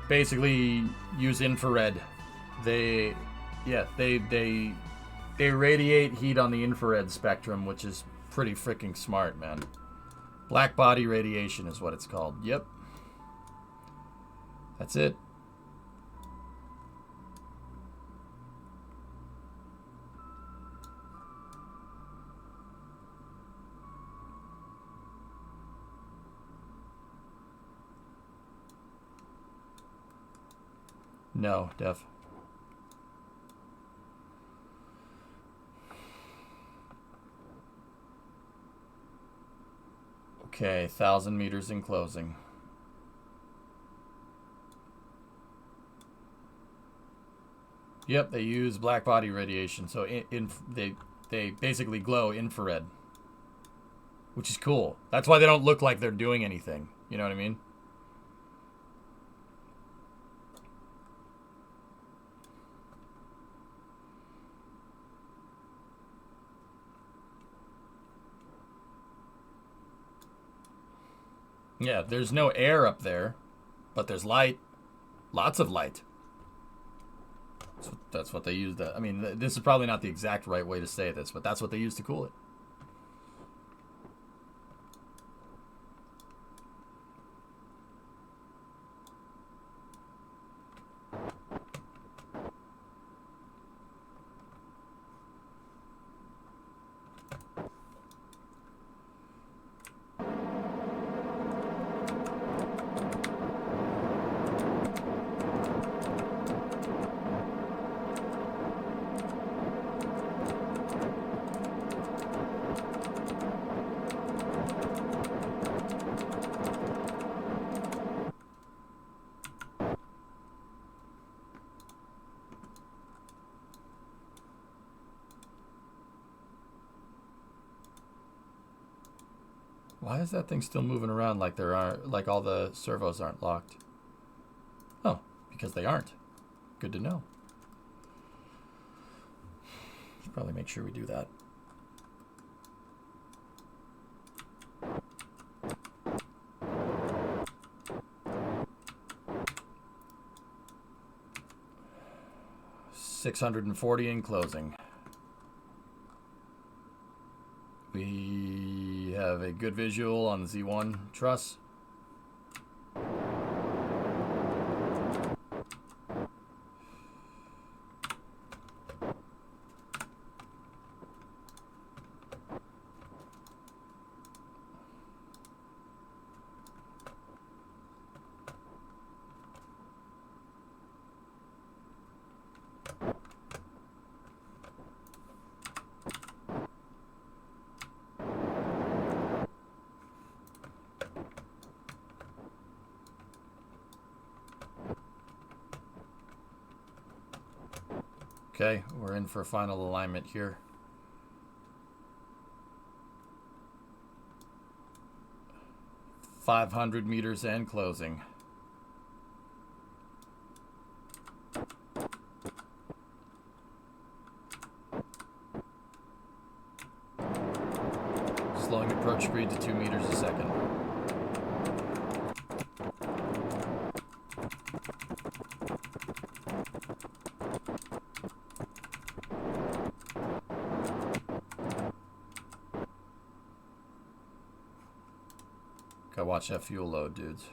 basically use infrared. They radiate heat on the infrared spectrum, which is pretty freaking smart, man. Black body radiation is what it's called. Yep. That's it. No, Dev. Okay, 1,000 meters in closing. Yep, they use black body radiation, so they basically glow infrared, which is cool. That's why they don't look like they're doing anything. You know what I mean? Yeah, there's no air up there, but there's light. Lots of light. That's what they use. I mean, this is probably not the exact right way to say this, but that's what they use to cool it. Why is that thing still moving around like like all the servos aren't locked? Oh, because they aren't. Good to know. Should probably make sure we do that. $640 in closing. We have a good visual on the Z1 truss. Okay, we're in for final alignment here. $500 meters and closing. Slowing approach speed to 2 meters a second. Gotta watch that fuel load, dudes.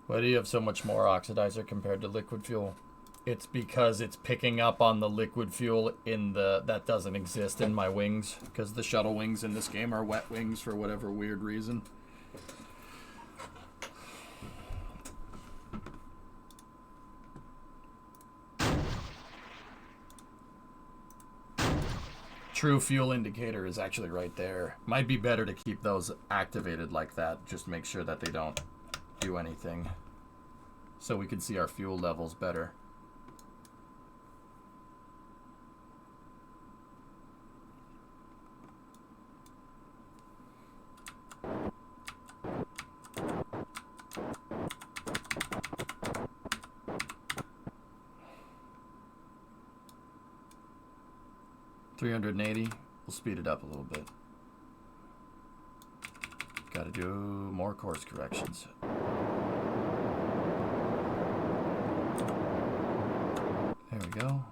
Why do you have so much more oxidizer compared to liquid fuel? It's because it's picking up on the liquid fuel in that doesn't exist in my wings, because the shuttle wings in this game are wet wings for whatever weird reason. True fuel indicator is actually right there. Might be better to keep those activated like that. Just make sure that they don't do anything, so we can see our fuel levels better. 380. We'll speed it up a little bit. Got to do more course corrections. There we go.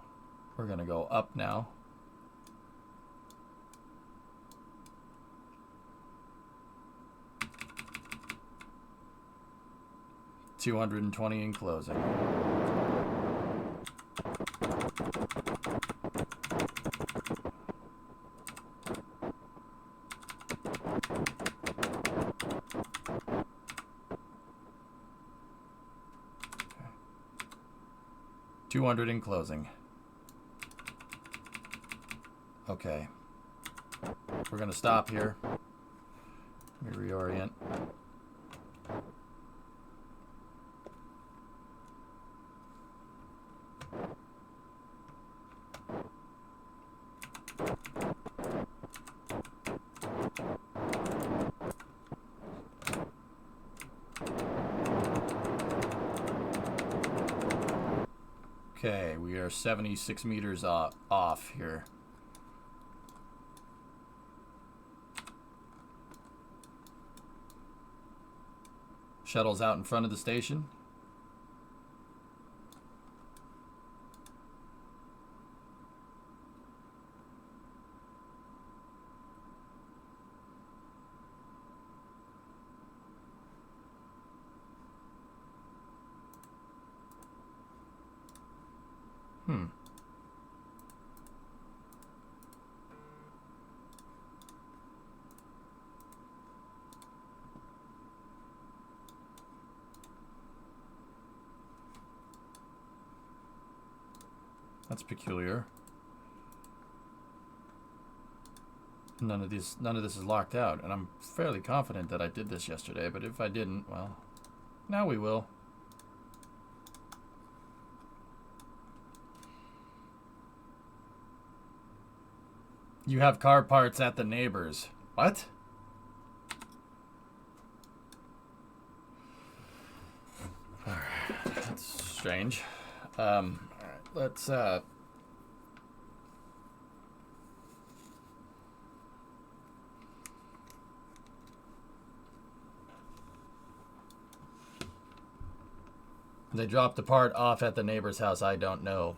We're going to go up now. $220 in closing. $200 in closing. Okay. We're going to stop here. Let me reorient. Okay, we are 76 meters off here. Shuttle's out in front of the station. That's peculiar. None of this is locked out, and I'm fairly confident that I did this yesterday, but if I didn't, well, now we will. You have car parts at the neighbors. What? Alright, that's strange. Alright, let's they dropped the part off at the neighbor's house. I don't know.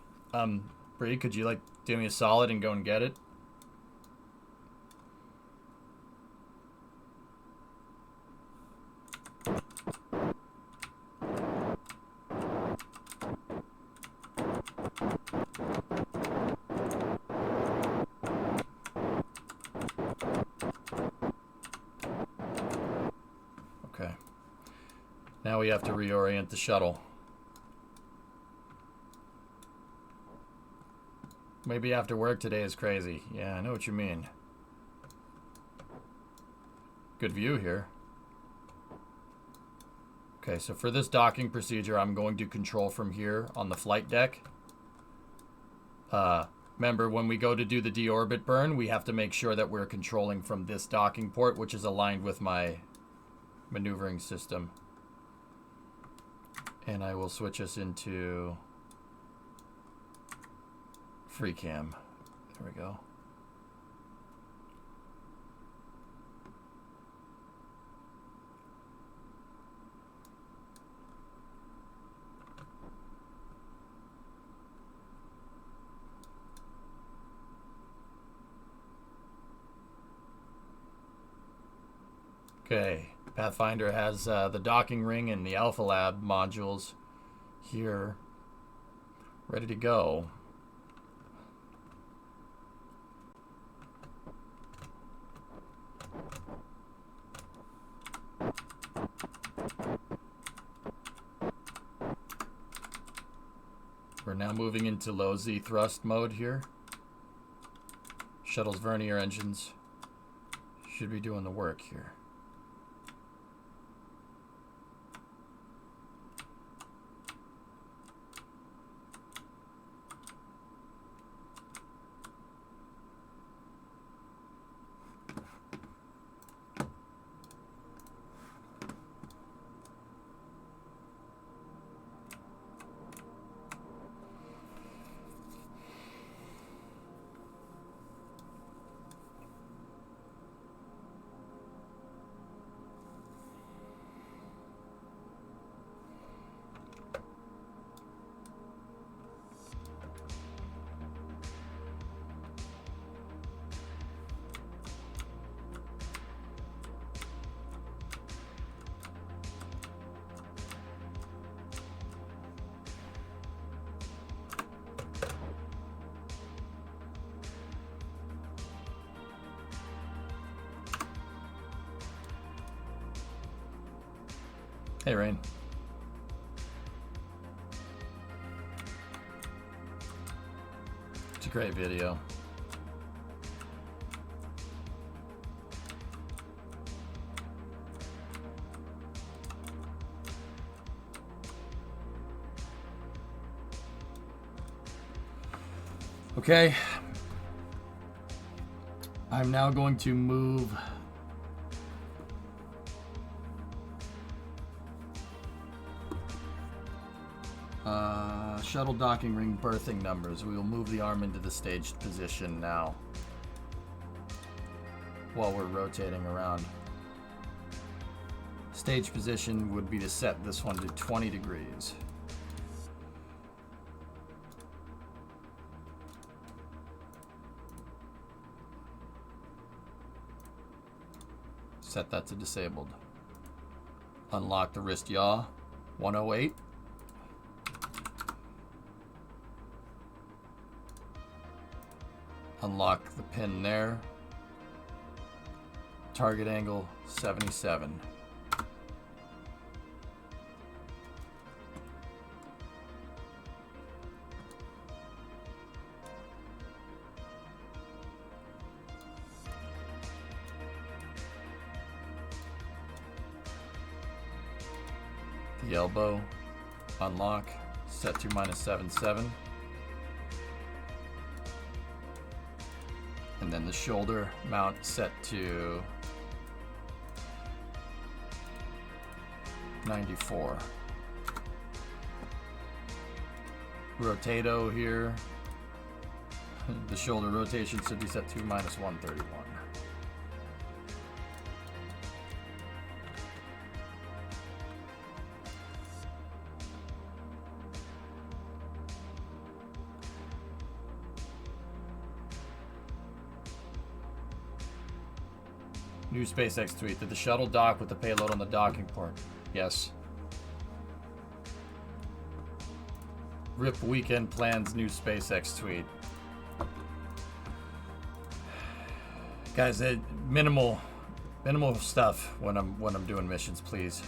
Bree, could you like do me a solid and go and get it? Okay. Now we have to reorient the shuttle. Maybe after work today is crazy. Yeah, I know what you mean. Good view here. Okay, so for this docking procedure, I'm going to control from here on the flight deck. Remember, when we go to do the deorbit burn, we have to make sure that we're controlling from this docking port, which is aligned with my maneuvering system. And I will switch us into free cam. There we go. Okay, Pathfinder has the docking ring and the Alpha Lab modules here ready to go. We're now moving into low Z thrust mode here. Shuttle's vernier engines should be doing the work here. Hey, Rain. It's a great video. Okay. I'm now going to move shuttle docking ring berthing numbers. We will move the arm into the staged position now while we're rotating around. Stage position would be to set this one to 20 degrees. Set that to disabled. Unlock the wrist yaw, 108. Unlock the pin there. Target angle, 77. The elbow, unlock, set to -77. And then the shoulder mount set to 94. Rotato here. The shoulder rotation should be set to -131. New SpaceX tweet. Did the shuttle dock with the payload on the docking port? Yes. RIP weekend plans. New SpaceX tweet. Guys, minimal stuff when I'm doing missions, please.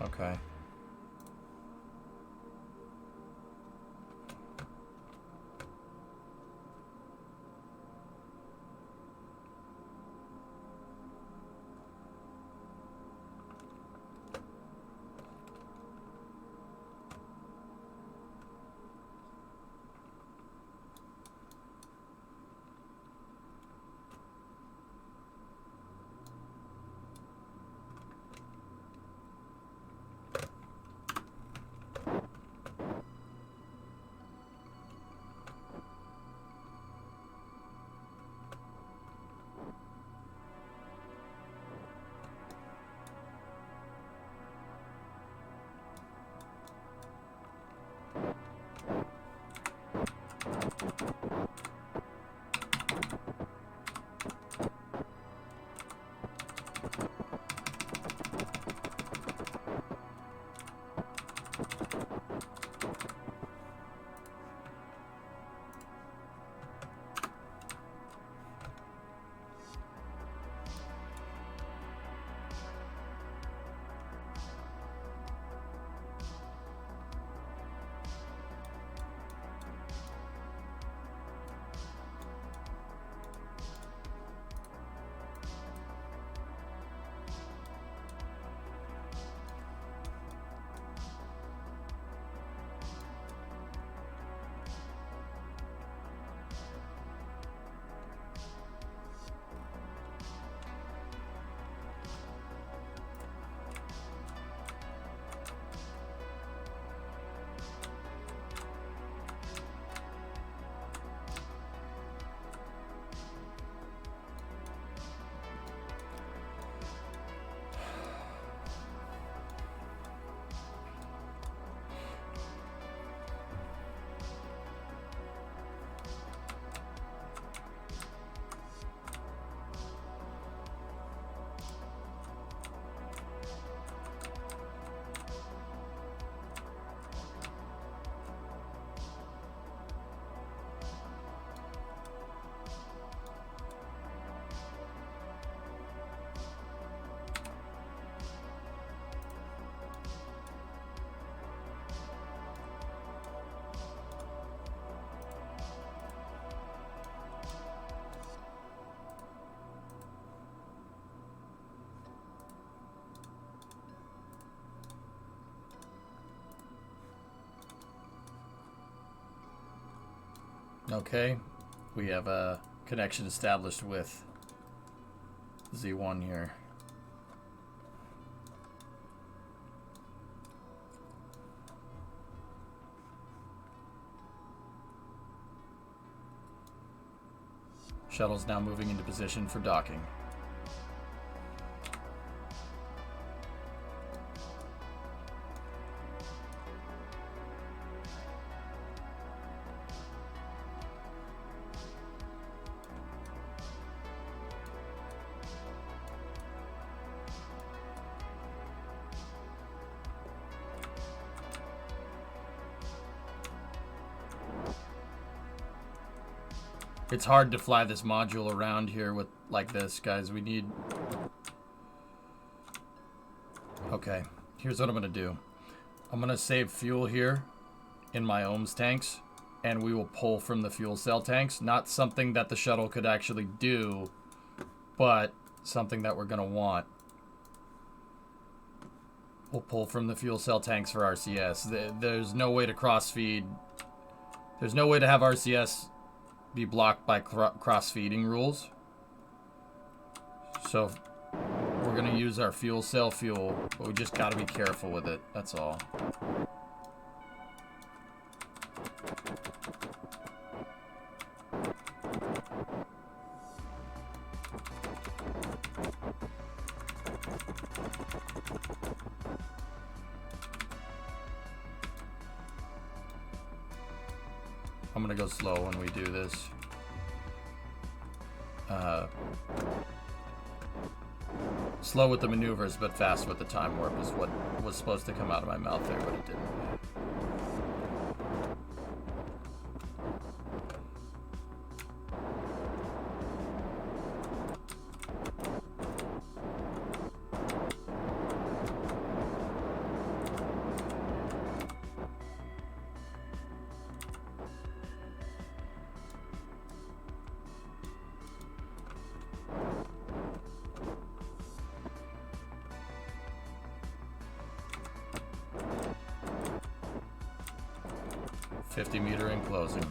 Okay. Okay, we have a connection established with Z1 here. Shuttle's now moving into position for docking. It's hard to fly this module around here with like this, guys. We need... Okay, here's what I'm going to do. I'm going to save fuel here in my ohms tanks, and we will pull from the fuel cell tanks. Not something that the shuttle could actually do, but something that we're going to want. We'll pull from the fuel cell tanks for RCS. There's no way to cross-feed. There's no way to have RCS be blocked by cross-feeding rules. So we're going to use our fuel cell fuel, but we just got to be careful with it. That's all. I'm gonna go slow when we do this. Slow with the maneuvers, but fast with the time warp is what was supposed to come out of my mouth there, but it didn't. Meter in closing.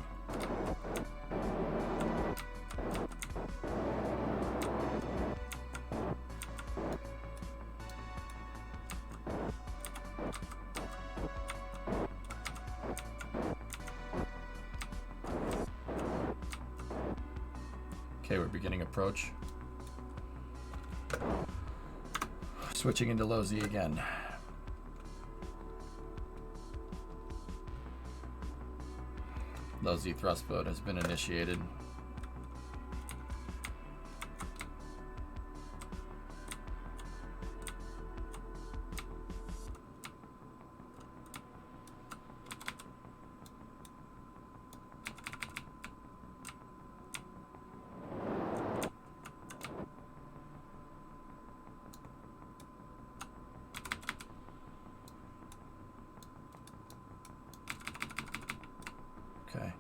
Okay, we're beginning approach. Switching into low Z again. Low Z thrust boat has been initiated. Okay.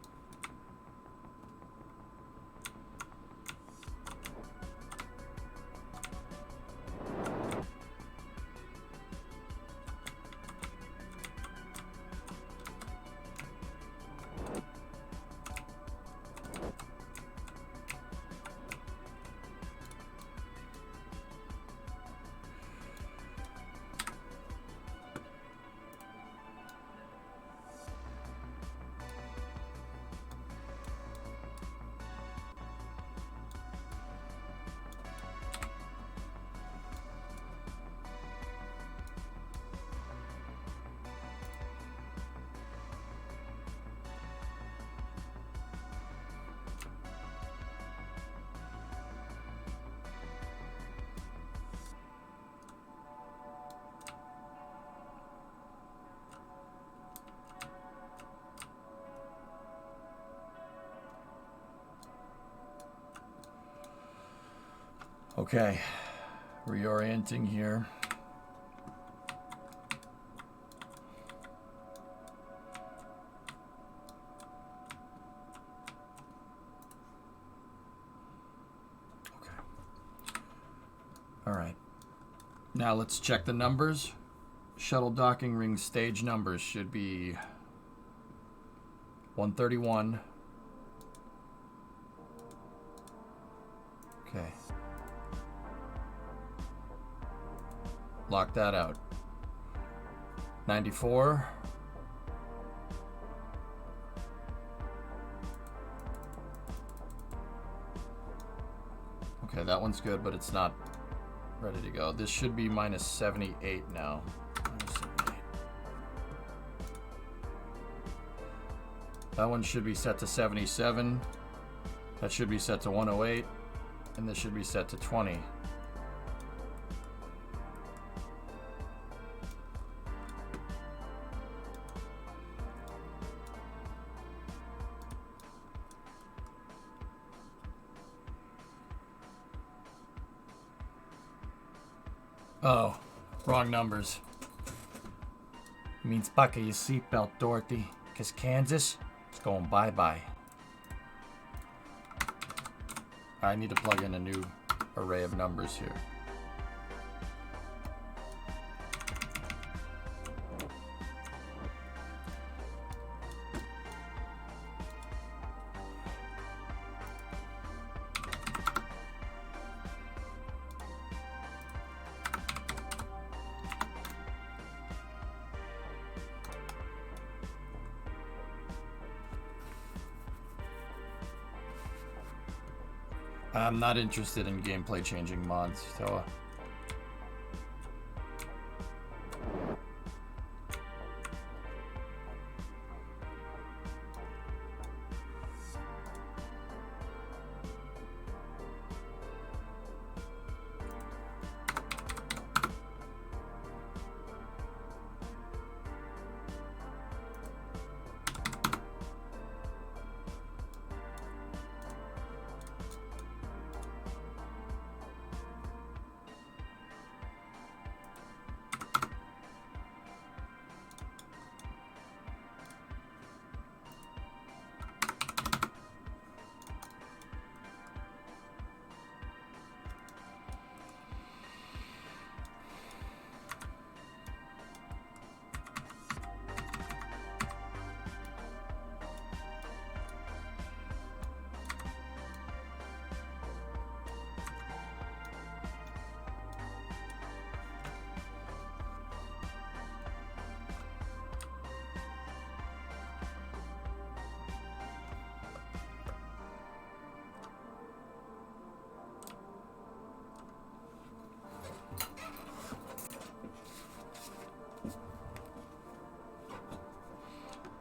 Okay, reorienting here. Okay. All right. Now let's check the numbers. Shuttle docking ring stage numbers should be 131, Okay. Lock that out. 94. Okay, that one's good, but it's not ready to go. This should be minus 78 now. Minus 78. That one should be set to 77. That should be set to 108. And this should be set to 20. Oh, wrong numbers. Means buckle your seatbelt, Dorothy, because Kansas is going bye-bye. I need to plug in a new array of numbers here. I'm not interested in gameplay changing mods, so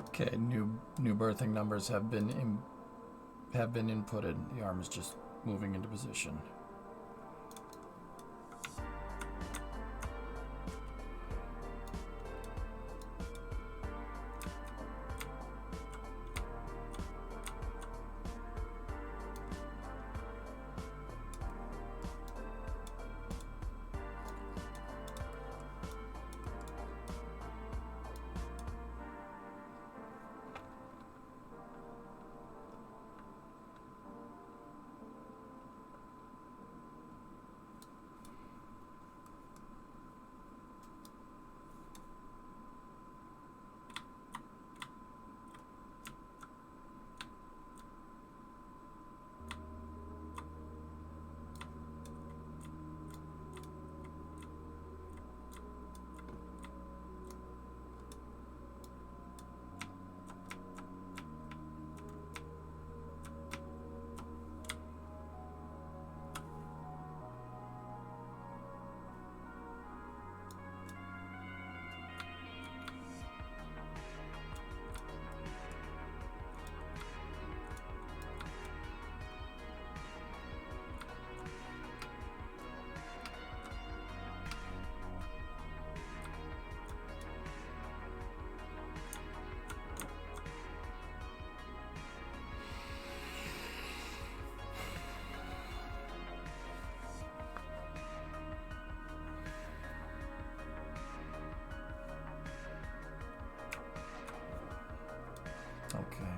okay. New birthing numbers have been inputted. The arm is just moving into position. Okay,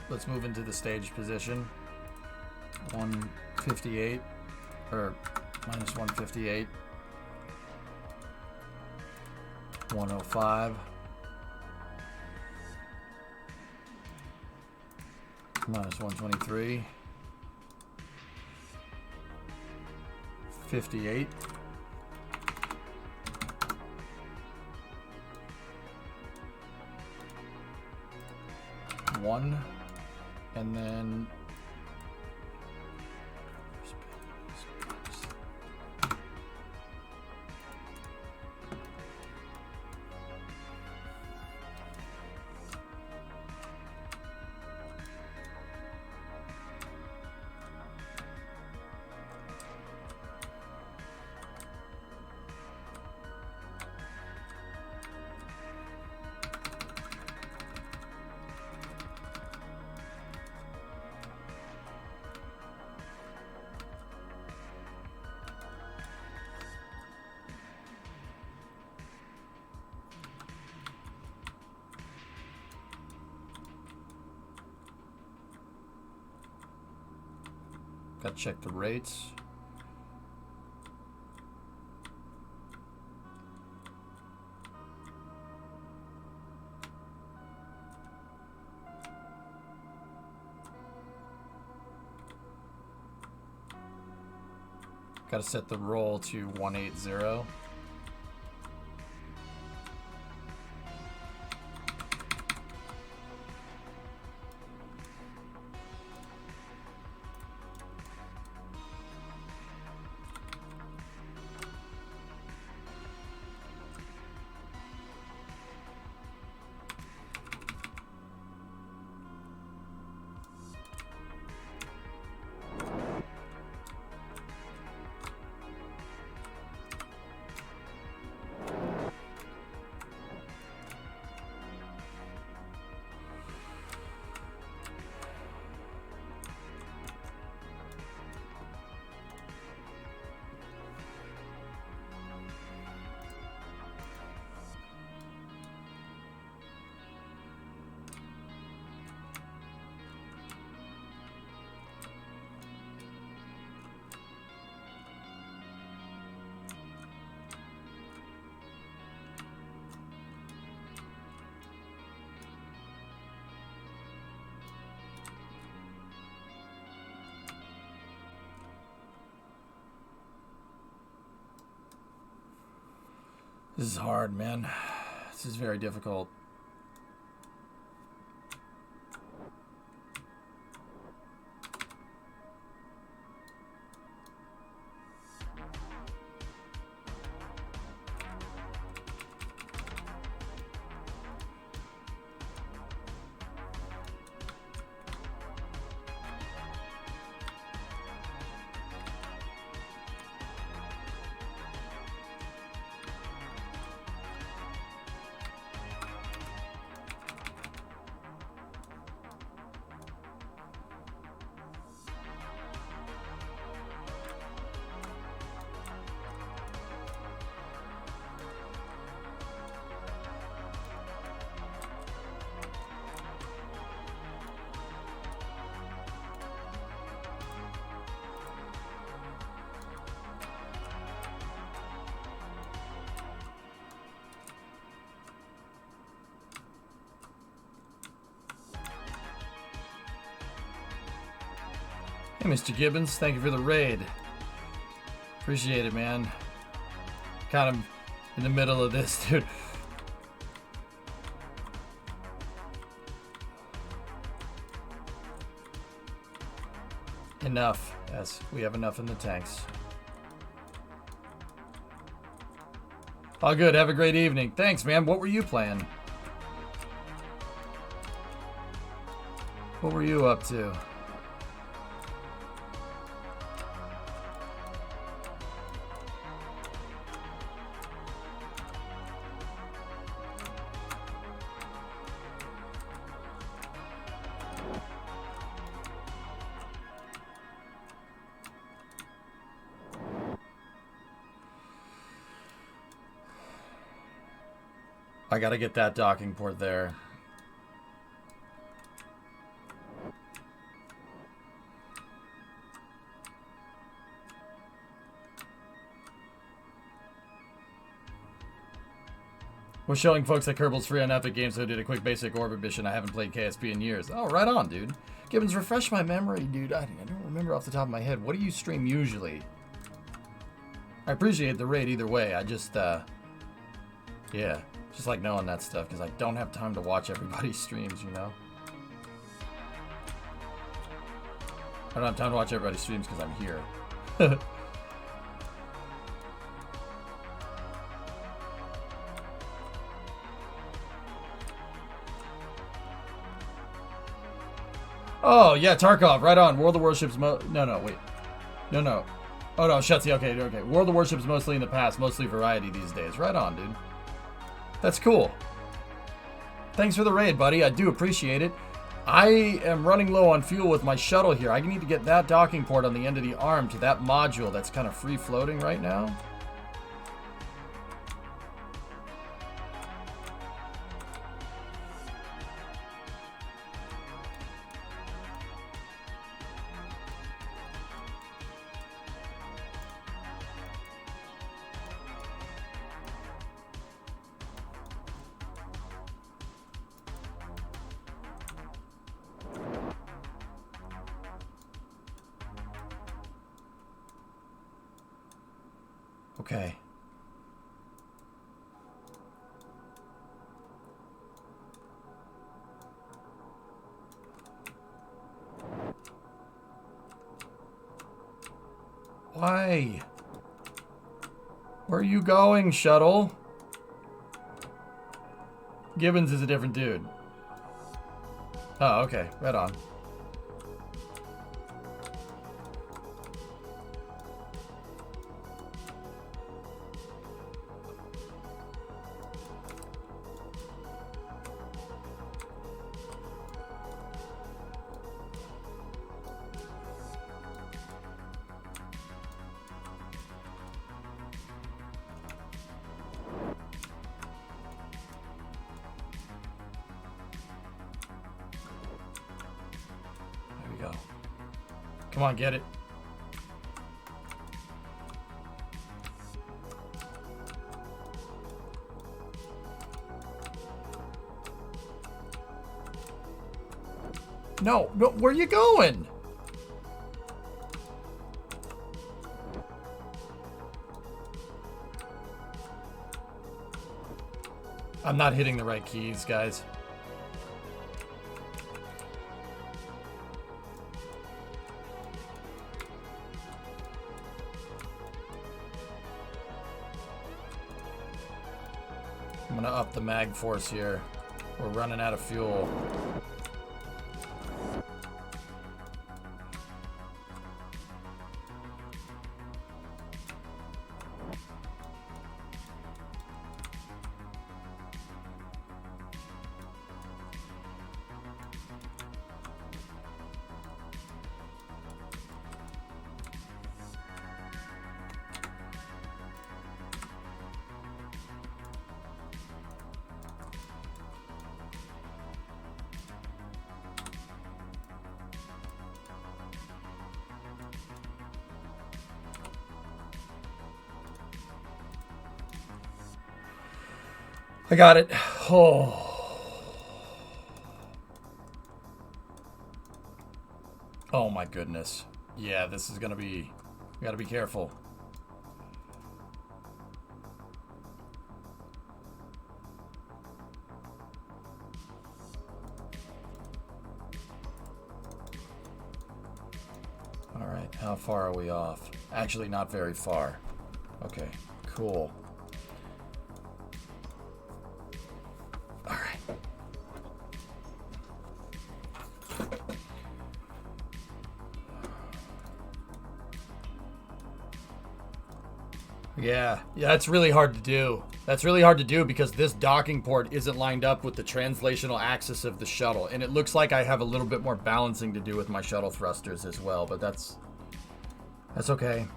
let's move into the stage position. 158 or minus 158. 105. Minus 123. 58. One, and then gotta check the rates. Gotta set the roll to 180. This is hard, man. This is very difficult. Hey, Mr. Gibbons, thank you for the raid. Appreciate it, man. Kind of in the middle of this, dude. Enough. Yes, we have enough in the tanks. All good. Have a great evening. Thanks, man. What were you playing? What were you up to? I gotta get that docking port there. Was showing folks that Kerbal's free on Epic Games, so I did a quick basic orbit mission. I haven't played KSP in years. Oh, right on, dude. Gibbons, refresh my memory, dude. I don't remember off the top of my head. What do you stream usually? I appreciate the raid either way. I just, yeah, just like knowing that stuff because I don't have time to watch everybody's streams, you know? I don't have time to watch everybody's streams because I'm here. Oh, yeah, Tarkov, right on. World of Warships, no, wait. No. Oh, no, Shutzy, okay. World of Warships mostly in the past, mostly variety these days. Right on, dude. That's cool. Thanks for the raid, buddy. I do appreciate it. I am running low on fuel with my shuttle here. I need to get that docking port on the end of the arm to that module that's kind of free floating right now. Okay. Why? Where are you going, shuttle? Gibbons is a different dude. Oh, okay. Right on. Come on, get it. No, where are you going? I'm not hitting the right keys, guys. I'm gonna up the mag force here. We're running out of fuel. I got it. Oh my goodness. Yeah, this is gonna be... We gotta be careful. Alright, how far are we off? Actually, not very far. Okay, cool. Yeah, that's really hard to do. That's really hard to do because this docking port isn't lined up with the translational axis of the shuttle. And it looks like I have a little bit more balancing to do with my shuttle thrusters as well, but that's okay.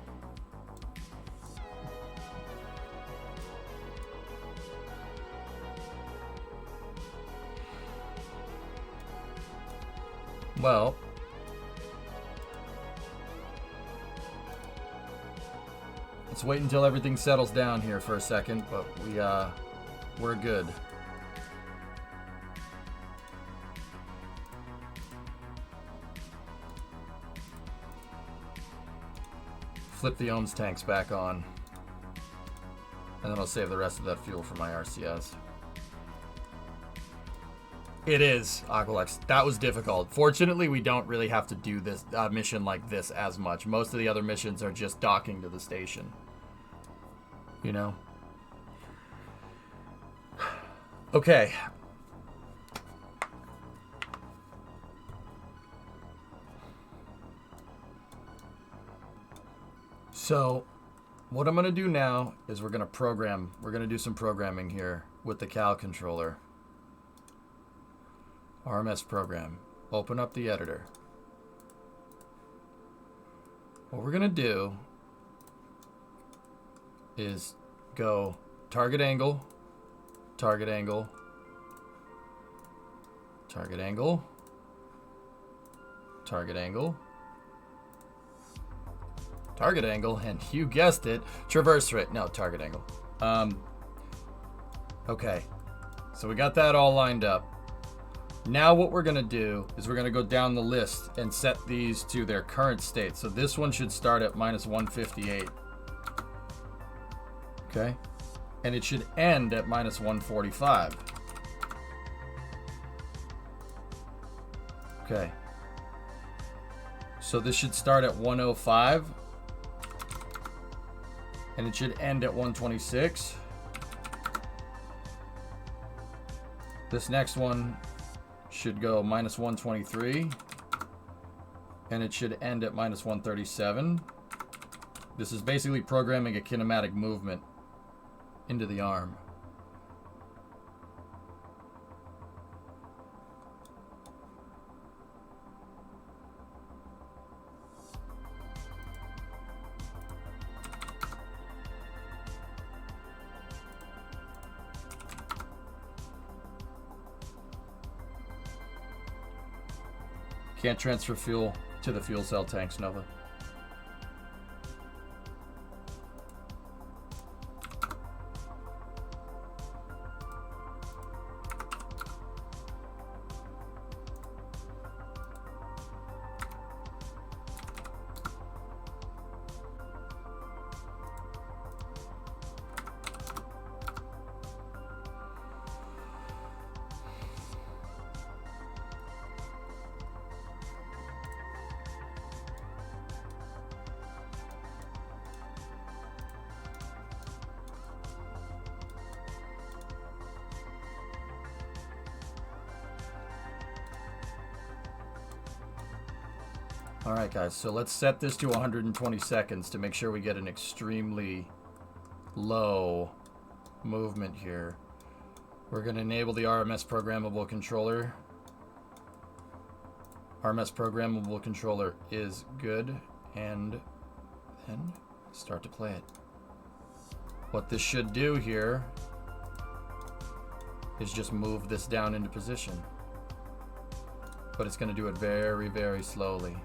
Well, let's wait until everything settles down here for a second, but we're good. Flip the ohms tanks back on. And then I'll save the rest of that fuel for my RCS. It is, Aqualex. That was difficult. Fortunately, we don't really have to do this mission like this as much. Most of the other missions are just docking to the station. You know? Okay. So, what I'm going to do now is we're going to program. We're going to do some programming here with the CAL controller. RMS program. Open up the editor. What we're going to do is go target angle, target angle, target angle, target angle, target angle, and you guessed it, traverse rate. No, target angle. Okay, so we got that all lined up. Now what we're going to do is we're going to go down the list and set these to their current state. So this one should start at minus 158. Okay? And it should end at minus 145. Okay. So this should start at 105. And it should end at 126. This next one should go minus 123, and it should end at minus 137. This is basically programming a kinematic movement into the arm. Can't transfer fuel to the fuel cell tanks, Nova. Alright guys, so let's set this to 120 seconds to make sure we get an extremely low movement here. We're going to enable the RMS programmable controller. RMS programmable controller is good, and then start to play it. What this should do here is just move this down into position. But it's going to do it very, very slowly.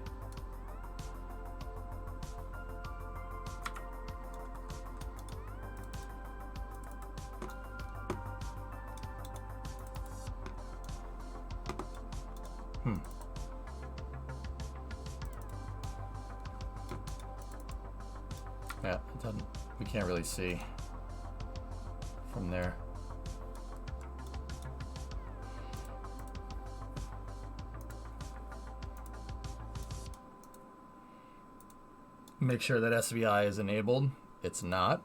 Yeah, it doesn't, we can't really see from there. Make sure that SVI is enabled. It's not.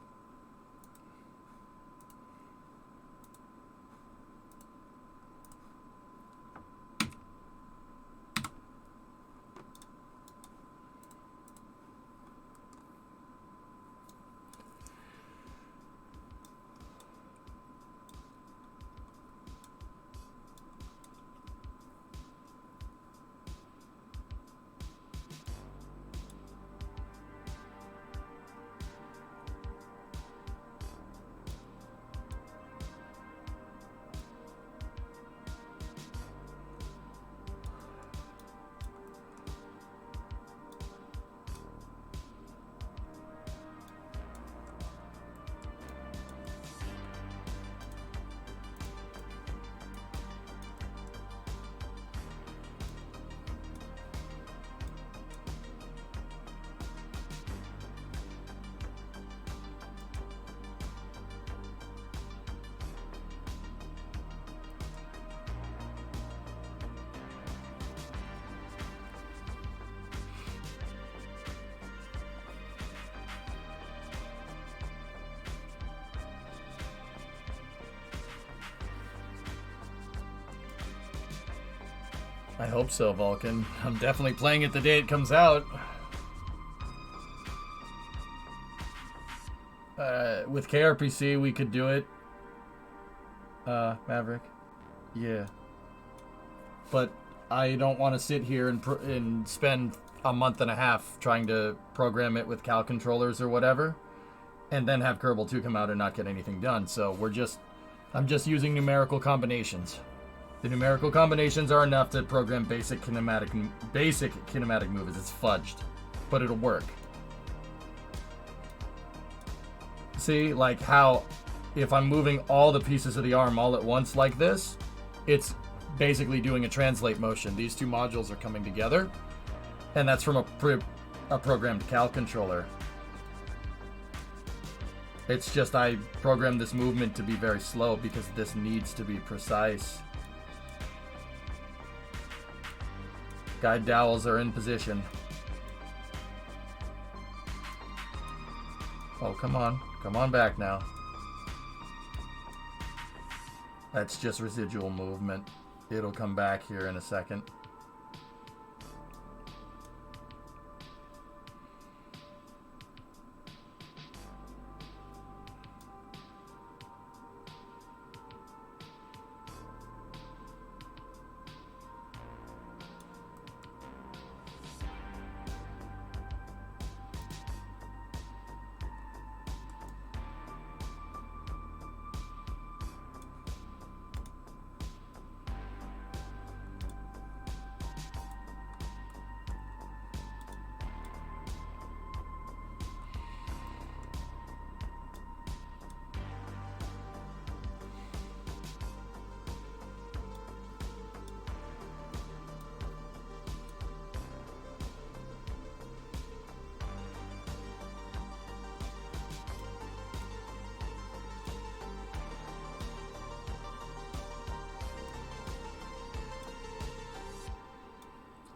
I hope so, Vulcan. I'm definitely playing it the day it comes out. With kRPC, we could do it. Maverick. Yeah. But I don't want to sit here and spend a month and a half trying to program it with Cal controllers or whatever, and then have Kerbal 2 come out and not get anything done. So I'm just using numerical combinations. The numerical combinations are enough to program basic kinematic movements. It's fudged, but it'll work. See, like how if I'm moving all the pieces of the arm all at once like this, it's basically doing a translate motion. These two modules are coming together, and that's from a programmed Cal controller. It's just I programmed this movement to be very slow because this needs to be precise. Guide dowels are in position. Oh, come on. Come on back now. That's just residual movement. It'll come back here in a second.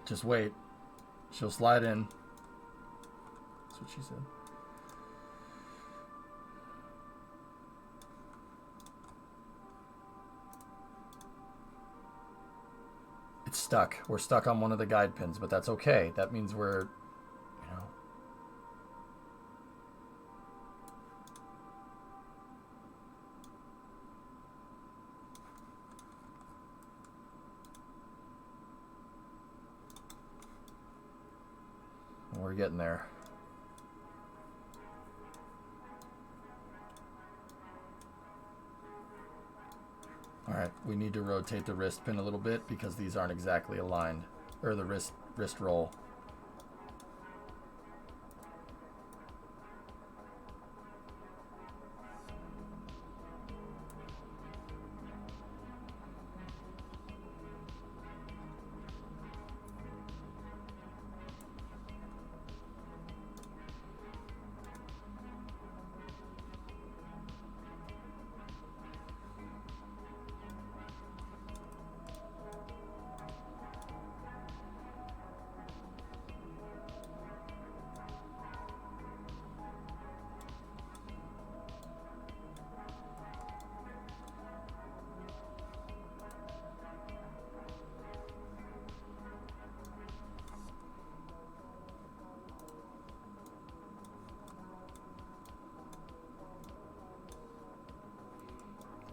Just wait. She'll slide in. That's what she said. It's stuck. We're stuck on one of the guide pins, but that's okay. That means we're, you know. We're getting there. All right, we need to rotate the wrist pin a little bit because these aren't exactly aligned, or the wrist roll.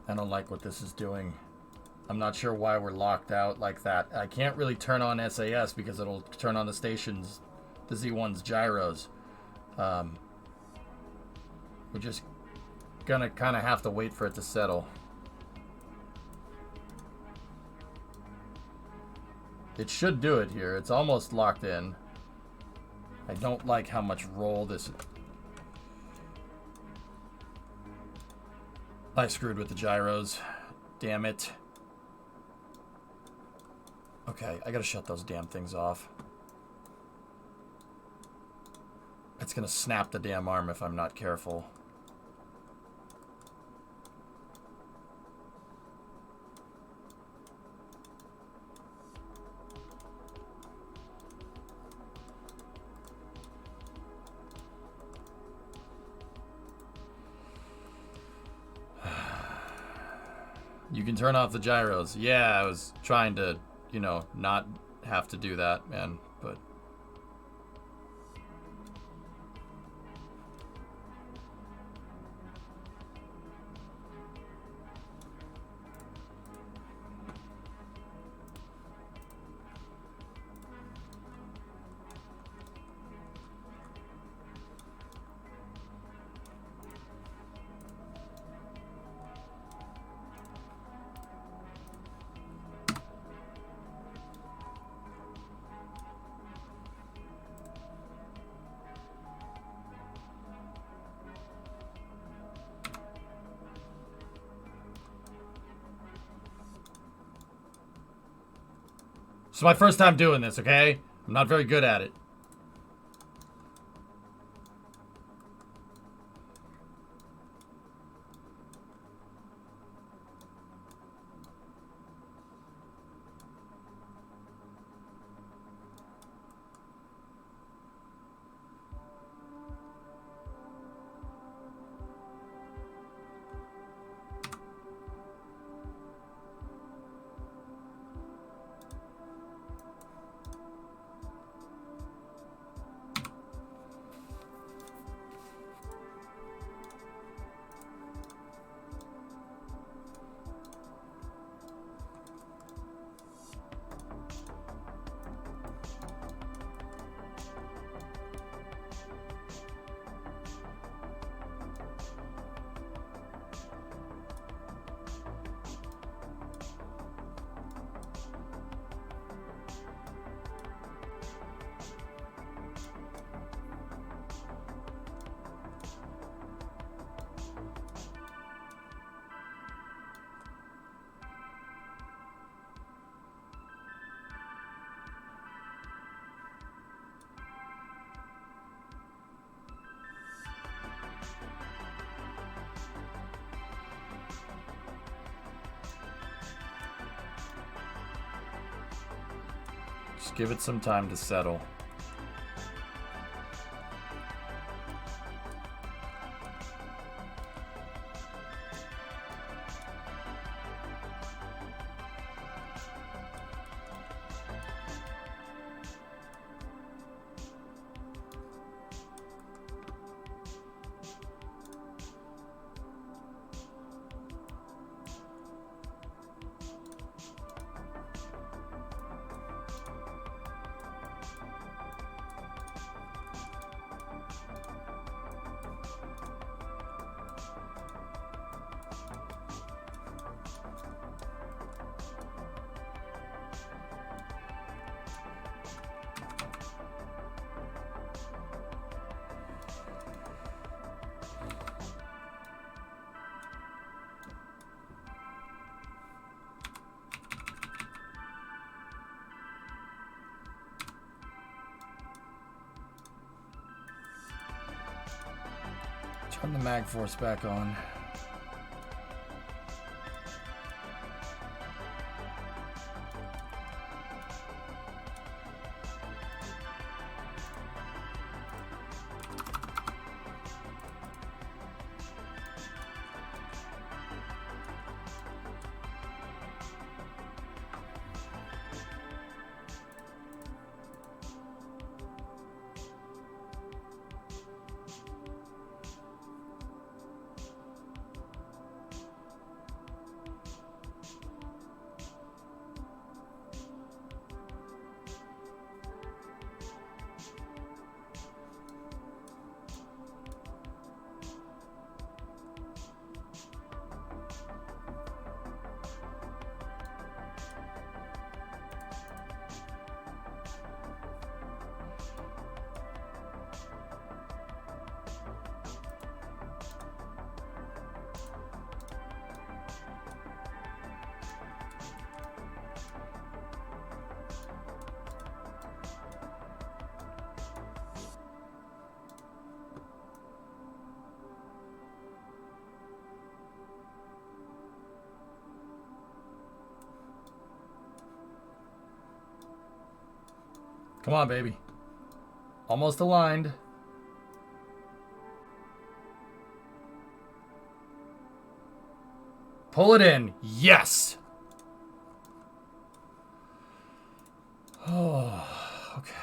I don't like what this is doing. I'm not sure why we're locked out like that. I can't really turn on SAS because it'll turn on the station's, the Z1's gyros. We're just gonna kind of have to wait for it to settle. It should do it here. It's almost locked in. I don't like how much roll this... I screwed with the gyros. Damn it. Okay, I gotta shut those damn things off. It's gonna snap the damn arm if I'm not careful. You can turn off the gyros. Yeah, I was trying to you know, not have to do that, man. But it's my first time doing this, okay? I'm not very good at it. Just give it some time to settle. Turn the mag force back on. Come on, baby. Almost aligned. Pull it in. Yes! Oh, okay.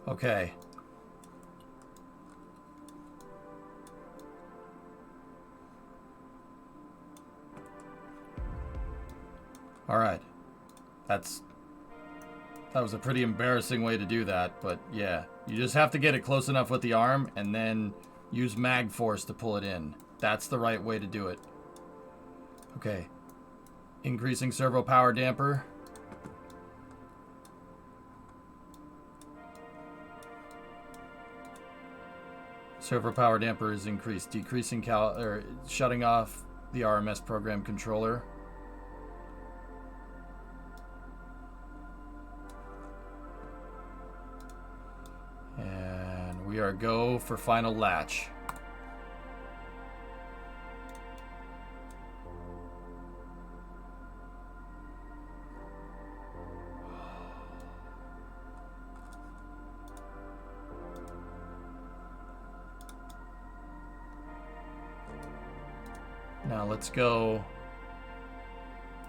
Okay. All right. That was a pretty embarrassing way to do that, but yeah. You just have to get it close enough with the arm and then use mag force to pull it in. That's the right way to do it. Okay. Increasing servo power damper. Servo power damper is increased. Decreasing shutting off the RMS program controller. And we are go for final latch. Now let's go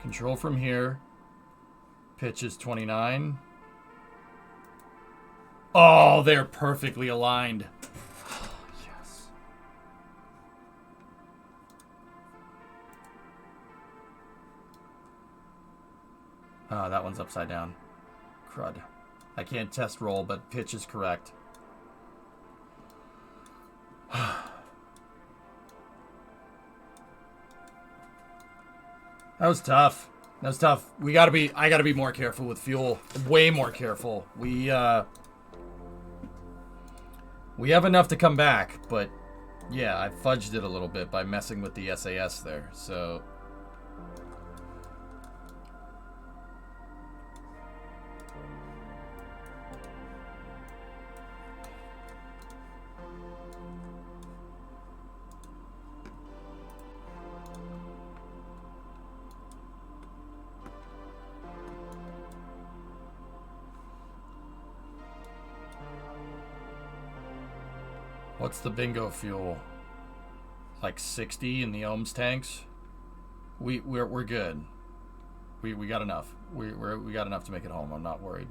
control from here. Pitch is 29. Oh, they're perfectly aligned. Yes. Oh, that one's upside down. Crud. I can't test roll, but pitch is correct. That was tough. That was tough. I gotta be more careful with fuel. Way more careful. We have enough to come back, but yeah, I fudged it a little bit by messing with the SAS there, so. What's the bingo fuel? Like 60 in the ohms tanks? We're good. We got enough. We got enough to make it home. I'm not worried.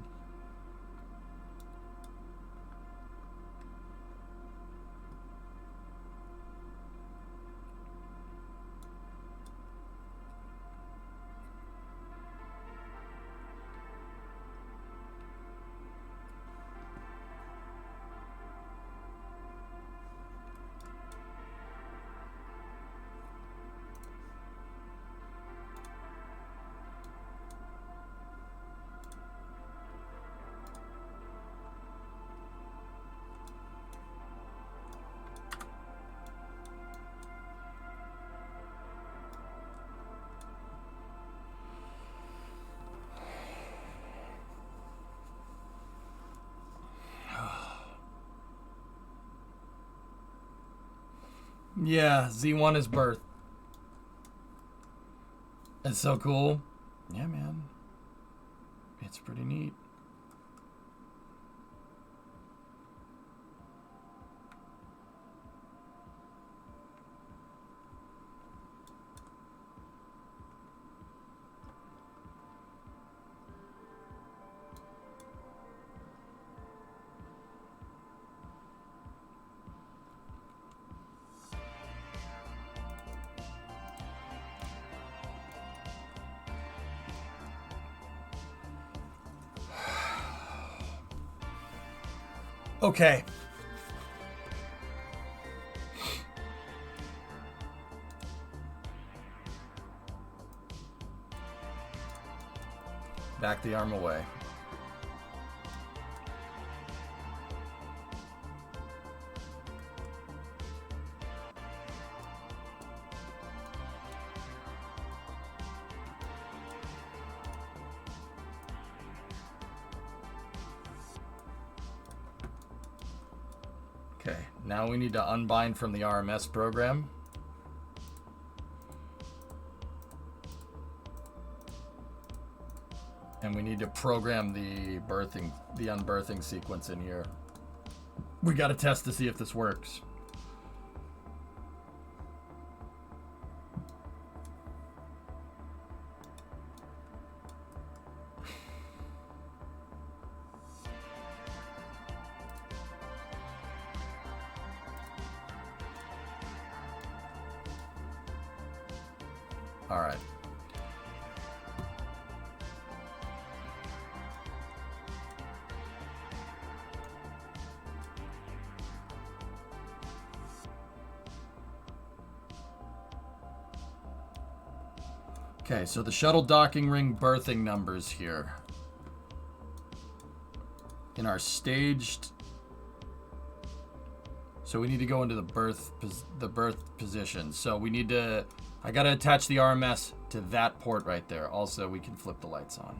Yeah, Z1 is birth. It's so cool. Yeah, man. It's pretty neat. Okay. Back the arm away. Okay, now we need to unbind from the RMS program. And we need to program the unbirthing sequence in here. We got to test to see if this works. All right. Okay, so the shuttle docking ring berthing numbers here. In our staged, so we need to go into the berth position. So we need to, I gotta attach the RMS to that port right there. Also, we can flip the lights on.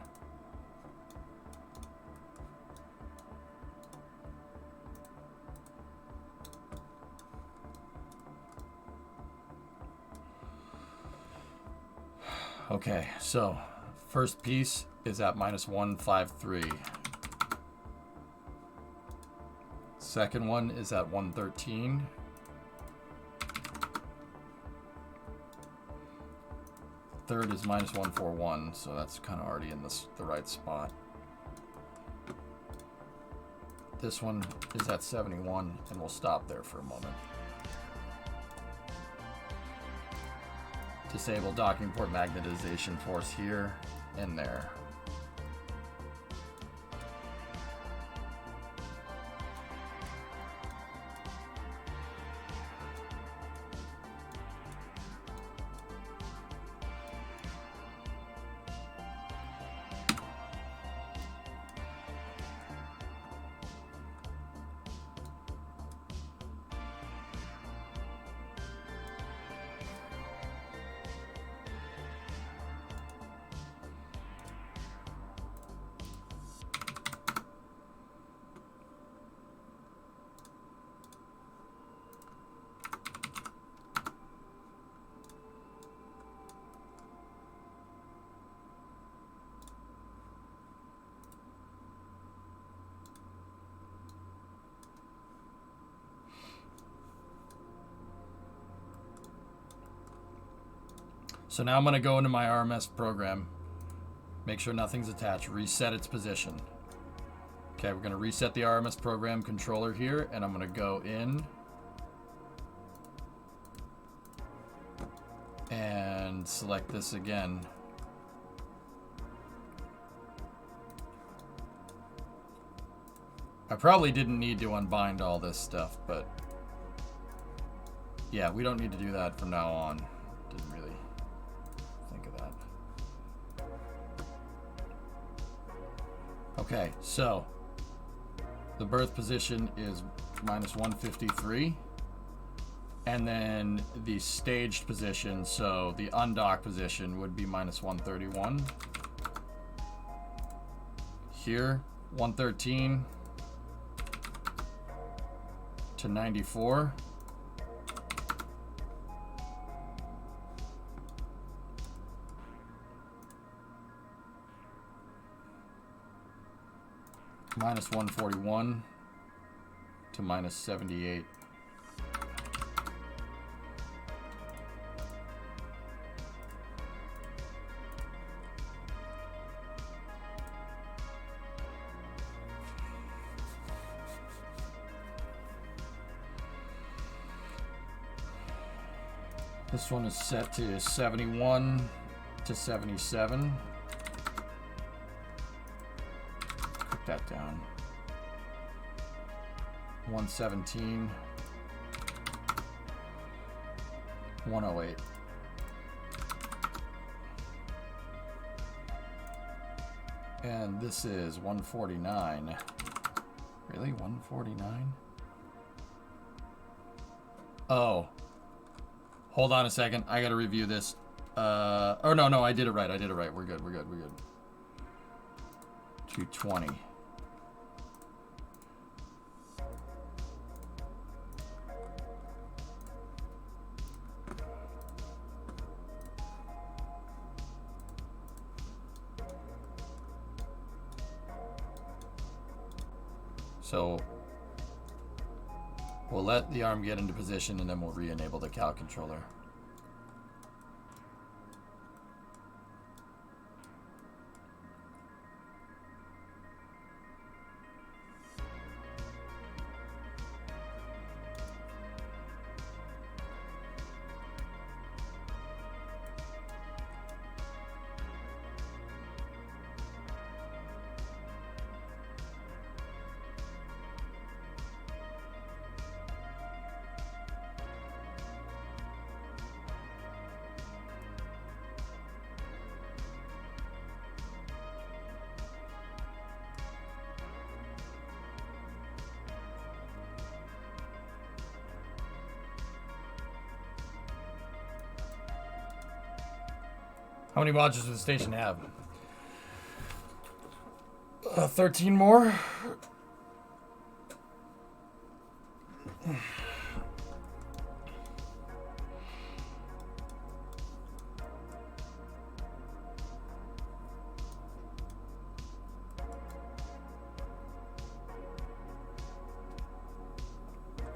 Okay, so first piece is at -153. Second one is at 113. Third is -141, so that's kind of already in the right spot. This one is at 71, and we'll stop there for a moment. Disable docking port magnetization force here and there. So now I'm going to go into my RMS program, make sure nothing's attached, reset its position. Okay, we're going to reset the RMS program controller here, and I'm going to go in and select this again. I probably didn't need to unbind all this stuff, but yeah, we don't need to do that from now on. Didn't really think of that. Okay, so the berth position is -153, and then the staged position, so the undock position, would be -131. Here, 113 to 94. -141 to -78. This one is set to 71 to 77. Put that down. 117. 108. And this is 149. Really? 149? Oh. Hold on a second. I gotta review this. Oh, no, I did it right. We're good. 220. So we'll let the arm get into position, and then we'll re-enable the cal controller. How many modules does the station have? 13 more.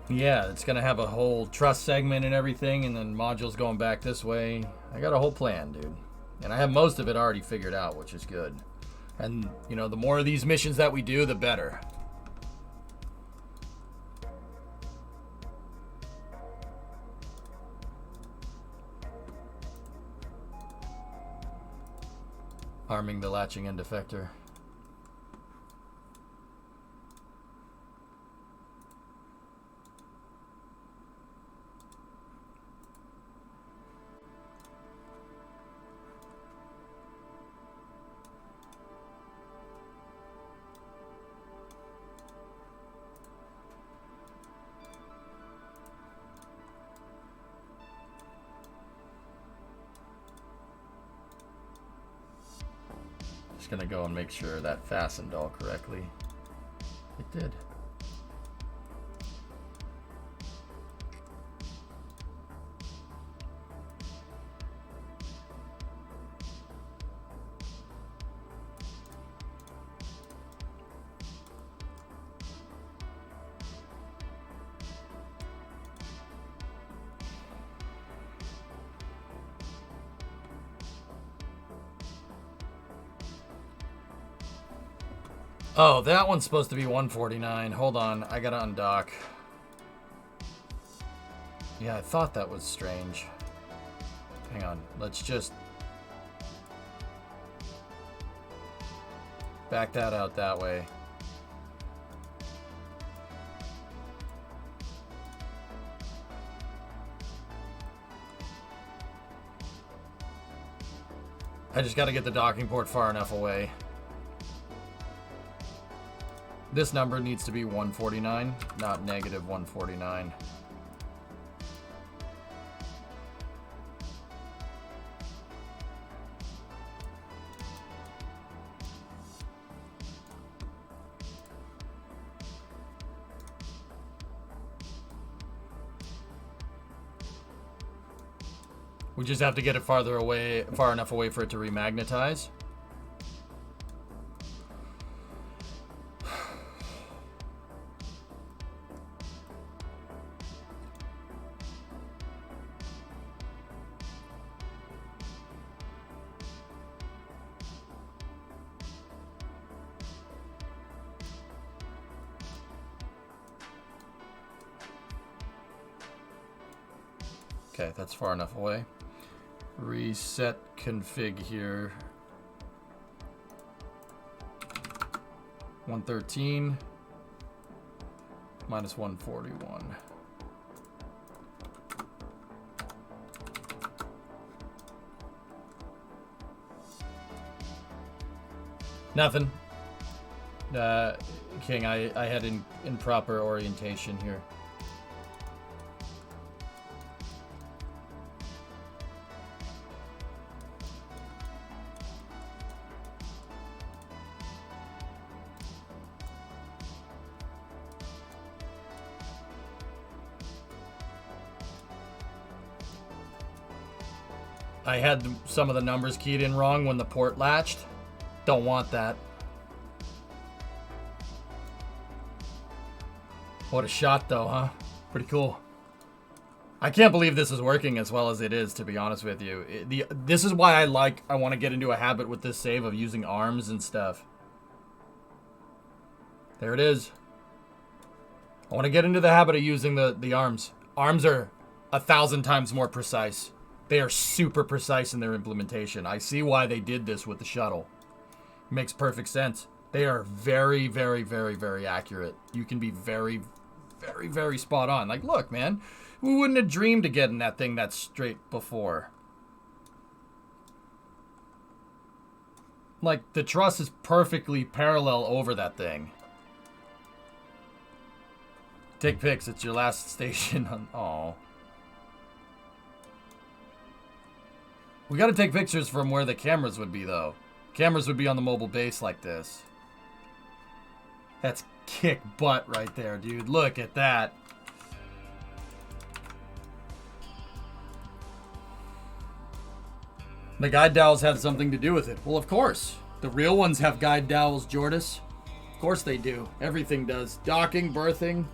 Yeah, it's gonna have a whole truss segment and everything, and then modules going back this way. I got a whole plan, dude. And I have most of it already figured out, which is good. And, you know, the more of these missions that we do, the better. Arming the latching end effector. Gonna go and make sure that fastened all correctly. It did. Oh, that one's supposed to be 149. Hold on, I gotta undock. Yeah, I thought that was strange. Hang on, let's just back that out that way. I just gotta get the docking port far enough away. This number needs to be 149, not negative 149. We just have to get it farther away, far enough away for it to remagnetize. Okay, that's far enough away. Reset config here. 113 minus 141. Nothing. King, I had improper orientation here. I had some of the numbers keyed in wrong when the port latched. Don't want that. What a shot though, huh? Pretty cool. I can't believe this is working as well as it is, to be honest with you. This is why I want to get into a habit with this save of using arms and stuff. There it is. I want to get into the habit of using the arms. Arms are 1,000 times more precise. They are super precise in their implementation. I see why they did this with the shuttle. Makes perfect sense. They are very, very, very, very accurate. You can be very, very, very spot on. Like, look, man, we wouldn't have dreamed of getting that thing that straight before. Like, the truss is perfectly parallel over that thing. Take pics. It's your last station. Oh. We got to take pictures from where the cameras would be, though. Cameras would be on the mobile base like this. That's kick butt right there, dude. Look at that. The guide dowels had something to do with it. Well, of course. The real ones have guide dowels, Jordis. Of course they do. Everything does. Docking, berthing.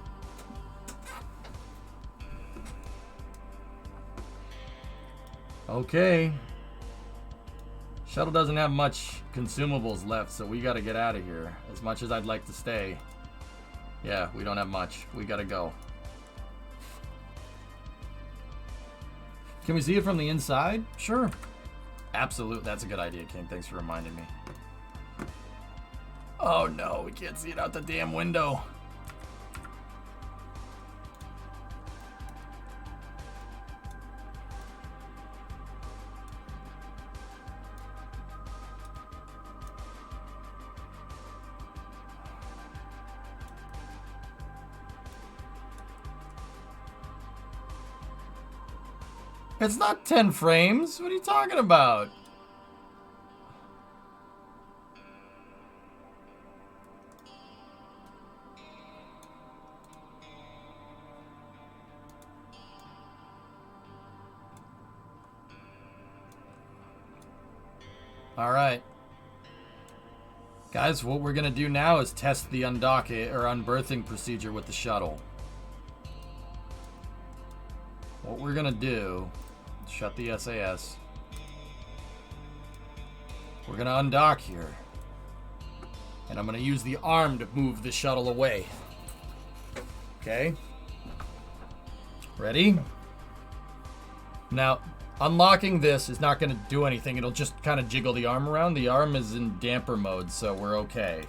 Okay. Shuttle doesn't have much consumables left, so we gotta get out of here. As much as I'd like to stay. Yeah, we don't have much. We gotta go. Can we see it from the inside? Sure. Absolutely. That's a good idea, King. Thanks for reminding me. Oh no, we can't see it out the damn window. It's not 10 frames. What are you talking about? All right. Guys, what we're going to do now is test the undocking or unberthing procedure with the shuttle. What we're going to do, shut the SAS. We're going to undock here. And I'm going to use the arm to move the shuttle away. Okay. Ready? Now, unlocking this is not going to do anything. It'll just kind of jiggle the arm around. The arm is in damper mode, so we're okay.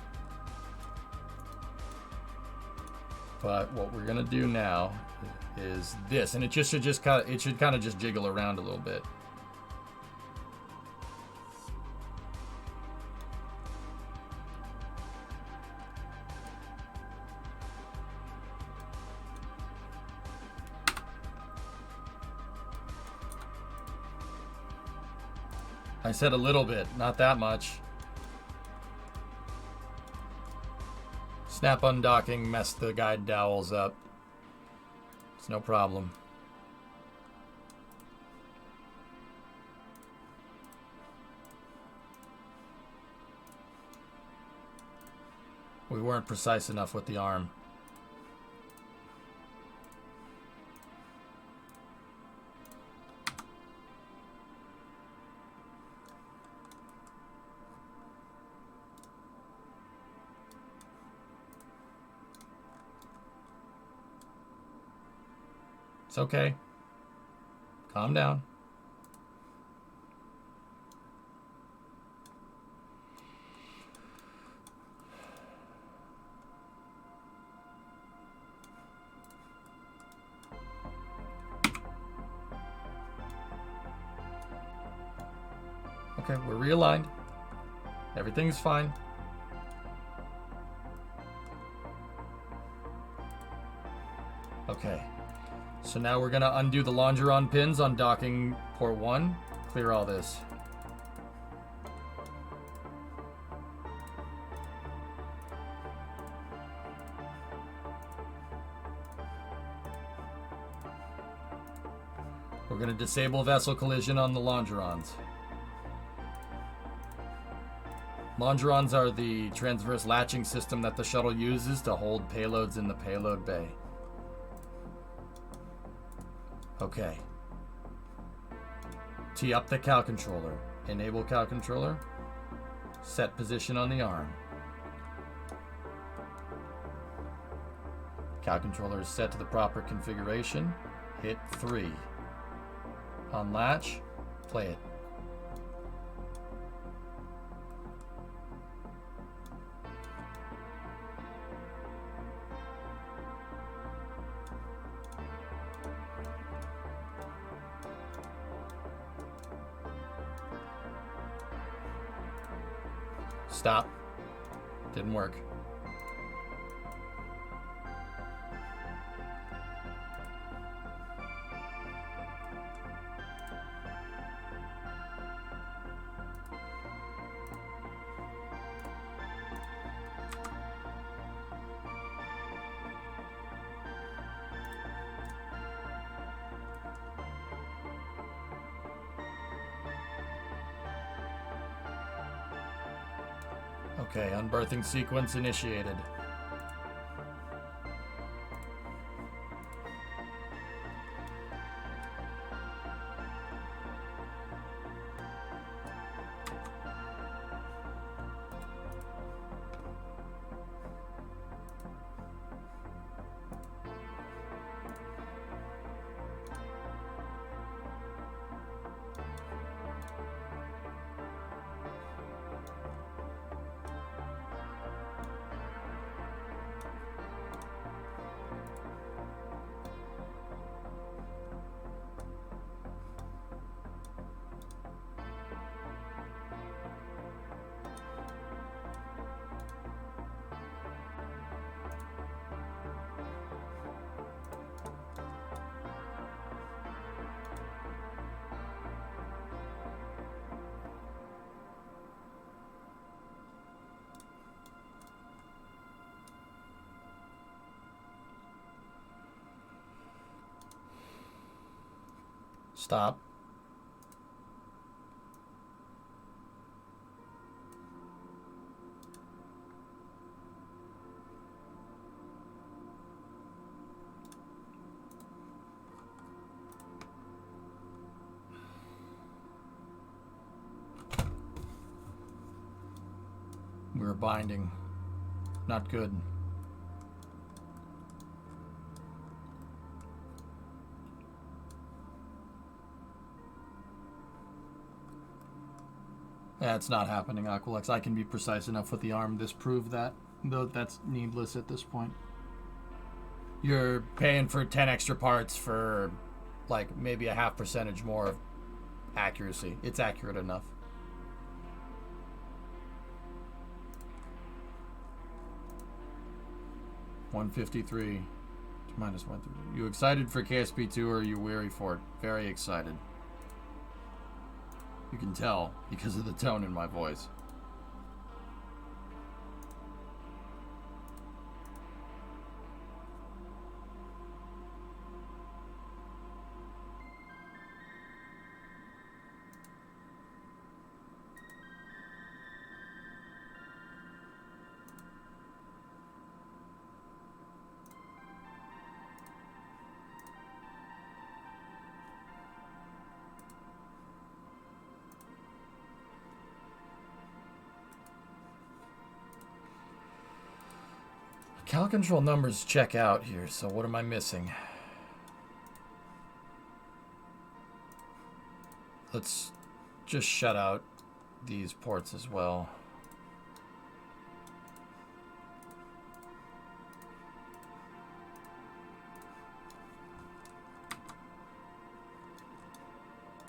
But what we're going to do now is this, and it should kind of just jiggle around a little bit. I said a little bit, not that much. Snap undocking messed the guide dowels up. It's no problem. We weren't precise enough with the arm. It's okay. Calm down. Okay, we're realigned. Everything's fine. Okay. So now we're gonna undo the longeron pins on docking port 1. Clear all this. We're gonna disable vessel collision on the longerons. Longerons are the transverse latching system that the shuttle uses to hold payloads in the payload bay. Okay. Tee up the cow controller. Enable cow controller. Set position on the arm. Cow controller is set to the proper configuration. Hit 3. Unlatch. Play it. Stop. Didn't work. Okay, unbirthing sequence initiated. Stop. We're binding. Not good. That's not happening, Aqualex. I can be precise enough with the arm. Disprove that. Though that's needless at this point. You're paying for 10 extra parts for, like, maybe a 0.5% more accuracy. It's accurate enough. $153 minus 1. You excited for KSP 2 or are you weary for it? Very excited. You can tell because of the tone in my voice. Cal control numbers check out here, so what am I missing? Let's just shut out these ports as well.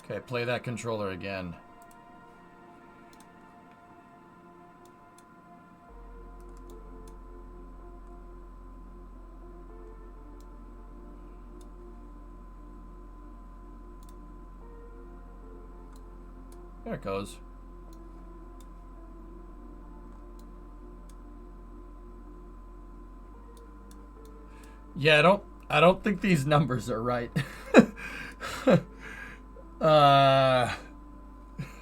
Okay, play that controller again. There it goes. Yeah, I don't think these numbers are right.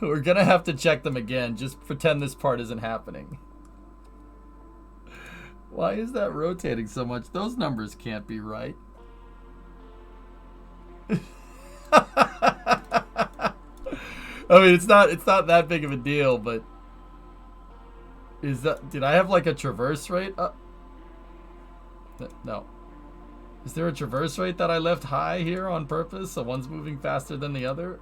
We're gonna have to check them again. Just pretend this part isn't happening. Why is that rotating so much? Those numbers can't be right. I mean, it's not that big of a deal, but is that, did I have like a traverse rate? No. Is there a traverse rate that I left high here on purpose? So one's moving faster than the other?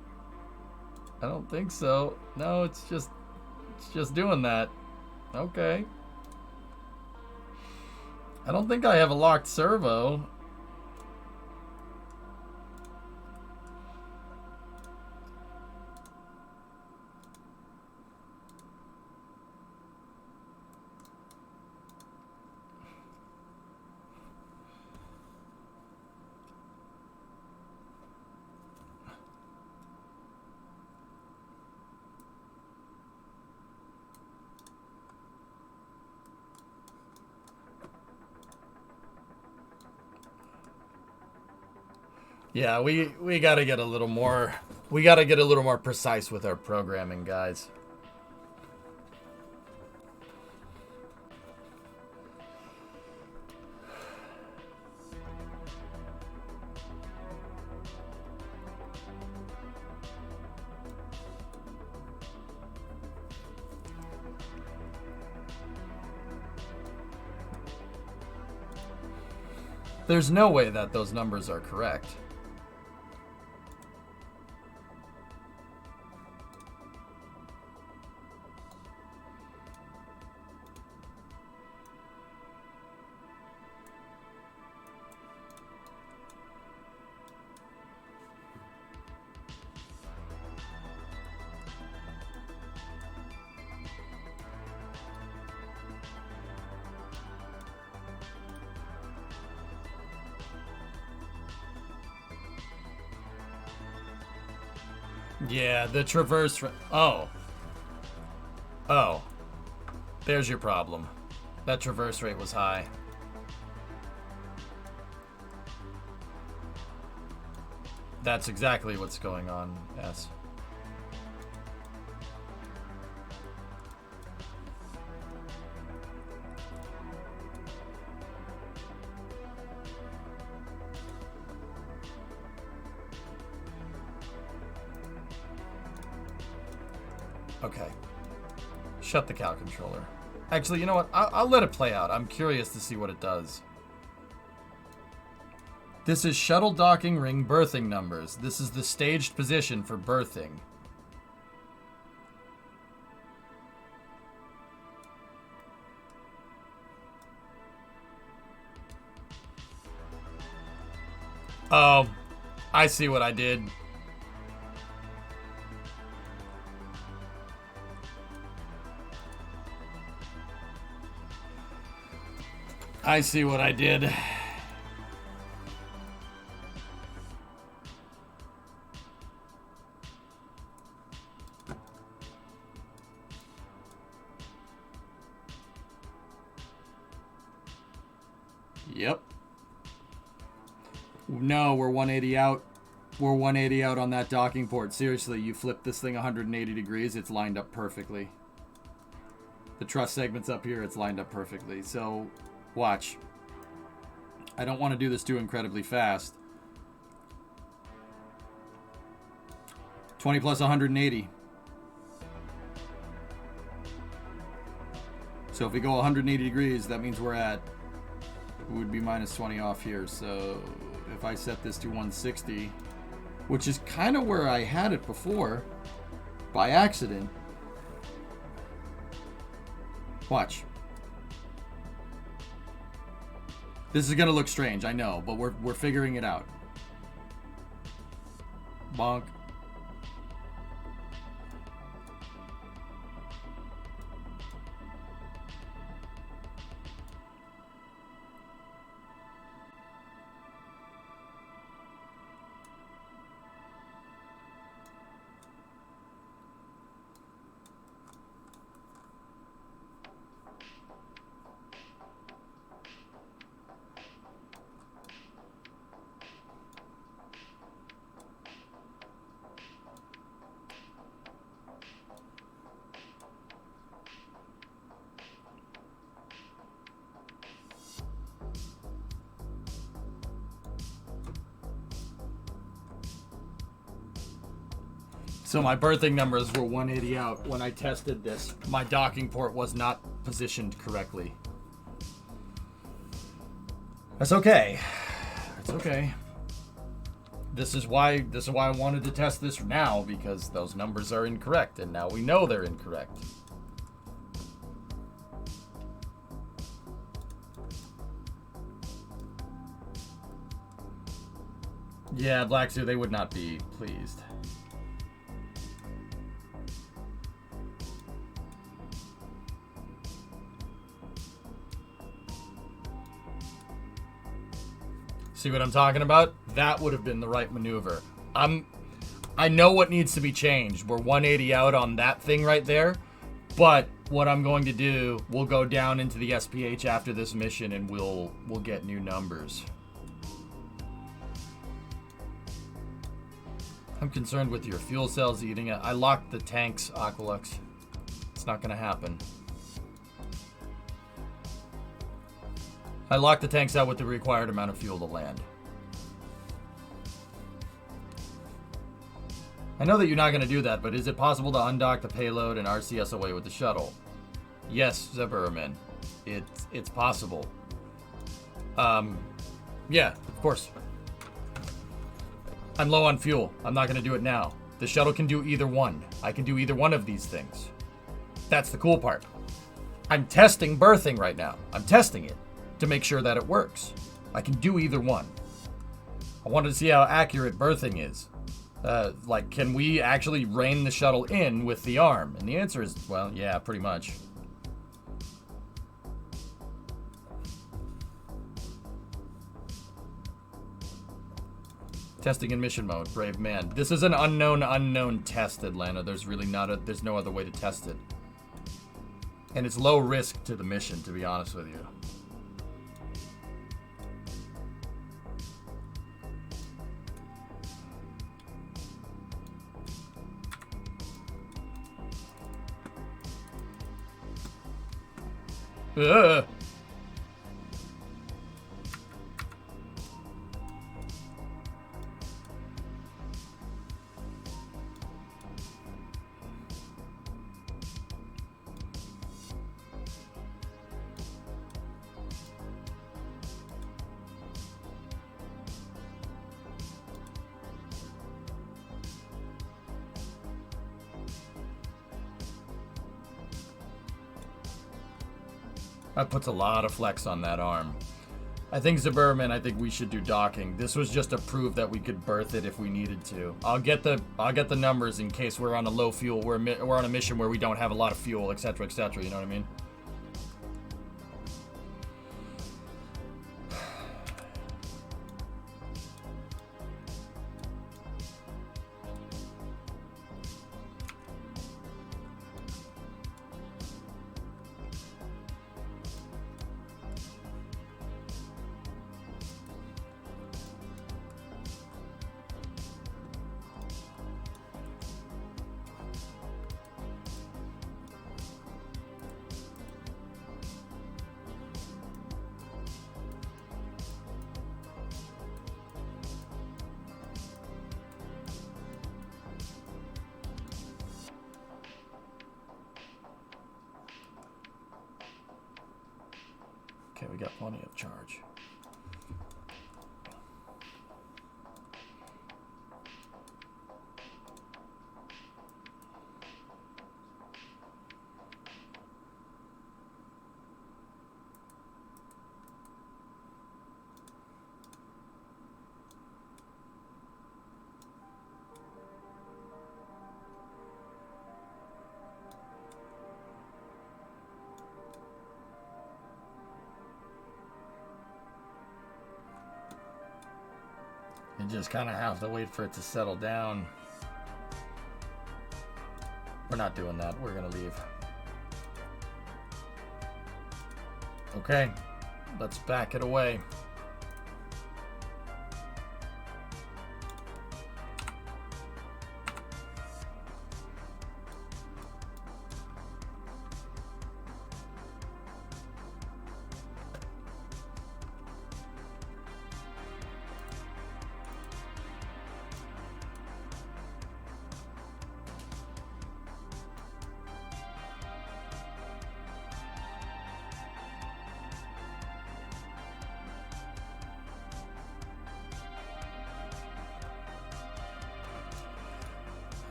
I don't think so. No, it's just doing that. Okay. I don't think I have a locked servo. Yeah, we gotta get a little more. We gotta get a little more precise with our programming, guys. There's no way that those numbers are correct. Yeah, the traverse... Oh. Oh. There's your problem. That traverse rate was high. That's exactly what's going on, yes. Okay. Shut the cow controller. Actually, you know what? I'll let it play out. I'm curious to see what it does. This is shuttle docking ring berthing numbers. This is the staged position for berthing. Oh, I see what I did. I see what I did. Yep. No, we're 180 out. We're 180 out on that docking port. Seriously, you flip this thing 180 degrees, it's lined up perfectly. The truss segment's up here, it's lined up perfectly. So... watch. I don't want to do this too incredibly fast. 20 plus 180. So if we go 180 degrees, that means we're at... it would be minus 20 off here. So if I set this to 160, which is kind of where I had it before, by accident. Watch. This is gonna look strange, I know, but we're figuring it out. Bonk. So my berthing numbers were 180 out. When I tested this, my docking port was not positioned correctly. That's okay. That's okay. This is why I wanted to test this now, because those numbers are incorrect, and now we know they're incorrect. Yeah, Black Zoo, they would not be pleased. See what I'm talking about? That would have been the right maneuver. I know what needs to be changed. We're 180 out on that thing right there. But what I'm going to do, we'll go down into the SPH after this mission and we'll get new numbers. I'm concerned with your fuel cells eating it. I locked the tanks, Aqualux. It's not gonna happen. I locked the tanks out with the required amount of fuel to land. I know that you're not going to do that, but is it possible to undock the payload and RCS away with the shuttle? Yes, Zeberman. It's possible. Yeah, of course. I'm low on fuel. I'm not going to do it now. The shuttle can do either one. I can do either one of these things. That's the cool part. I'm testing berthing right now. I'm testing it to make sure that it works. I can do either one. I wanted to see how accurate berthing is. Like, can we actually rein the shuttle in with the arm? And the answer is, well, yeah, pretty much. Testing in mission mode, brave man. This is an unknown test, Atlanta. There's really there's no other way to test it. And it's low risk to the mission, to be honest with you. Ugh. That puts a lot of flex on that arm. I think Zaberman, I think we should do docking. This was just to prove that we could berth it if we needed to. I'll get the numbers in case we're on a low fuel, we're on a mission where we don't have a lot of fuel, etc., etc. You know what I mean? Okay, we got plenty of charge. You just kind of have to wait for it to settle down. We're not doing that. We're going to leave. Okay, let's back it away.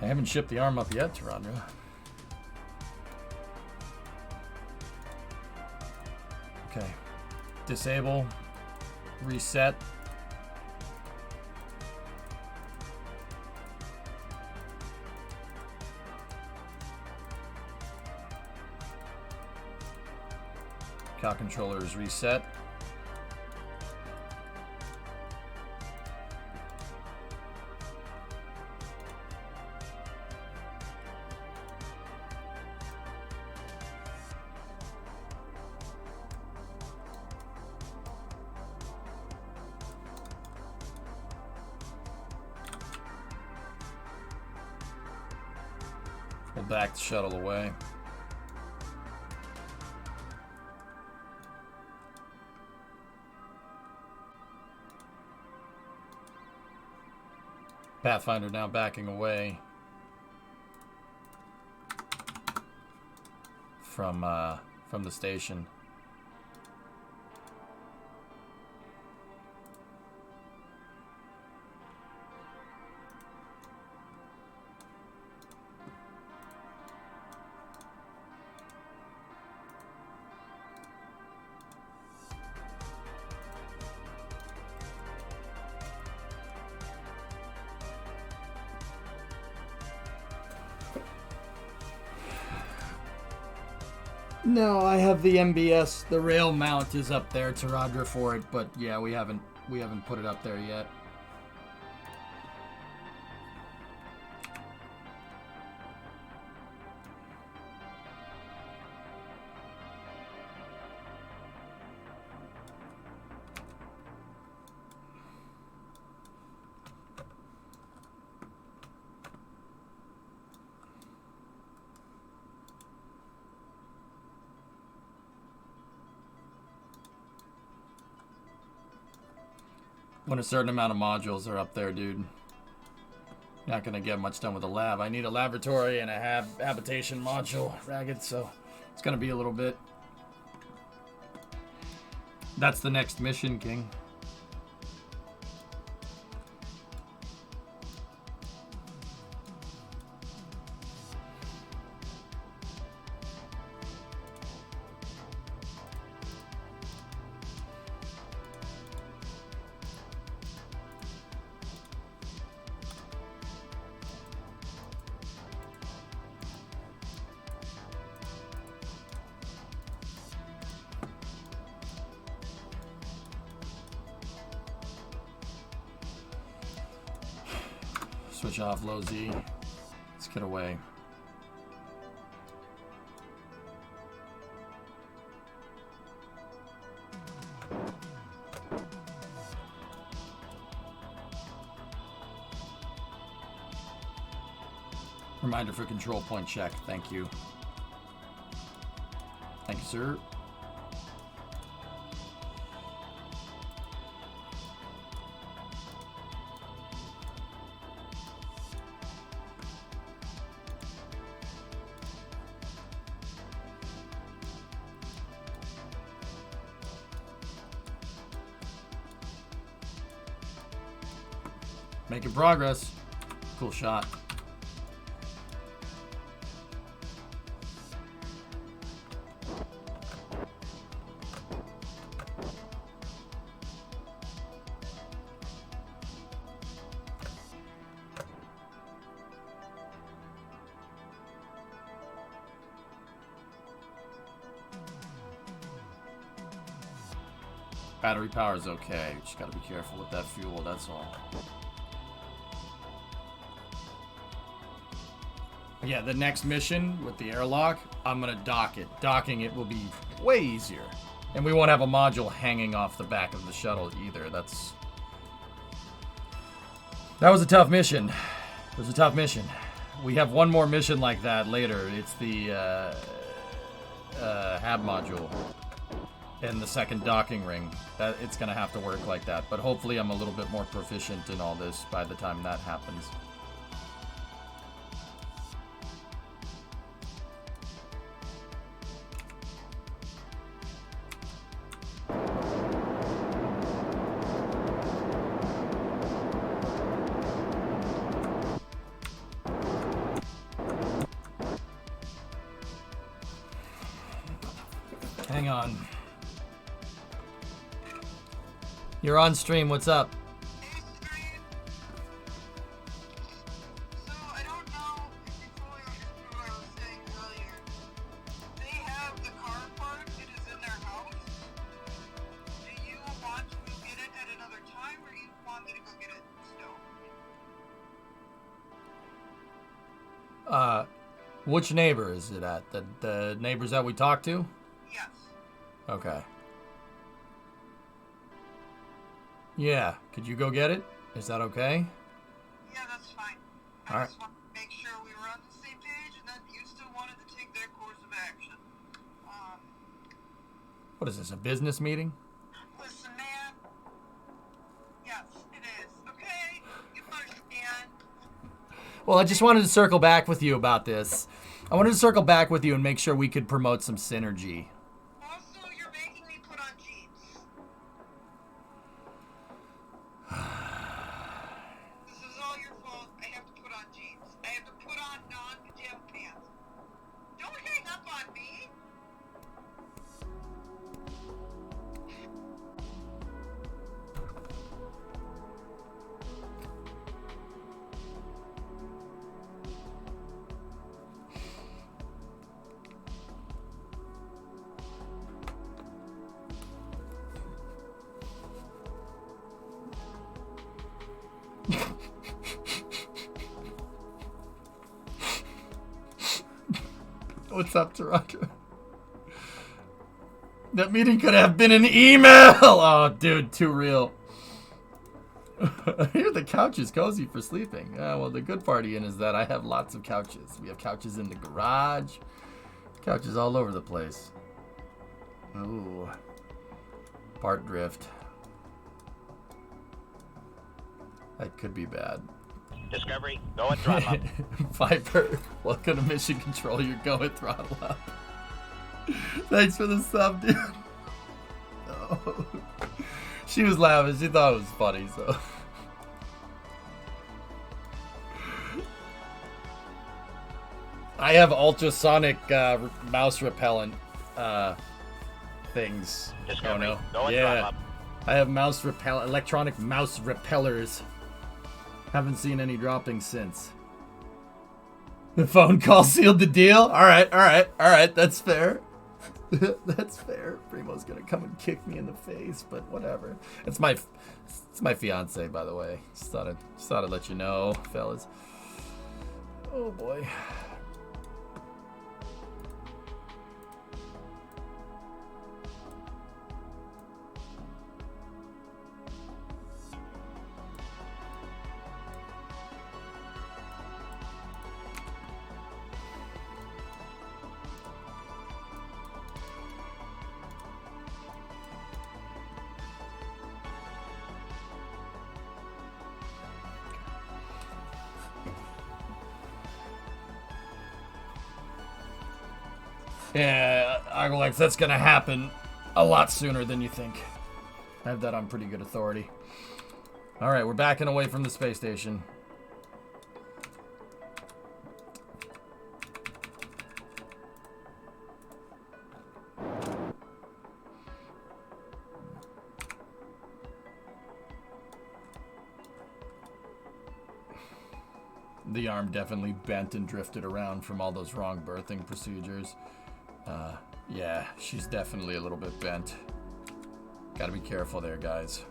I haven't shipped the arm up yet, Tarandra. Okay. Disable. Reset. Cow controller is reset. We'll back the shuttle away. Pathfinder now backing away from the station. No, I have the MBS. The rail mount is up there to Radra for it, but yeah, we haven't put it up there yet. When a certain amount of modules are up there, dude. Not gonna get much done with the lab. I need a laboratory and a habitation module, Ragged, so it's gonna be a little bit. That's the next mission, King. Switch off low Z. Let's get away. Reminder for control point check. Thank you. Thank you, sir. Making progress. Cool shot. Battery power is okay. Just gotta be careful with that fuel, that's all. Yeah, the next mission with the airlock, I'm gonna dock it. Docking it will be way easier. And we won't have a module hanging off the back of the shuttle either. That was a tough mission. It was a tough mission. We have one more mission like that later. It's the HAB module and the second docking ring. It's gonna have to work like that. But hopefully I'm a little bit more proficient in all this by the time that happens. Hang on. You're on stream, what's up? Hey, stream. So, I don't know if you fully understood what I was saying earlier. They have the car part, it is in their house. Do you want to go get it at another time, or do you want me to go get it still? Which neighbor is it at? The neighbors that we talked to? Yes. Okay. Yeah, could you go get it? Is that okay? Yeah, that's fine. All right. I just wanted to make sure we were on the same page, and that you still wanted to take their course of action. What is this, a business meeting? Listen, man. Yes, it is. Okay? You understand. Well, I just wanted to circle back with you about this. I wanted to circle back with you and make sure we could promote some synergy. Also, you're making me put on jeans. This is all your fault. I have to put on jeans. I have to put on non-pajama pants. Don't hang up on me. What's up, Toronto? That meeting could have been an email. Oh, dude, too real. I hear the couch is cozy for sleeping. Well, the good part, Ian, is that I have lots of couches. We have couches in the garage. Couches all over the place. Ooh. Part drift. That could be bad. Discovery, go and throttle up. Viper, welcome to Mission Control. You're going throttle up. Thanks for the sub, dude. Oh. She was laughing. She thought it was funny, so. I have ultrasonic mouse repellent things. Discovery, oh, no. go and throttle up. I have electronic mouse repellers. Haven't seen any dropping since. The phone call sealed the deal? Alright, that's fair. That's fair. Primo's gonna come and kick me in the face, but whatever. It's my fiance, by the way. Just thought I'd let you know, fellas. Oh boy. Yeah, Argolax, that's gonna happen a lot sooner than you think. I have that on pretty good authority. Alright, we're backing away from the space station. The arm definitely bent and drifted around from all those wrong birthing procedures. Yeah, she's definitely a little bit bent. Gotta be careful there, guys.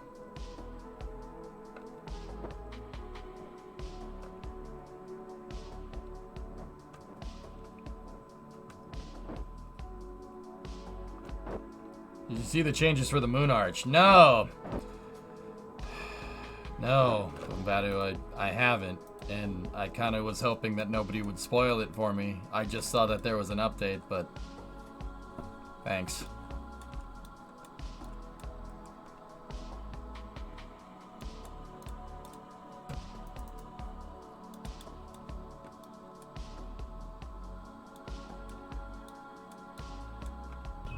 Did you see the changes for the moon arch? No! No, Badu, I haven't. And I kind of was hoping that nobody would spoil it for me. I just saw that there was an update, but thanks.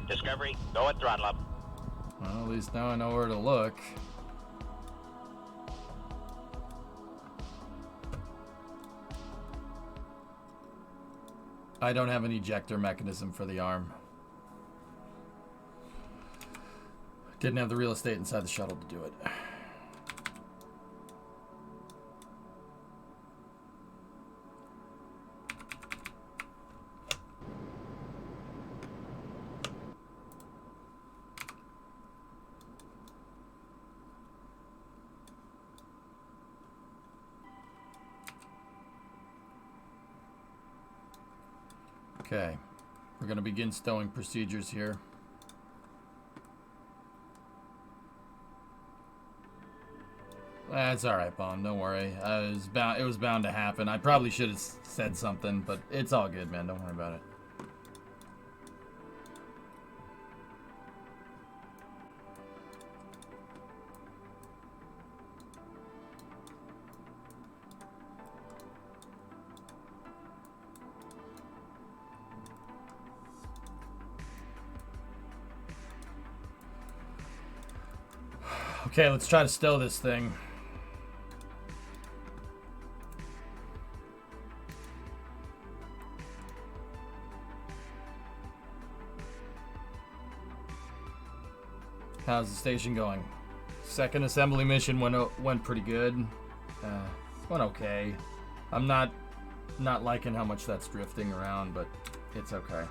Discovery, go and throttle up. Well, at least now I know where to look. I don't have an ejector mechanism for the arm. Didn't have the real estate inside the shuttle to do it. Okay, we're going to begin stowing procedures here. That's all right, Bon. Don't worry. It was bound to happen. I probably should have said something, but it's all good, man. Don't worry about it. Okay, let's try to stow this thing. How's the station going? Second assembly mission went pretty good. Went okay. I'm not liking how much that's drifting around, but it's okay.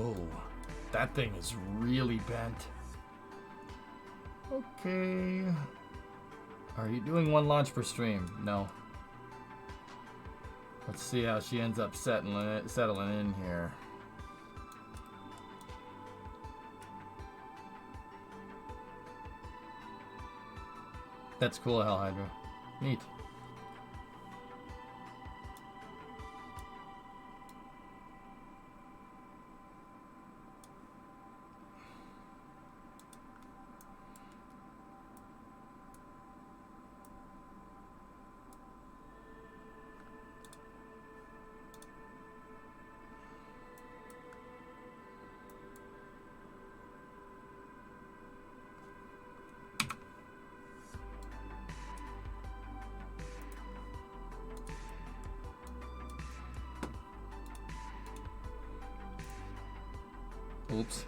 Oh, that thing is really bent. Okay. Are you doing one launch per stream? No. Let's see how she ends up settling in here. That's cool, Hell Hydra. Neat. Oops.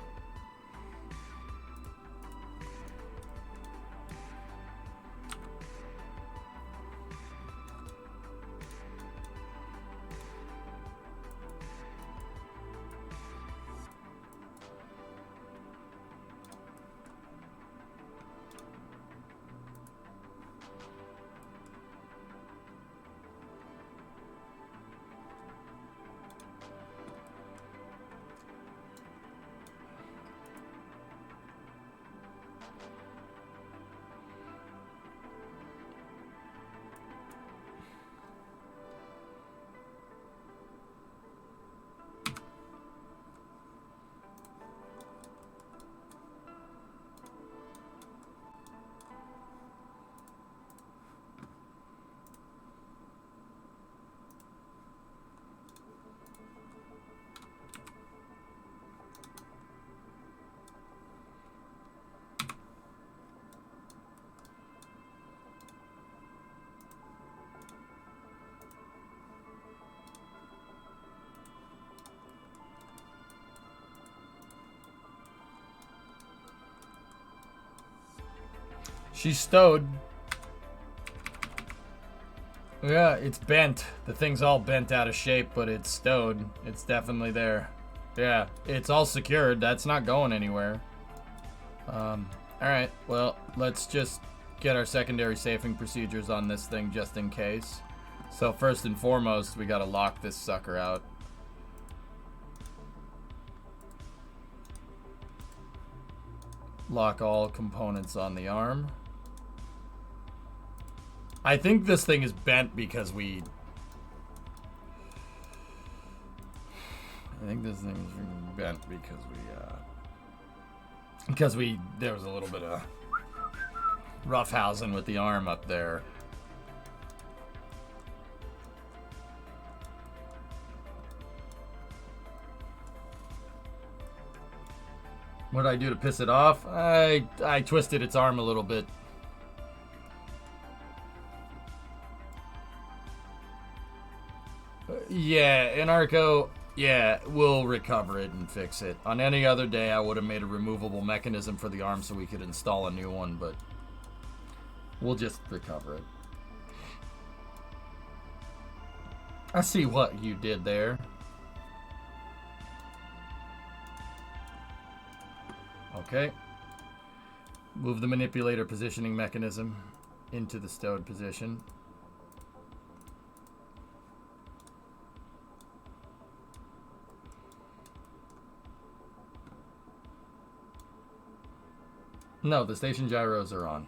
She's stowed. Yeah, it's bent. The thing's all bent out of shape, but it's stowed. It's definitely there. Yeah, it's all secured. That's not going anywhere. Alright, well, let's just get our secondary safing procedures on this thing just in case. So first and foremost, we gotta lock this sucker out. Lock all components on the arm. I think this thing is bent because we... I think this thing is bent because there was a little bit of roughhousing with the arm up there. What did I do to piss it off? I twisted its arm a little bit. Yeah, in Arco, yeah, we'll recover it and fix it. On any other day, I would have made a removable mechanism for the arm so we could install a new one, but we'll just recover it. I see what you did there. Okay. Move the manipulator positioning mechanism into the stowed position. No, the station gyros are on.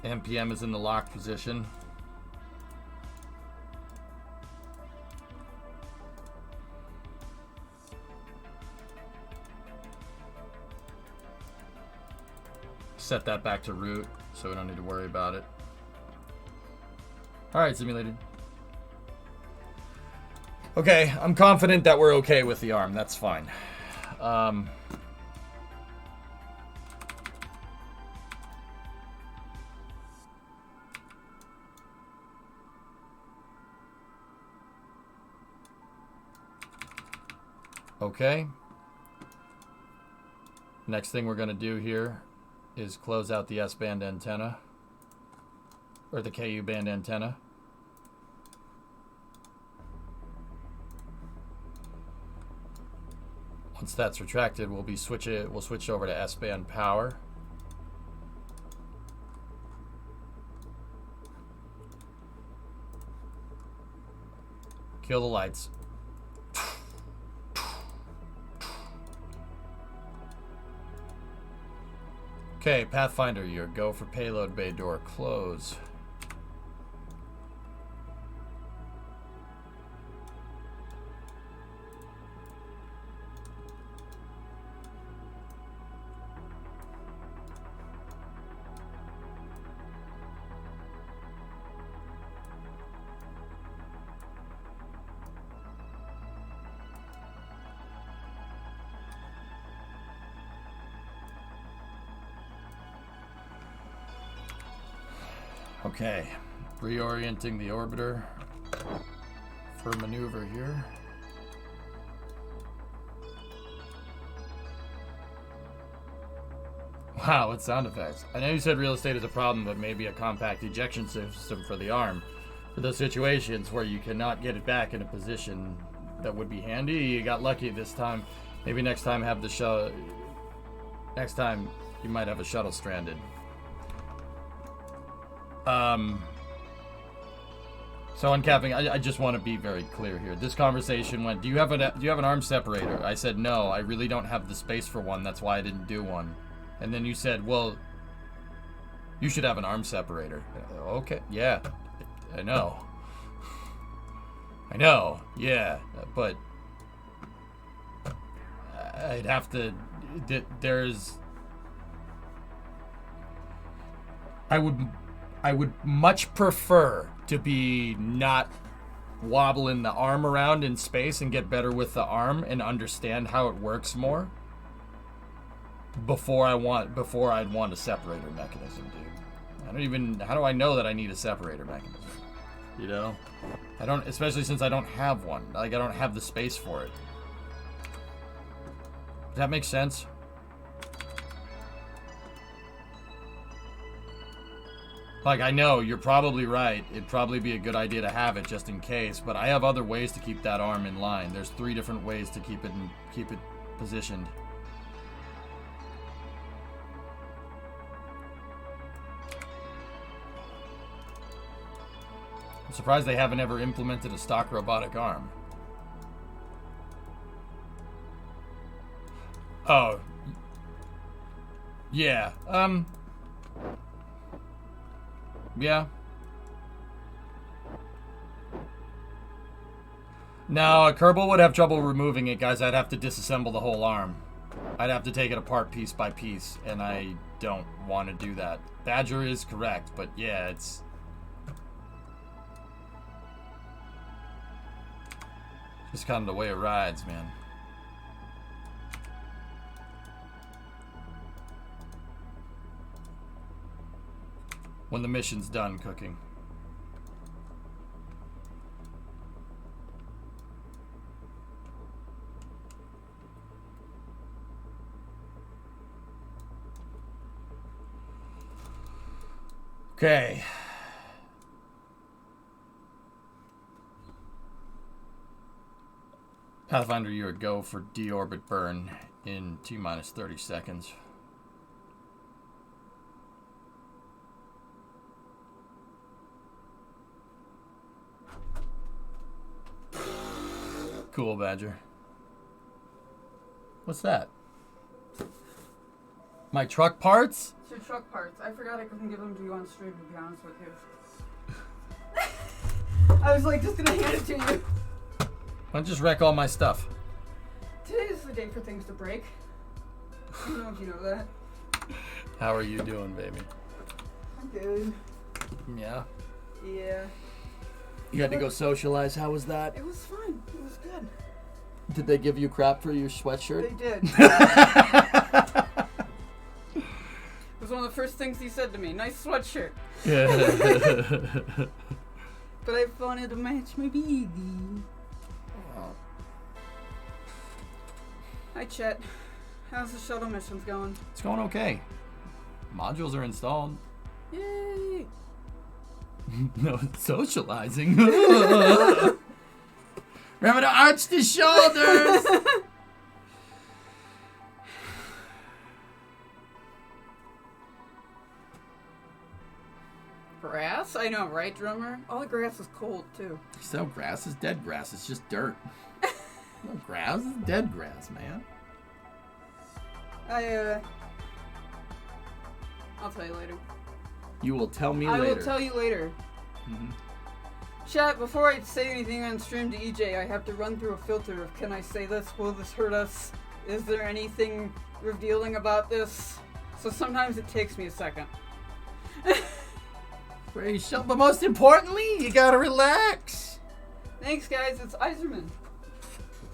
MPM is in the locked position. Set that back to root, so we don't need to worry about it. Alright, simulated. Okay, I'm confident that we're okay with the arm. That's fine. Okay. Next thing we're going to do here is close out the S-band antenna. Or the KU band antenna. Once that's retracted, we'll switch over to S-band power. Kill the lights. Okay, Pathfinder, your go for payload bay door close. Okay, reorienting the orbiter for maneuver here. Wow, what sound effects. I know you said real estate is a problem, but maybe a compact ejection system for the arm. For those situations where you cannot get it back in a position that would be handy, you got lucky this time. Maybe next time have the shuttle. Next time you might have a shuttle stranded. So uncapping, I just want to be very clear here. This conversation went, do you have an arm separator? I said no, I really don't have the space for one. That's why I didn't do one. And then you said, well, you should have an arm separator. Okay, yeah, I know. I know, yeah, but I'd have to. I would much prefer to be not wobbling the arm around in space and get better with the arm and understand how it works more before I'd want a separator mechanism, dude. How do I know that I need a separator mechanism? You know? I don't, especially since I don't have one. Like, I don't have the space for it. Does that make sense? Like, I know, you're probably right. It'd probably be a good idea to have it just in case, but I have other ways to keep that arm in line. There's 3 different ways to keep it positioned. I'm surprised they haven't ever implemented a stock robotic arm. Oh. Yeah, yeah. No, a Kerbal would have trouble removing it, guys. I'd have to disassemble the whole arm. I'd have to take it apart piece by piece, and I don't want to do that. Badger is correct, but yeah, it's just kind of the way it rides, man. When the mission's done cooking. Okay. Pathfinder, you're a go for deorbit burn in T-minus 30 seconds. Cool, Badger. What's that? My truck parts? It's your truck parts. I forgot I couldn't give them to you on stream, to be honest with you. I was like, just gonna hand it to you. I'll just wreck all my stuff. Today is the day for things to break. I don't know if you know that. How are you doing, baby? I'm good. Yeah? Yeah. You had to go socialize. How was that? It was fun. It was good. Did they give you crap for your sweatshirt? They did. It was one of the first things he said to me. Nice sweatshirt. But I wanted to match my baby. Hi, Chet. How's the shuttle missions going? It's going okay. Modules are installed. Yay! No socializing. Remember to arch the shoulders. Grass? I know, right, drummer? All the grass is cold, too. So grass is dead grass. It's just dirt. No grass is dead grass, man. I'll tell you later. You will tell me I later. will tell you later. Mm-hmm. Chat, before I say anything on stream to EJ, I have to run through a filter of can I say this? Will this hurt us? Is there anything revealing about this? So sometimes it takes me a second. Very sure, but most importantly, you gotta relax. Thanks, guys. It's Iserman.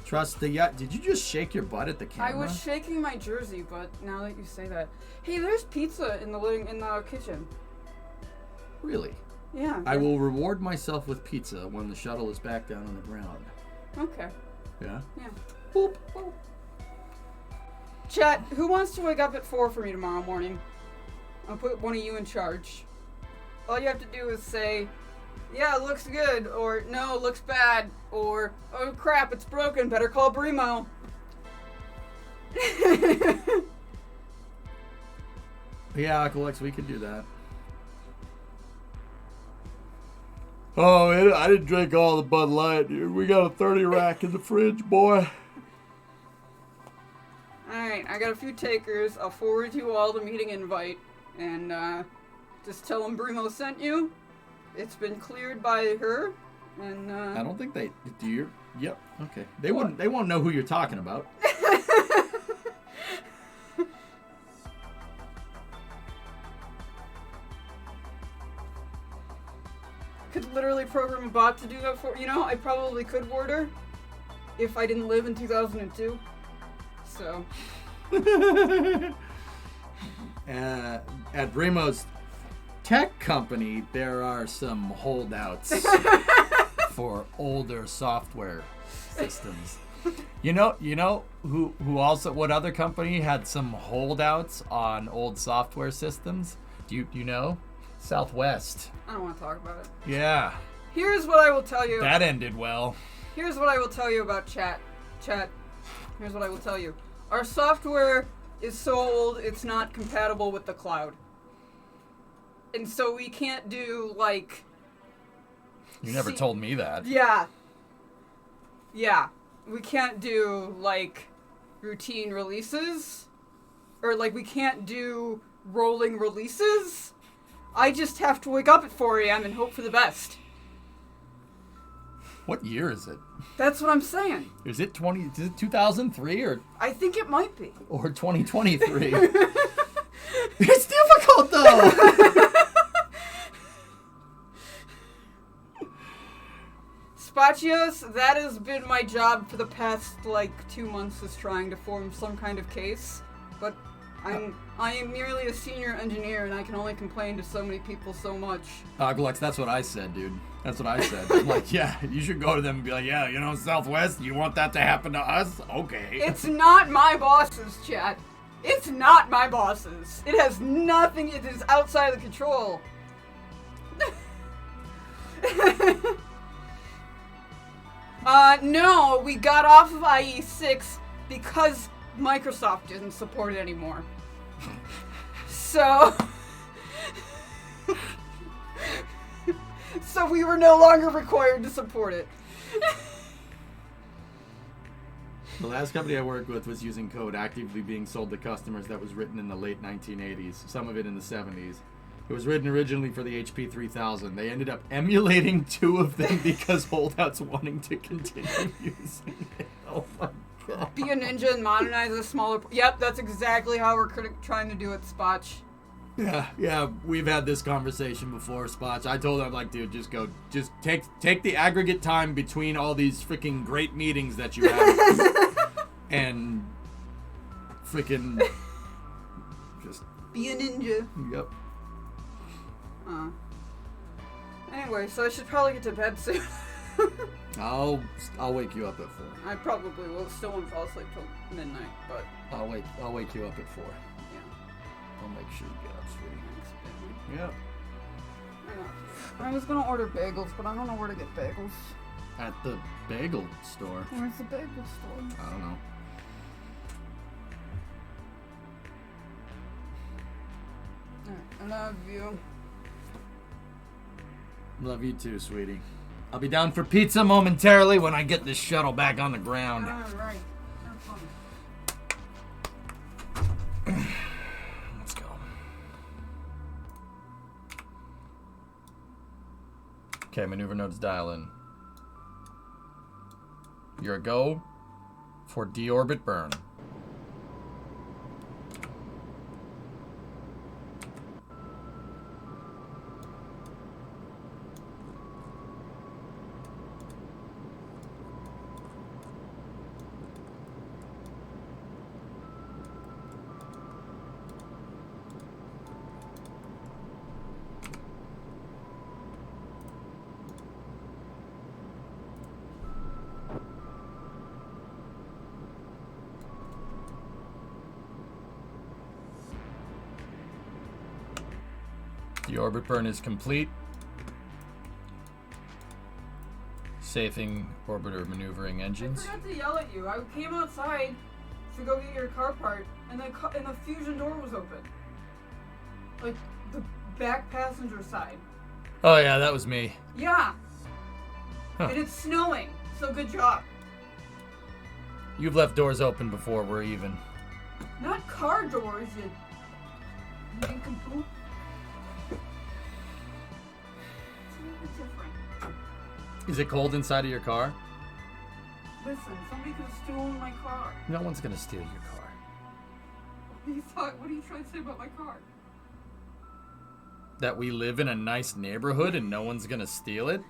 Trust the Did you just shake your butt at the camera? I was shaking my jersey, but now that you say that, hey, there's pizza in the kitchen. Really? Yeah. I will reward myself with pizza when the shuttle is back down on the ground. Okay. Yeah? Yeah. Boop. Boop. Chat, who wants to wake up at 4 for me tomorrow morning? I'll put one of you in charge. All you have to do is say, yeah, it looks good, or no, it looks bad, or oh crap, it's broken, better call Brimo. Yeah, Alex, we could do that. Oh, I didn't drink all the Bud Light, dude. We got a 30 rack in the fridge, boy. Alright, I got a few takers. I'll forward you all the meeting invite, and just tell them Brimo sent you. It's been cleared by her, and I don't think they do. You? Yep. Okay. They wouldn't. They won't know who you're talking about. Could literally program a bot to do that for I probably could ward her if I didn't live in 2002. So. At Brimo's tech company, there are some holdouts for older software systems. You know who also, what other company had some holdouts on old software systems? Do you know? Southwest. I don't want to talk about it. Yeah. Here's what I will tell you. That ended well. Here's what I will tell you about chat. Here's what I will tell you. Our software is so old, it's not compatible with the cloud. And so we can't do, like... You never told me that. Yeah. Yeah. We can't do, like, routine releases. Or, like, we can't do rolling releases. I just have to wake up at 4 a.m. and hope for the best. What year is it? That's what I'm saying. Is it 2003 or... I think it might be. Or 2023. It's difficult, though! Spachios, that has been my job for the past, 2 months, is trying to form some kind of case. But I am merely a senior engineer, and I can only complain to so many people so much. Glex, that's what I said, dude. That's what I said. I'm like, yeah, you should go to them and be like, yeah, Southwest, you want that to happen to us? Okay. It's not my bosses, chat. It's not my bosses. It has nothing, it is outside of the control. No, we got off of IE6 because Microsoft didn't support it anymore. So we were no longer required to support it. The last company I worked with was using code actively being sold to customers that was written in the late 1980s, some of it in the 70s. It was written originally for the HP 3000. They ended up emulating 2 of them because holdouts wanting to continue using it. Oh my god. Be a ninja and modernize a smaller... Yep, that's exactly how we're trying to do it, Spotch. Yeah, we've had this conversation before, Spotch. I told him, like, dude, just take the aggregate time between all these freaking great meetings that you have and freaking just... Be a ninja. Yep. Anyway, so I should probably get to bed soon. I'll wake you up at 4. I probably will. Still won't fall asleep till midnight, but I'll wake you up at 4. yeah. I'll make sure you get up, sweetie. Thanks, baby. Yep. I was gonna order bagels, but I don't know where to get bagels. At the bagel store. Where's the bagel store? I don't know. I love you. Love you too, sweetie. I'll be down for pizza momentarily when I get this shuttle back on the ground. Alright. Have fun. Let's go. Okay, maneuver nodes dial in. You're a go for deorbit burn. The orbit burn is complete. Safing orbiter maneuvering engines. I forgot to yell at you. I came outside to go get your car part, and the fusion door was open. Like, the back passenger side. Oh yeah, that was me. Yeah. Huh. And it's snowing, so good job. You've left doors open before, we're even. Not car doors, you nincompoop. It's a little bit different. Is it cold inside of your car? Listen, somebody could have stolen my car. No one's gonna steal your car. What are you trying to say about my car? That we live in a nice neighborhood and no one's gonna steal it?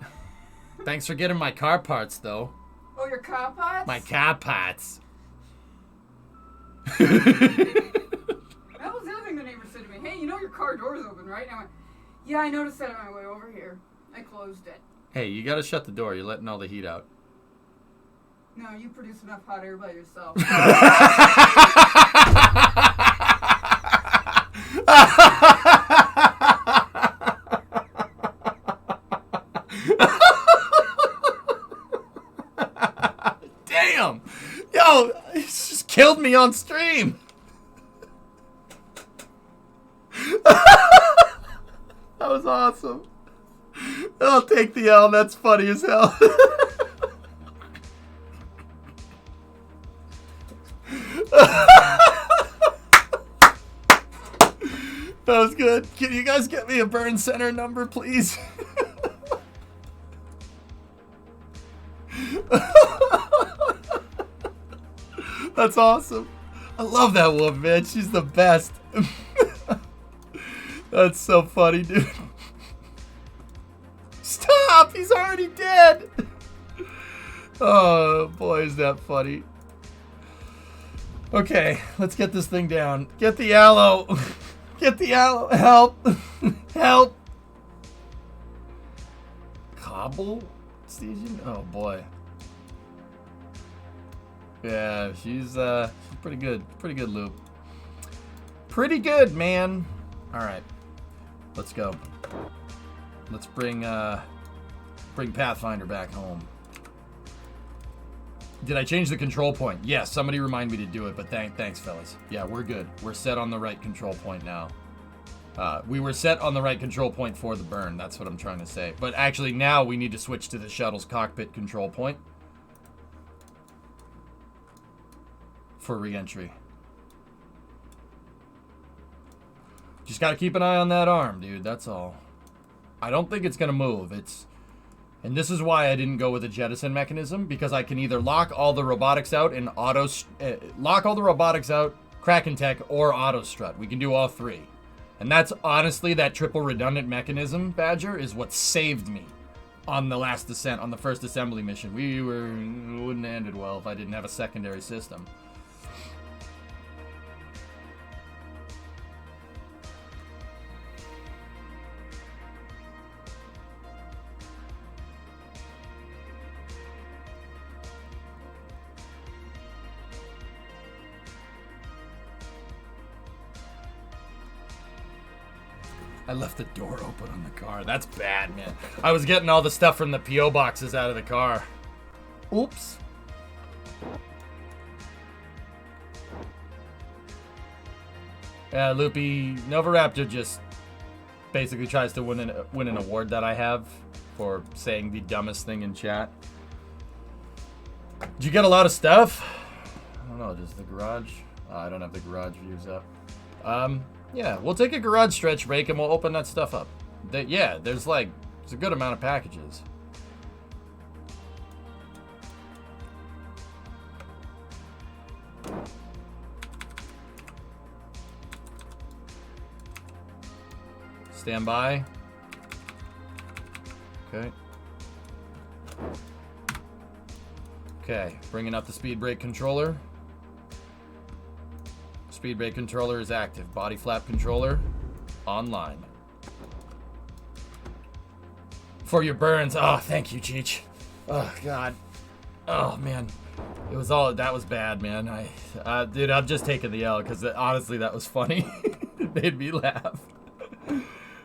Thanks for getting my car parts, though. Oh, your car pots? My car parts. That was the other thing the neighbor said to me. Hey, you know your car door's open, right? And I went, yeah, I noticed that on my way over here. I closed it. Hey, you gotta shut the door. You're letting all the heat out. No, you produce enough hot air by yourself. Damn! Yo, he just killed me on stream. That was awesome. I'll take the L. That's funny as hell. That was good. Can you guys get me a burn center number, please? That's awesome. I love that woman, man. She's the best. That's so funny, dude. Stop! He's already dead! Oh, boy, is that funny. Okay, let's get this thing down. Get the aloe. Get the aloe. Help. Help. Cobble station? Oh, boy. Yeah, she's pretty good. Pretty good, Loop. Pretty good, man. All right. Let's go. Let's bring Pathfinder back home. Did I change the control point? Yes, somebody remind me to do it, but thanks, fellas. Yeah, we're good. We're set on the right control point now. We were set on the right control point for the burn. That's what I'm trying to say. But actually, now we need to switch to the shuttle's cockpit control point for re-entry. Just got to keep an eye on that arm, dude. That's all. I don't think it's going to move. And this is why I didn't go with a jettison mechanism, because I can either lock all the robotics out and Kraken Tech, or auto strut. We can do all three. And that's honestly, that triple redundant mechanism, Badger, is what saved me on the last descent, on the first assembly mission. Wouldn't have ended well if I didn't have a secondary system. I left the door open on the car. That's bad, man. I was getting all the stuff from the P.O. boxes out of the car. Oops. Loopy Novaraptor just basically tries to win an award that I have for saying the dumbest thing in chat. Did you get a lot of stuff? I don't know, just the garage. I don't have the garage views up. Yeah, we'll take a garage stretch break and we'll open that stuff up. Yeah, there's a good amount of packages. Stand by. Okay. Okay, bringing up the speed brake controller. Speed brake controller is active. Body flap controller online. For your burns. Oh, thank you, Cheech. Oh, God. Oh, man. That was bad, man. Dude, I'm just taking the L because honestly, that was funny. It made me laugh.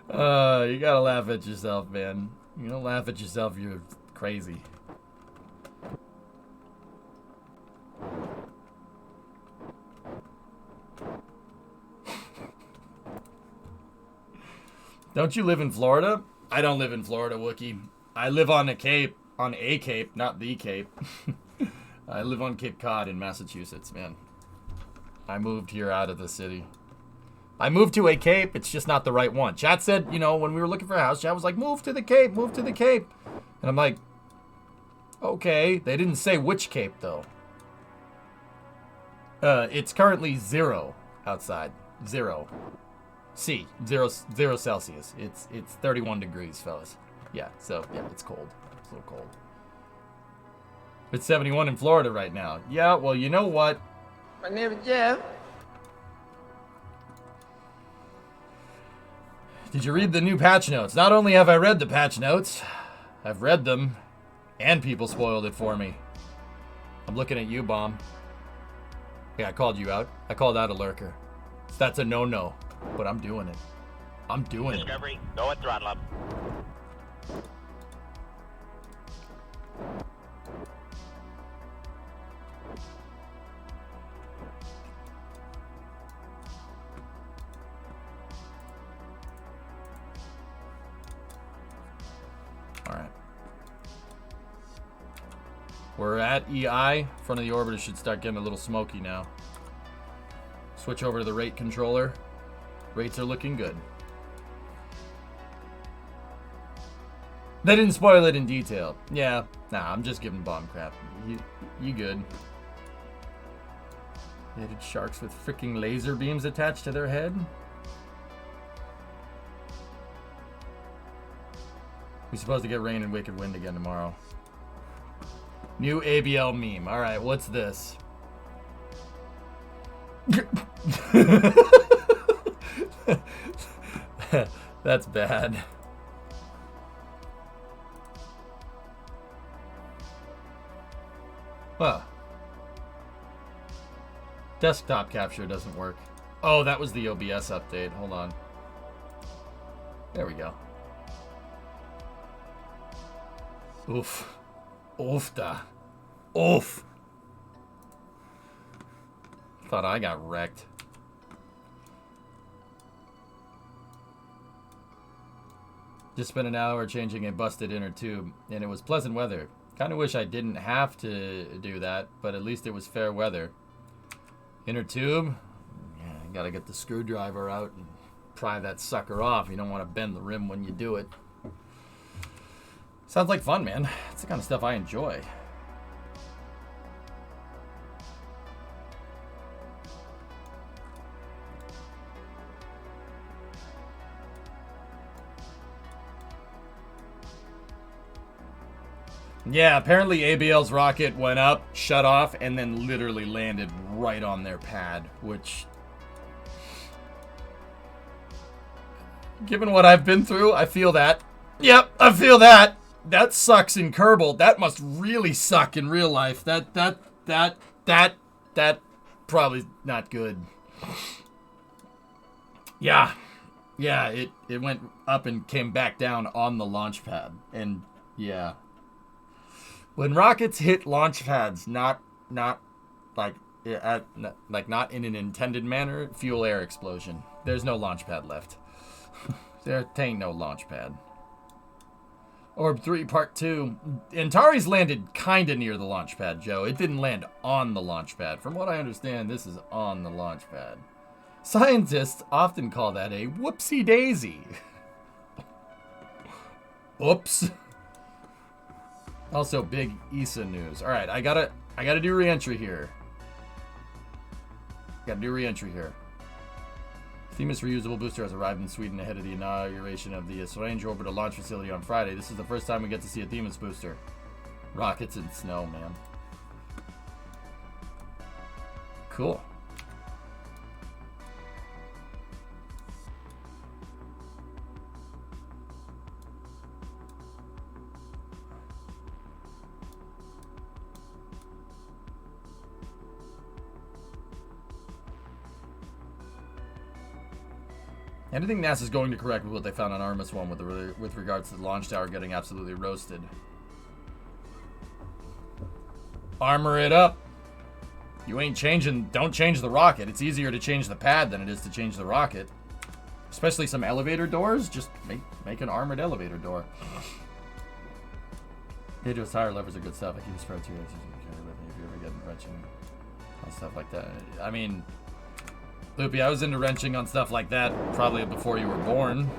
You gotta laugh at yourself, man. You don't laugh at yourself, you're crazy. Don't you live in Florida? I don't live in Florida, Wookie. I live on a Cape, not the Cape. I live on Cape Cod in Massachusetts, man. I moved here out of the city. I moved to a Cape, it's just not the right one. Chat said, you know, when we were looking for a house, Chat was like, move to the Cape, move to the Cape. And I'm like, okay. They didn't say which Cape, though. It's currently 0 outside. 0. C. 0 Celsius. It's 31 degrees, fellas. Yeah, so, yeah, it's cold. It's a little cold. It's 71 in Florida right now. Yeah, well, you know what? My name is Jeff. Did you read the new patch notes? Not only have I read the patch notes, I've read them, and people spoiled it for me. I'm looking at you, Bomb. Yeah, I called you out. I called out a lurker. That's a no-no, but I'm doing it. I'm doing it. Discovery, go at throttle up. Alright. We're at EI. Front of the orbiter should start getting a little smoky now. Switch over to the rate controller. Rates are looking good. They didn't spoil it in detail. Yeah, nah, I'm just giving Bomb crap. You good. Hated sharks with freaking laser beams attached to their head? We're supposed to get rain and wicked wind again tomorrow. New ABL meme. Alright, what's this? That's bad. Huh. Desktop capture doesn't work. Oh, that was the OBS update. Hold on. There we go. Oof. Oof da. Oof. Thought I got wrecked. Just spent an hour changing a busted inner tube, and it was pleasant weather. Kind of wish I didn't have to do that, but at least it was fair weather. Inner tube? Yeah, you gotta get the screwdriver out and pry that sucker off. You don't want to bend the rim when you do it. Sounds like fun, man. It's the kind of stuff I enjoy. Yeah, apparently ABL's rocket went up, shut off, and then literally landed right on their pad, which... Given what I've been through, I feel that. Yep, I feel that. That sucks in Kerbal. That must really suck in real life. That probably not good. Yeah. Yeah, it went up and came back down on the launch pad. And yeah. When rockets hit launch pads, not like not in an intended manner, fuel air explosion. There's no launch pad left. There ain't no launch pad. Orb 3 Part 2. Antares landed kinda near the launch pad, Joe. It didn't land on the launch pad. From what I understand, this is on the launch pad. Scientists often call that a whoopsie daisy. Oops. Also, big ESA news. All right, I gotta do re-entry here. Themis reusable booster has arrived in Sweden ahead of the inauguration of the Strange Orbital Launch Facility on Friday. This is the first time we get to see a Themis booster. Rockets and snow, man. Cool. And I think NASA's going to correct what they found on Artemis 1 with regards to the launch tower getting absolutely roasted. Armor it up. You ain't changing. Don't change the rocket. It's easier to change the pad than it is to change the rocket. Especially some elevator doors. Just make an armored elevator door. Hydro's tire levers are good stuff. I keep a spare too. If you ever get wrenching on stuff like that. I mean, Loopy, I was into wrenching on stuff like that probably before you were born.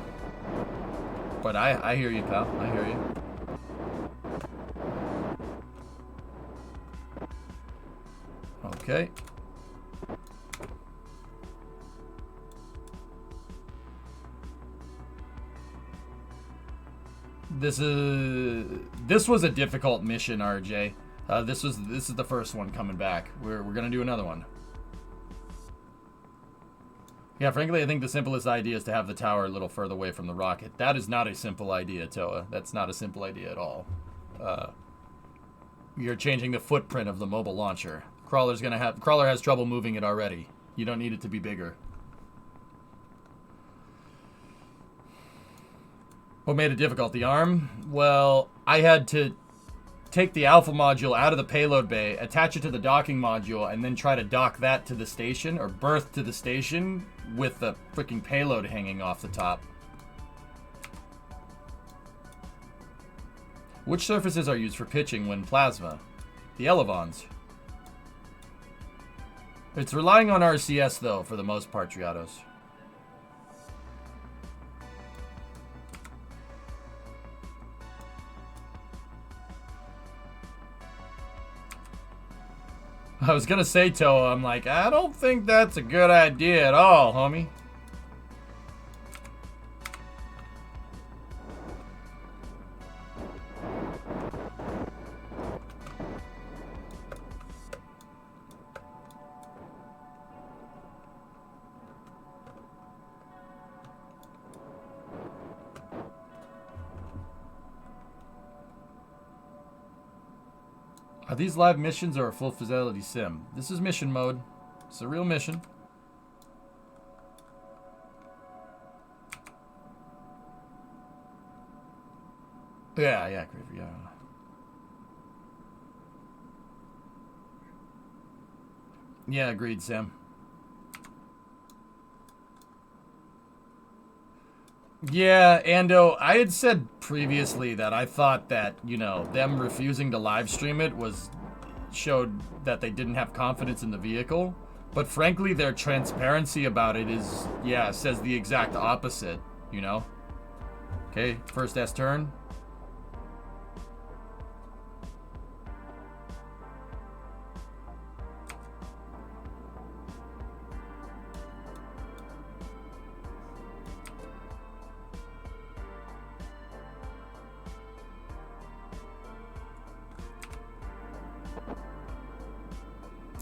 But I hear you, pal. I hear you. Okay. This was a difficult mission, RJ. This is the first one coming back. We're gonna do another one. Yeah, frankly, I think the simplest idea is to have the tower a little further away from the rocket. That is not a simple idea, Toa. That's not a simple idea at all. You're changing the footprint of the mobile launcher. Crawler has trouble moving it already. You don't need it to be bigger. What made it difficult? The arm? Well, I had to take the alpha module out of the payload bay, attach it to the docking module, and then try to dock that to the station, or berth to the station, with the freaking payload hanging off the top. Which surfaces are used for pitching when plasma? The elevons. It's relying on RCS, though, for the most part, Triados. I was gonna say, Toa, I'm like, I don't think that's a good idea at all, homie. Are these live missions or a full fidelity sim? This is mission mode. It's a real mission. Yeah, Griffy, yeah. Yeah, agreed, Sam. Yeah, Ando, I had said previously that I thought that, you know, them refusing to live stream it showed that they didn't have confidence in the vehicle. But frankly, their transparency about it says the exact opposite, you know? Okay, first S turn.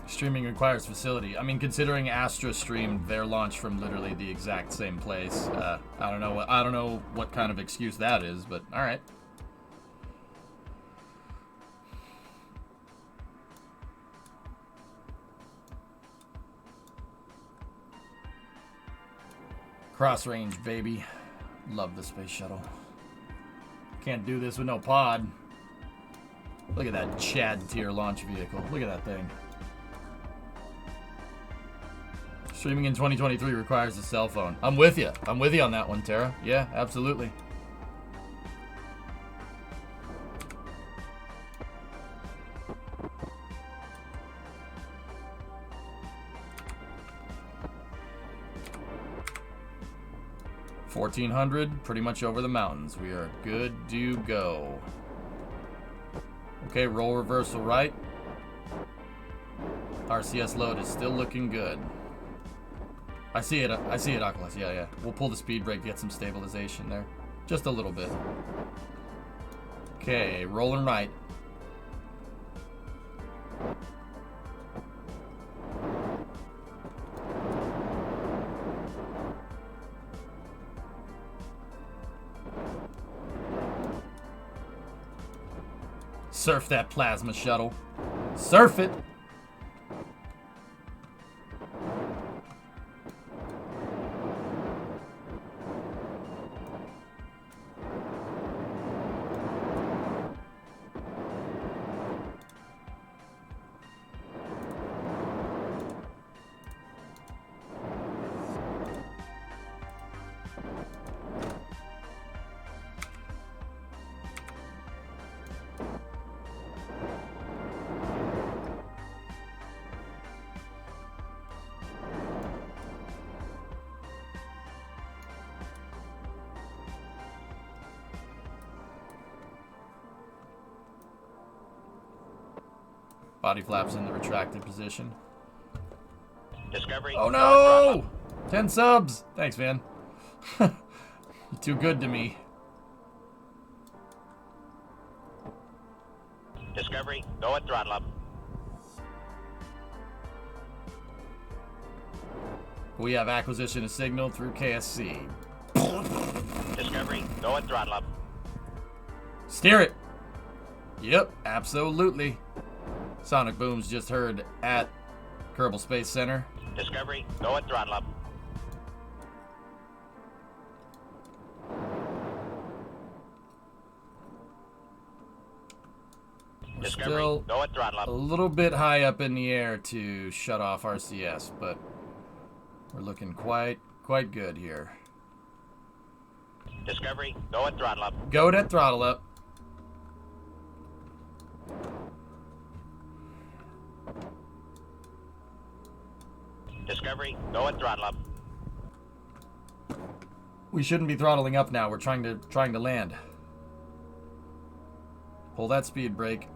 Streaming requires facility. I mean, considering Astra streamed their launch from literally the exact same place, I don't know what kind of excuse that is, but all right. Cross range, baby. Love the space shuttle. Can't do this with no pod. Look at that Chad tier launch vehicle. Look at that thing. Streaming in 2023 requires a cell phone. I'm with you. I'm with you on that one, Tara. Yeah, absolutely. $1,400, pretty much over the mountains. We are good to go. Okay, roll reversal right. RCS load is still looking good. I see it, Oculus. Yeah. We'll pull the speed brake, get some stabilization there. Just a little bit. Okay, rolling right. Surf that plasma shuttle. Surf it! Body flaps in the retracted position. Discovery. Oh no! 10 subs! Thanks, man. You're too good to me. Discovery, go at throttle up. We have acquisition of signal through KSC. Discovery, go at throttle up. Steer it! Yep, absolutely. Sonic booms just heard at Kerbal Space Center. Discovery, go at throttle up. We're Discovery, still go at throttle a up. little bit high up in the air to shut off RCS, but we're looking quite good here. Discovery, go at throttle up. Go to throttle up. Discovery, go at throttle up. We shouldn't be throttling up now. We're trying to land. Pull that speed brake.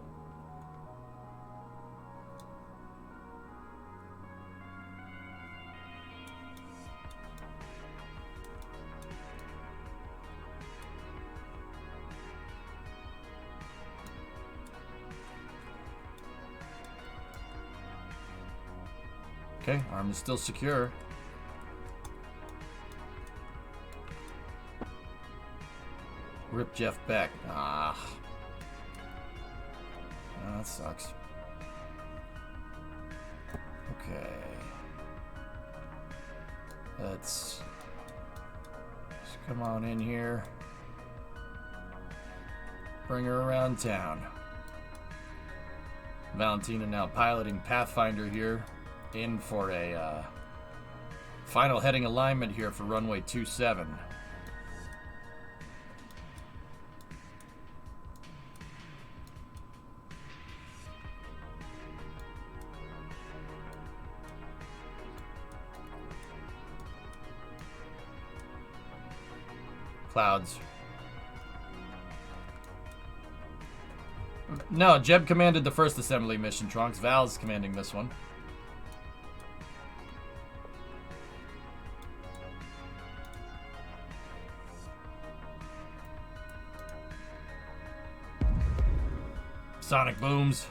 Okay, arm is still secure. Rip Jeff Beck. Ah. Oh, that sucks. Okay. Let's come on in here. Bring her around town. Valentina now piloting Pathfinder here. In for a final heading alignment here for runway 27. Clouds. No, Jeb commanded the first assembly mission, Trunks. Val's commanding this one. Sonic booms.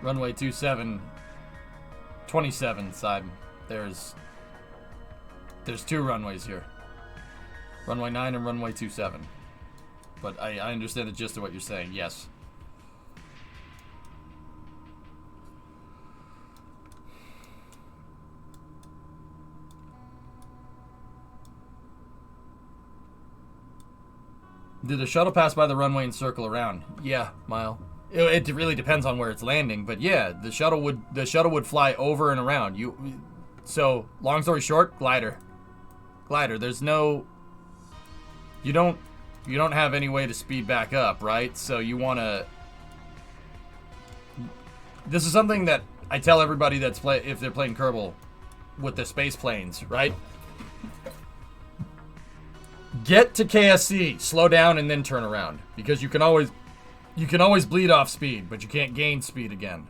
Runway 27, 27 side. There's two runways here. Runway 9 and runway 27. But I understand the gist of what you're saying. Yes. Did the shuttle pass by the runway and circle around? Yeah, Mile. It really depends on where it's landing, but yeah, the shuttle would fly over and around. So long story short, glider. There's no. You don't have any way to speed back up, right? So you want to. This is something that I tell everybody if they're playing Kerbal with the space planes, right? Get to KSC, slow down, and then turn around, because you can always bleed off speed, but you can't gain speed again.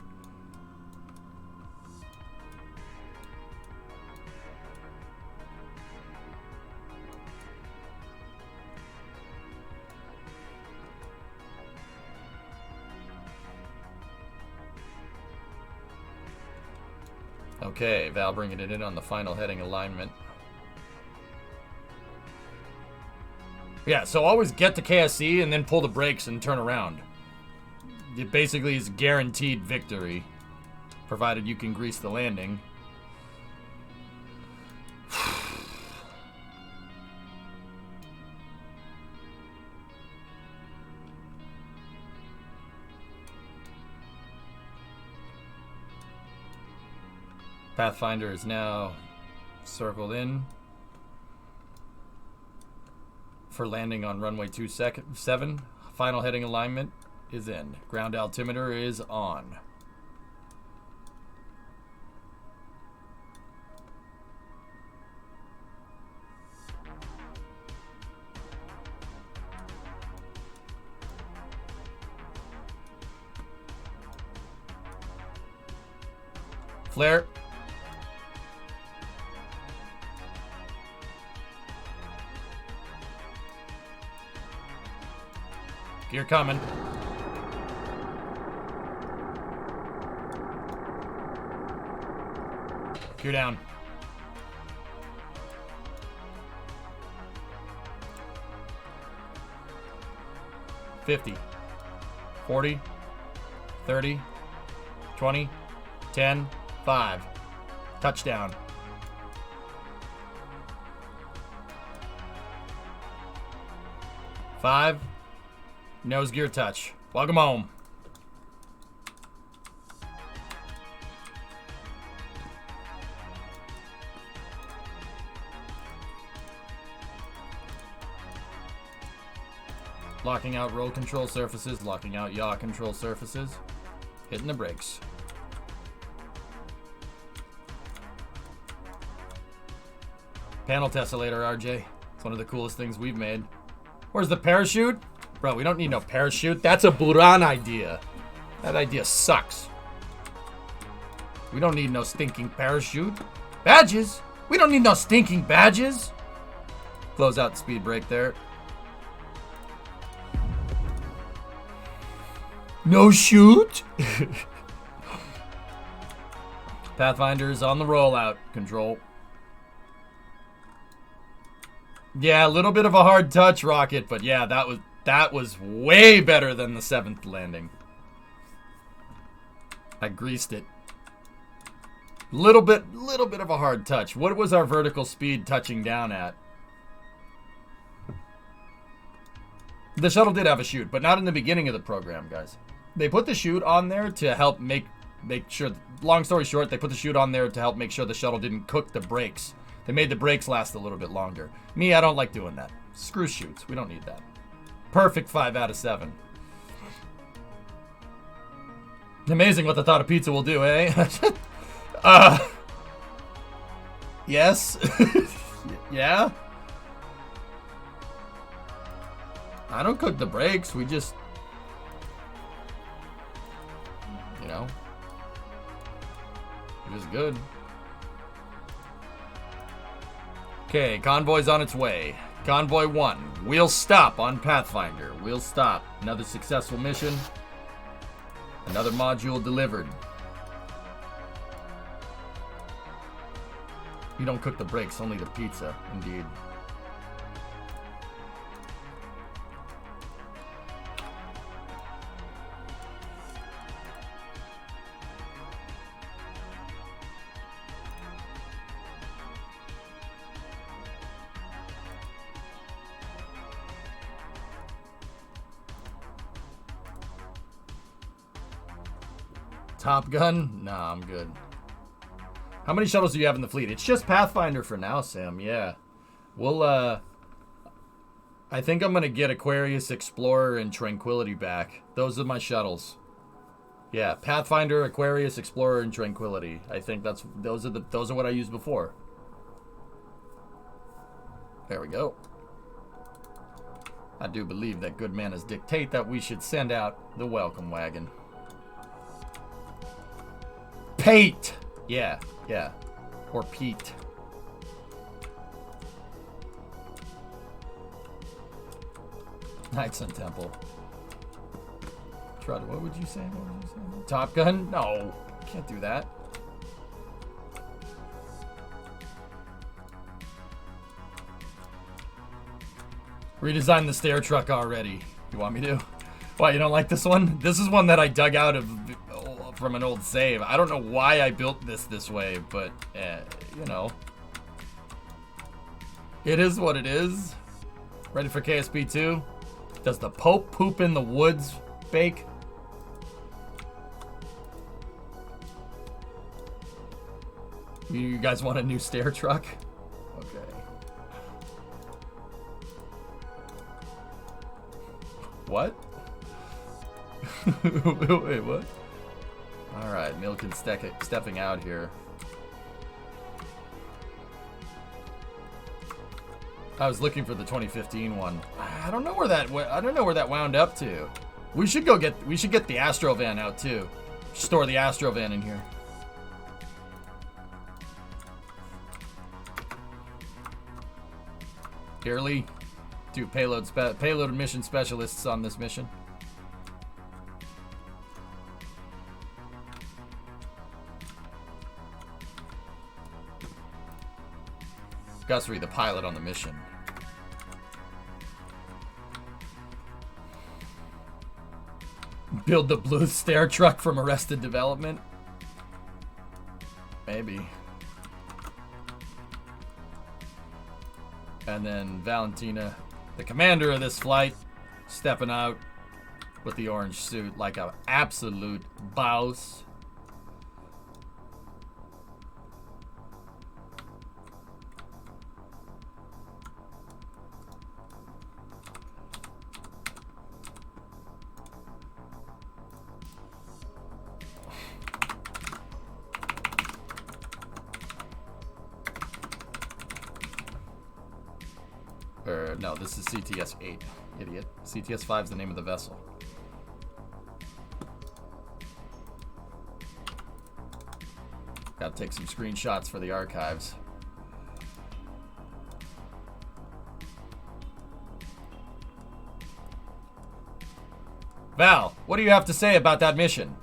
Okay, Val bringing it in on the final heading alignment. Yeah, so always get to KSC and then pull the brakes and turn around. It basically is guaranteed victory, provided you can grease the landing. Pathfinder is now circled in for landing on runway 27. Final heading alignment is in. Ground altimeter is on. Flare. Gear coming. Gear down. $50, $40, $30, $20, $10, $5. Touchdown. $5. Nose gear touch. Welcome home. Locking out roll control surfaces, locking out yaw control surfaces. Hitting the brakes. Panel tessellator, RJ. It's one of the coolest things we've made. Where's the parachute? Bro, we don't need no parachute. That's a Buran idea. That idea sucks. We don't need no stinking parachute. Badges? We don't need no stinking badges. Close out the speed brake there. No shoot. Pathfinder's on the rollout. Control. Yeah, a little bit of a hard touch, Rocket, but yeah, that was way better than the 7th landing. I greased it. Little bit of a hard touch. What was our vertical speed touching down at? The shuttle did have a chute, but not in the beginning of the program, guys. They put the chute on there to help make sure, long story short, they put the chute on there to help make sure the shuttle didn't cook the brakes. They made the brakes last a little bit longer. Me, I don't like doing that. Screw chutes. We don't need that. Perfect 5 out of 7. Amazing what the thought of pizza will do, eh? Yes. Yeah. I don't cook the brakes. We just, you know, it is good. Okay, convoy's on its way. Convoy 1. We'll stop on Pathfinder. We'll stop. Another successful mission. Another module delivered. You don't cook the brakes, only the pizza. Indeed. Top Gun? Nah, I'm good. How many shuttles do you have in the fleet? It's just Pathfinder for now, Sam. Yeah. We'll, I think I'm going to get Aquarius, Explorer, and Tranquility back. Those are my shuttles. Yeah, Pathfinder, Aquarius, Explorer, and Tranquility. I think those are what I used before. There we go. I do believe that good manners dictate that we should send out the welcome wagon. Pate! Yeah, yeah. Or Pete. Knights and Temple. What would you say? What would you say? Top Gun? No, can't do that. Redesign the stair truck already. You want me to? Why, you don't like this one? This is one that I dug out of from an old save. I don't know why I built this way, but you know, it is what it is. Ready for KSP 2? Does the Pope poop in the woods bake? You guys want a new stair truck? Okay. What? Wait, what? Alright, Milton's stepping out here. I was looking for the 2015 one. I don't know where that wound up to. We should get the Astrovan out too. Store the Astrovan in here. Early, two payload mission specialists on this mission. Guthrie, the pilot on the mission. Build the blue stair truck from Arrested Development? Maybe. And then Valentina, the commander of this flight, stepping out with the orange suit like an absolute boss. No, this is CTS 8, idiot. CTS 5 is the name of the vessel. Gotta take some screenshots for the archives. Val, what do you have to say about that mission?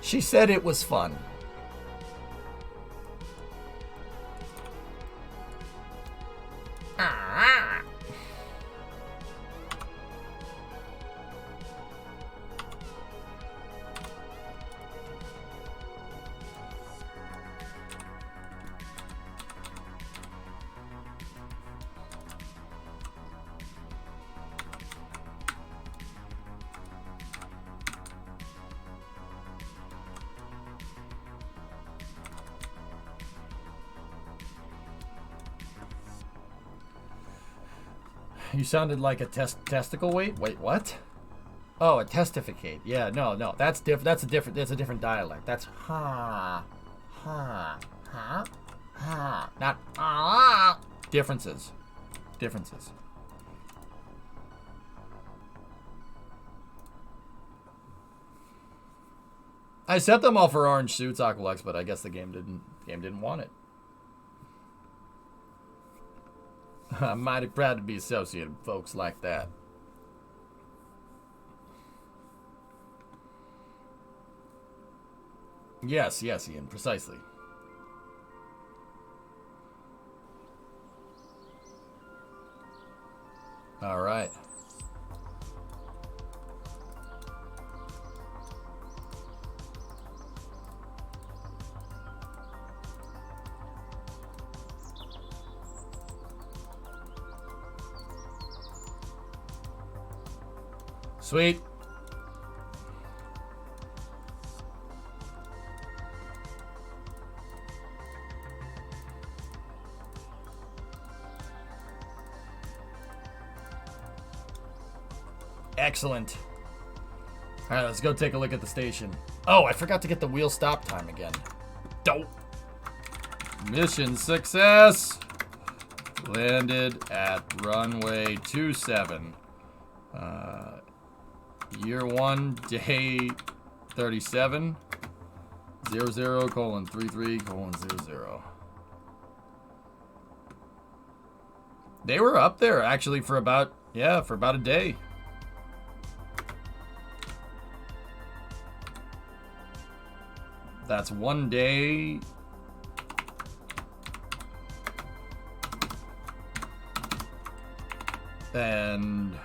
She said it was fun. You sounded like a testicle weight. Wait, what? Oh, a testificate. Yeah, no, that's different. That's a different dialect. That's ha, not ah. Differences. I set them all for orange suits, Aqualex, but I guess the game didn't want it. I'm mighty proud to be associated with folks like that. Yes, Ian, precisely. All right. Sweet. Excellent. All right, let's go take a look at the station. Oh, I forgot to get the wheel stop time again. Dope. Mission success. Landed at runway 27. Year 1, day 37. 00:33:00. They were up there actually for about a day. That's 1 day. And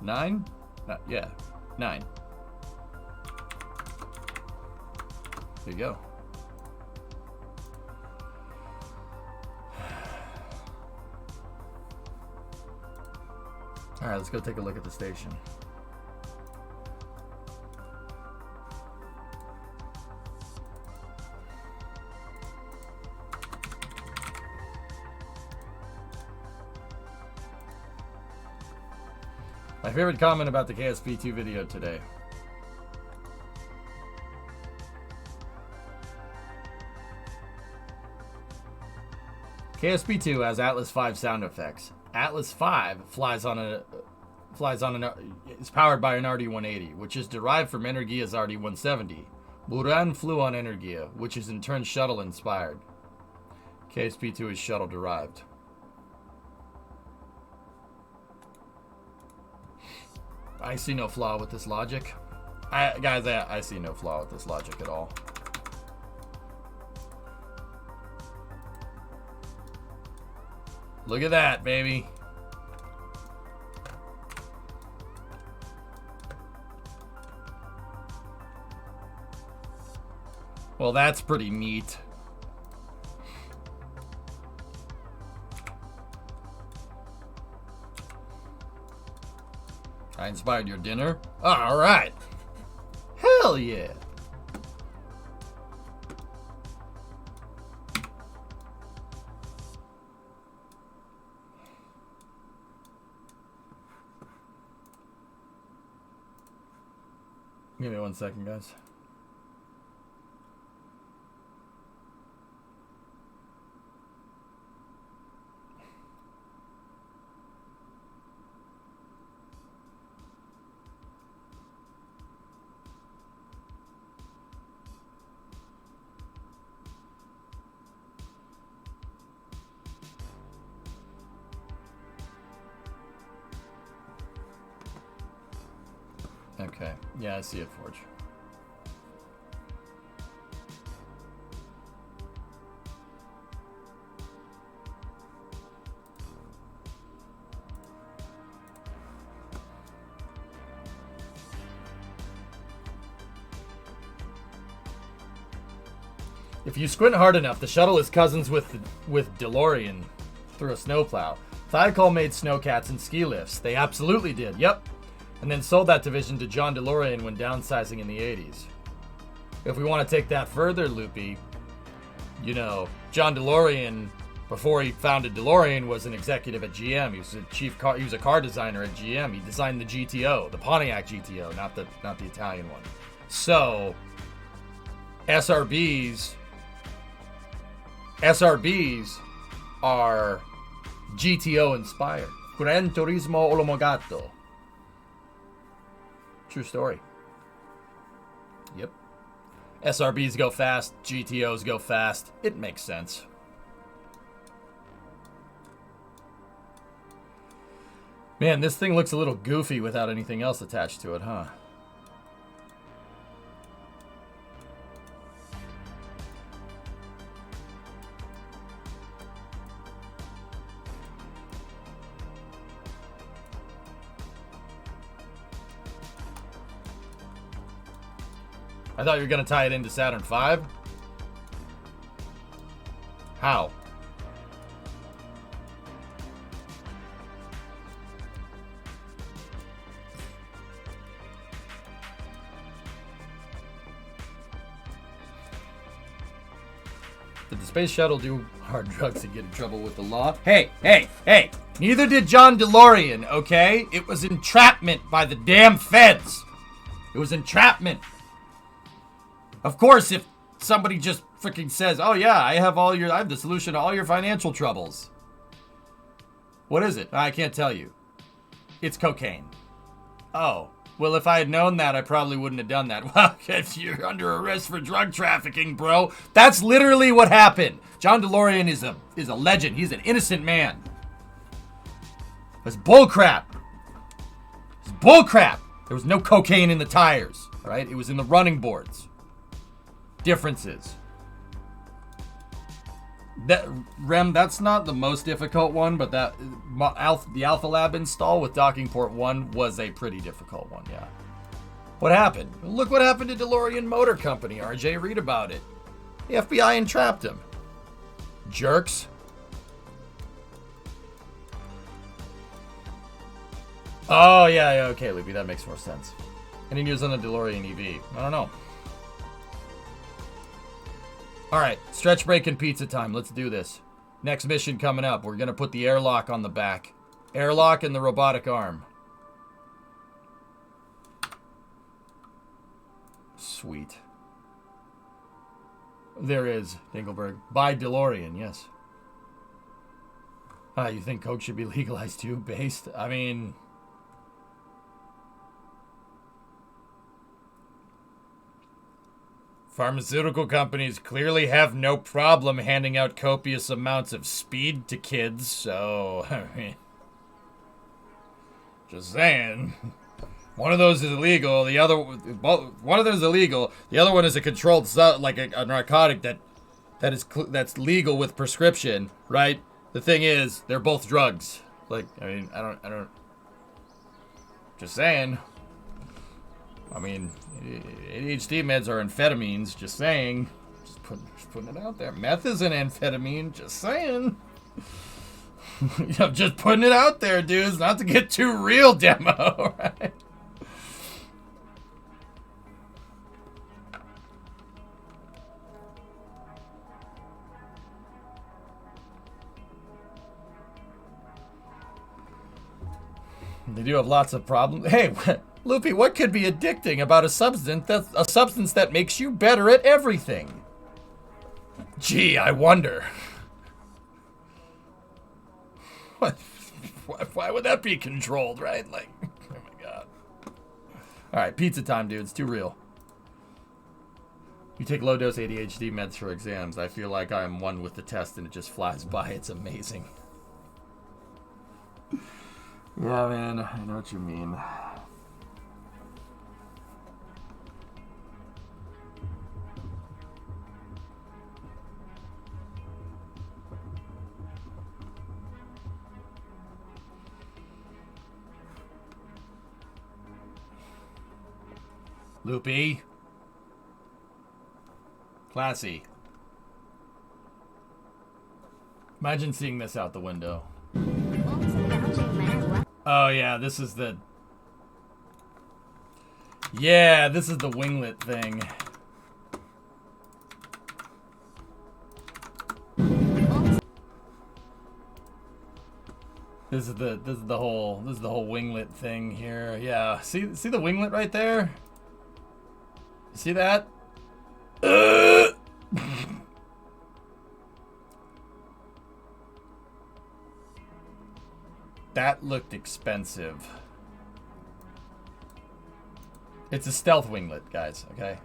9? Yeah, 9. There you go. All right, let's go take a look at the station. My favorite comment about the KSP2 video today. KSP2 has Atlas 5 sound effects. Atlas 5 is powered by an RD180, which is derived from Energia's RD170. Buran flew on Energia, which is in turn shuttle inspired. KSP2 is shuttle derived. I see no flaw with this logic. I see no flaw with this logic at all. Look at that, baby. Well, that's pretty neat. I inspired your dinner? All right. Hell yeah. Give me 1 second, guys. Okay. Yeah, I see it, Forge. If you squint hard enough, the shuttle is cousins with DeLorean through a snowplow. Thiokol made snowcats and ski lifts. They absolutely did. Yep. And then sold that division to John DeLorean when downsizing in the 80s. If we want to take that further, Loopy, you know, John DeLorean, before he founded DeLorean, was an executive at GM. He was he was a car designer at GM. He designed the GTO, the Pontiac GTO, not the Italian one. So, SRBs are GTO inspired. Gran Turismo Omologato. True story. Yep. SRBs go fast, GTOs go fast. It makes sense. Man, this thing looks a little goofy without anything else attached to it, huh? I thought you were going to tie it into Saturn V. How? Did the space shuttle do hard drugs and get in trouble with the law? Hey, hey, hey! Neither did John DeLorean, okay? It was entrapment by the damn feds. It was entrapment. Of course, if somebody just freaking says, "Oh yeah, I have the solution to all your financial troubles." What is it? I can't tell you. It's cocaine. Oh. Well, if I had known that, I probably wouldn't have done that. Well, if you're under arrest for drug trafficking, bro, that's literally what happened. John DeLorean is a legend. He's an innocent man. That's bullcrap. It's bullcrap. There was no cocaine in the tires, all right? It was in the running boards. Differences. That's not the most difficult one, but the Alpha Lab install with docking port 1 was a pretty difficult one, yeah. What happened? Look what happened to DeLorean Motor Company, RJ. Read about it. The FBI entrapped him. Jerks. Oh, yeah, okay, Loopy, that makes more sense. Any news on the DeLorean EV? I don't know. Alright, stretch break and pizza time. Let's do this. Next mission coming up. We're going to put the airlock on the back. Airlock and the robotic arm. Sweet. There is, Dingleberg. By DeLorean, yes. You think coke should be legalized too? Based? I mean... Pharmaceutical companies clearly have no problem handing out copious amounts of speed to kids, so, I mean, just saying. One of those is illegal, one of those is illegal, the other one is a controlled, like a narcotic that's legal with prescription, right? The thing is, they're both drugs. Like, I mean, I don't, just saying. I mean, ADHD meds are amphetamines, just saying. Just putting it out there. Meth is an amphetamine, just saying. You know, just putting it out there, dudes. Not to get too real, demo, right? They do have lots of problems. Hey, Loopy, what could be addicting about a substance that makes you better at everything? Gee, I wonder. What? Why would that be controlled, right? Like, oh my god. All right, pizza time, dude. It's too real. You take low-dose ADHD meds for exams. I feel like I'm one with the test and it just flies by. It's amazing. Yeah, man. I know what you mean. Loopy. Classy. Imagine seeing this out the window. Oh yeah, this is the... Yeah, this is the winglet thing. This is the whole winglet thing here. Yeah, see the winglet right there? See that? That looked expensive. It's a stealth winglet, guys, okay?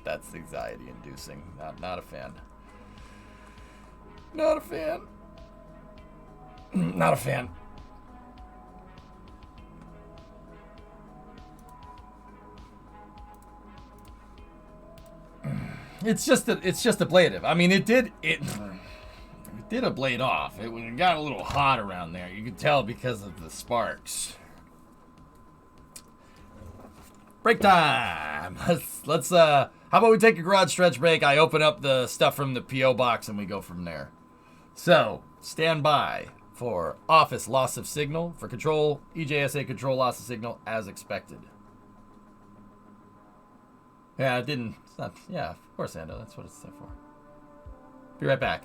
That's anxiety inducing. Not a fan. Not a fan. Not a fan. It's just ablative. I mean, it did ablate off. It got a little hot around there. You could tell because of the sparks. Break time. Let's how about we take a garage stretch break? I open up the stuff from the PO box and we go from there. So, stand by for office loss of signal for control, EJSA control loss of signal as expected. Yeah, it didn't. It's not, yeah, of course, Ando. That's what it's there for. Be right back.